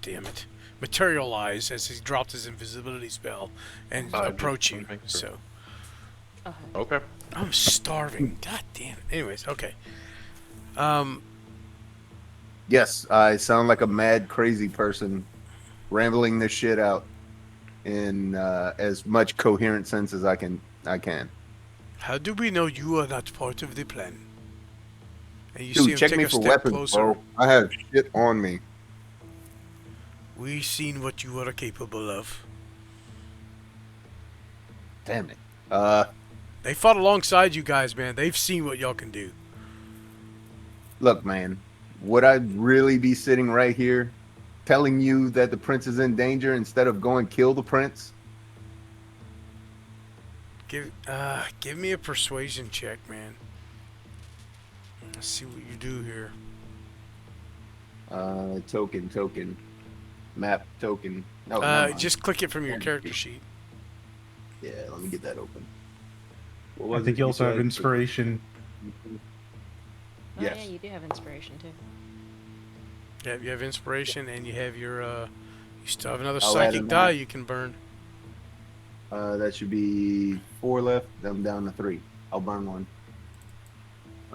damn it, materialize as he dropped his invisibility spell and just approach you. wanted to make sure. So Okay. I'm starving. God damn it. Anyways, okay. Yes, I sound like a mad, crazy person rambling this shit out in as much coherent sense as I can. How do we know you are not part of the plan? And you see Dude, him check take me a for step weapons, closer. bro. I have shit on me. We've seen what you are capable of. Damn it. They fought alongside you guys, man. They've seen what y'all can do. Look, man. Would I really be sitting right here telling you that the prince is in danger instead of going kill the prince? Give me a persuasion check, man. Let's see what you do here. Token. Map token. No, never mind. Just click it from your character sheet. Yeah, let me get that open. What I was think it you also have said? inspiration. Oh, Yes. yeah, you do have inspiration too. Yeah, you have inspiration, and you have your you still have another I'll add psychic a die nine. you can burn. That should be 4 left. I'm down to 3. I'll burn one.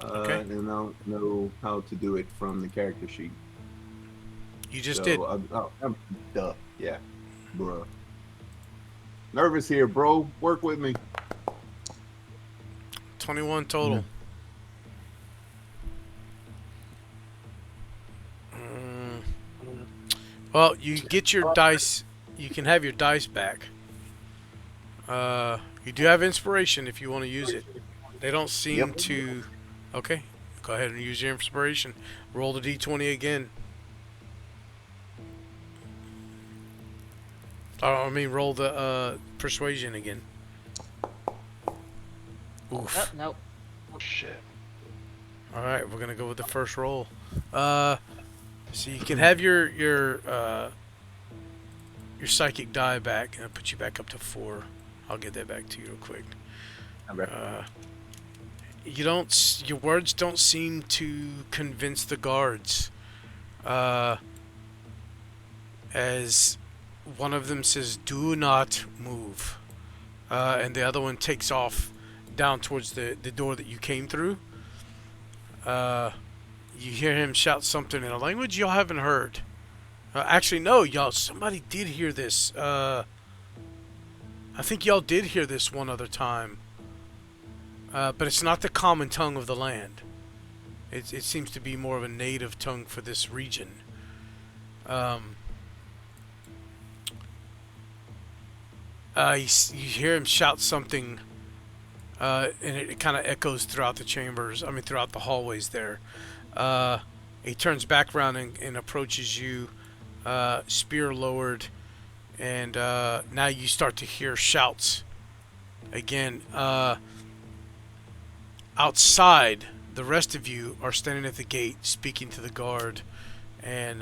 Okay. And I don't know how to do it from the character sheet. You just So, did. Duh. Yeah. Bruh. Nervous here, bro. Work with me. 21 total. Well, you get your dice. You can have your dice back. You do have inspiration if you want to use it. They don't seem to. Okay, go ahead and use your inspiration. Roll the d20 again. Roll the persuasion again. Oof. Oh, nope. Shit. All right, we're gonna go with the first roll. So you can have your psychic die back, and I'll put you back up to 4. I'll get that back to you real quick. Okay. Your words don't seem to convince the guards. As one of them says, "Do not move," and the other one takes off down towards the door that you came through. You hear him shout something in a language y'all haven't heard. Actually, no, y'all. Somebody did hear this. I think y'all did hear this one other time. But it's not the common tongue of the land. It seems to be more of a native tongue for this region. You hear him shout something, and it kind of echoes throughout the chambers. Throughout the hallways there. He turns back around and approaches you, spear lowered, and now you start to hear shouts again. Outside, the rest of you are standing at the gate speaking to the guard, and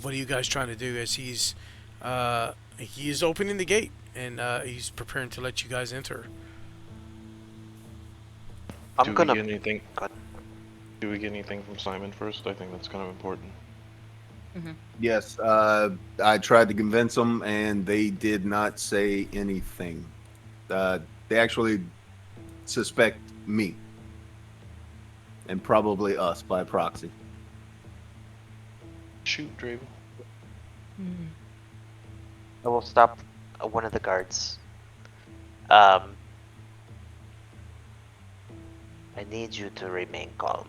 what are you guys trying to do as he is opening the gate, and he's preparing to let you guys enter. Do gonna. we get anything? Go Do we get anything from Simon first? I think that's kind of important. Yes, I tried to convince them, and they did not say anything. They actually suspect me, and probably us by proxy. Shoot, Draven. I will stop one of the guards. I need you to remain calm.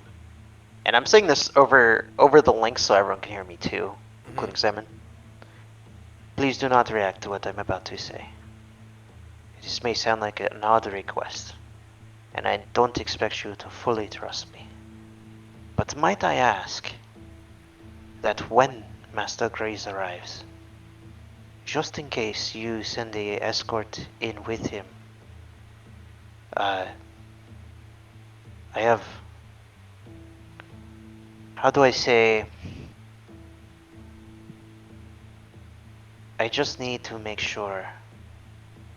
And I'm saying this over the link so everyone can hear me too, including Simon. Please do not react to what I'm about to say. This may sound like an odd request, and I don't expect you to fully trust me. But might I ask that when Master Griez arrives, just in case you send the escort in with him, I have... How do I say... I just need to make sure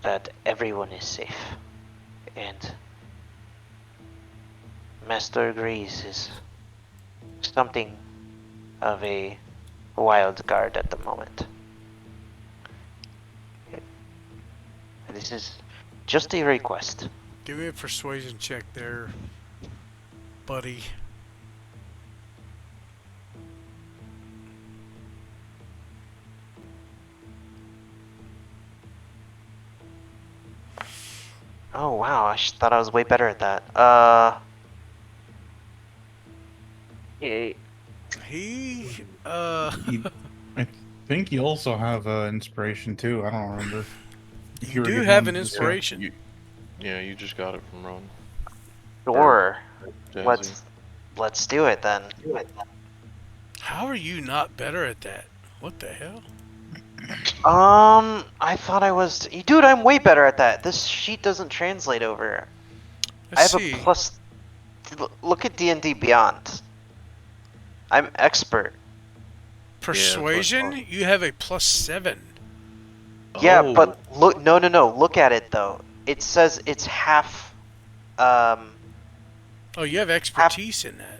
that everyone is safe. And Master Griez is something of a wild card at the moment. This is just a request. Give me a persuasion check there, buddy. Oh wow, I thought I was way better at that. Hey, I think you also have inspiration too. I don't remember. If You were do given have one an to say. inspiration. Yeah, you just got it from Ron. sure. Jazzy. Let's do it then. How are you not better at that? What the hell? I thought I was. Dude, I'm way better at that. This sheet doesn't translate over. Let's I have see. a plus. Look at D&D Beyond. I'm expert. Persuasion? You have a +7. Yeah, Oh. but look. No. Look at it though. It says it's half. Oh, you have expertise in that.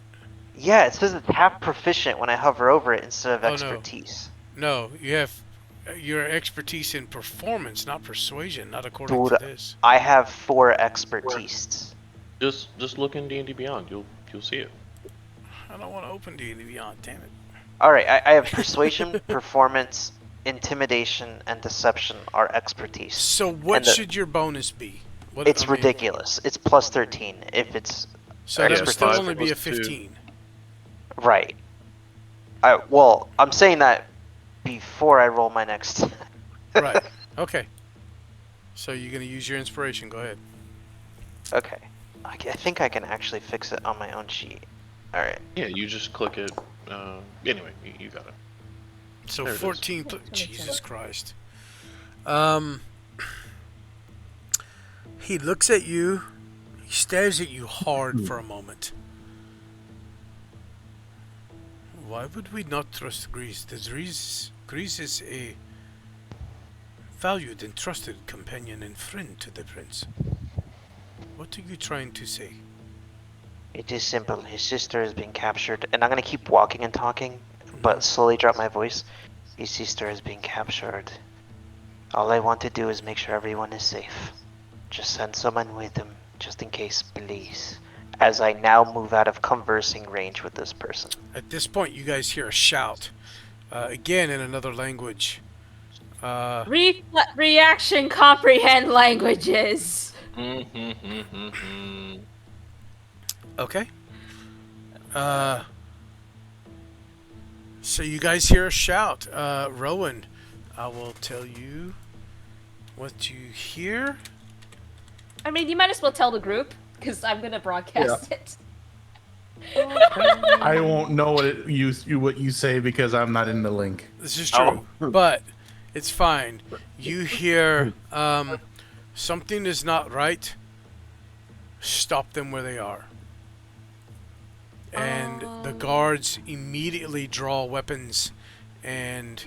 Yeah, it says it's half proficient when I hover over it instead of Oh, no. expertise. No, you have your expertise in performance, not persuasion, not according Dude, to this. I have 4 expertise. Just look in D&D Beyond. You'll see it. I don't want to open D&D Beyond, damn it. Alright, I have persuasion, performance, intimidation, and deception are expertise. So what And the- should your bonus be? What, It's I mean, ridiculous. It's plus 13 if it's So that would expertise. still 5 only be a plus 2. 15. Right. Well, I'm saying that before I roll my next. Right. Okay. So you're going to use your inspiration. Go ahead. Okay. I think I can actually fix it on my own sheet. Alright. Yeah, you just click it. Anyway, you got it. So There it is. 14. Jesus Christ. He looks at you. He stares at you hard for a moment. Why would we not trust Griez? Griez is a valued and trusted companion and friend to the prince. What are you trying to say? It is simple. His sister has been captured, and I'm gonna keep walking and talking, but slowly drop my voice. His sister has been captured. All I want to do is make sure everyone is safe. Just send someone with him, just in case, please. As I now move out of conversing range with this person. At this point, you guys hear a shout. Again in another language. reaction comprehend languages. Okay. So you guys hear a shout. Rowan, I will tell you what you hear. I mean, you might as well tell the group, because I'm gonna broadcast it. I won't know what you say because I'm not in the link. This is true, but it's fine. You hear something is not right. Stop them where they are. And the guards immediately draw weapons, and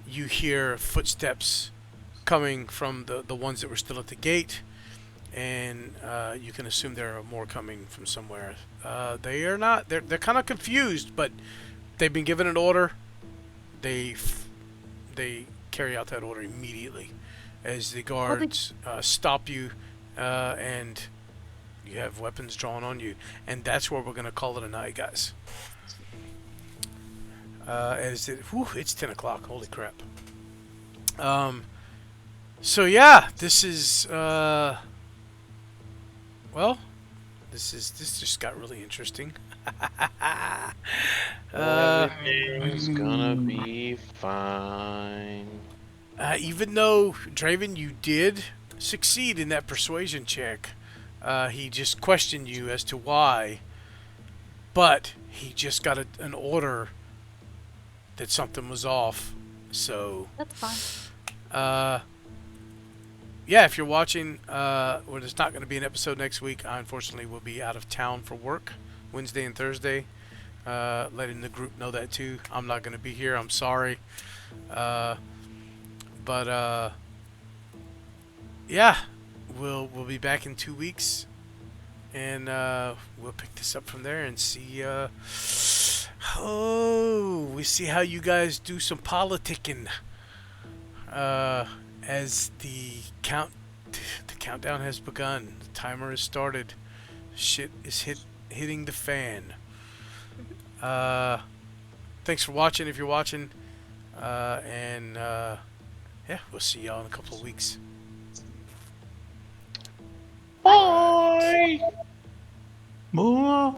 you hear footsteps coming from the ones that were still at the gate, and you can assume there are more coming from somewhere. They are not. They're kind of confused, but they've been given an order. They carry out that order immediately as the guards stop you, and you have weapons drawn on you, and that's where we're gonna call it a night, guys. It's 10 o'clock. Holy crap. So yeah, this is well, this just got really interesting. Everything's gonna be fine. Even though Draven, you did succeed in that persuasion check. He just questioned you as to why, but he just got an order that something was off. So, That's fine. yeah, if you're watching, well, there's not going to be an episode next week. I unfortunately will be out of town for work Wednesday and Thursday. Letting the group know that too. I'm not going to be here. I'm sorry. But yeah, we'll be back in 2 weeks, and we'll pick this up from there and see. We see how you guys do some politicking. As the countdown has begun, the timer has started. Shit is hitting the fan. Thanks for watching if you're watching. And yeah, we'll see y'all in a couple of weeks. Bye.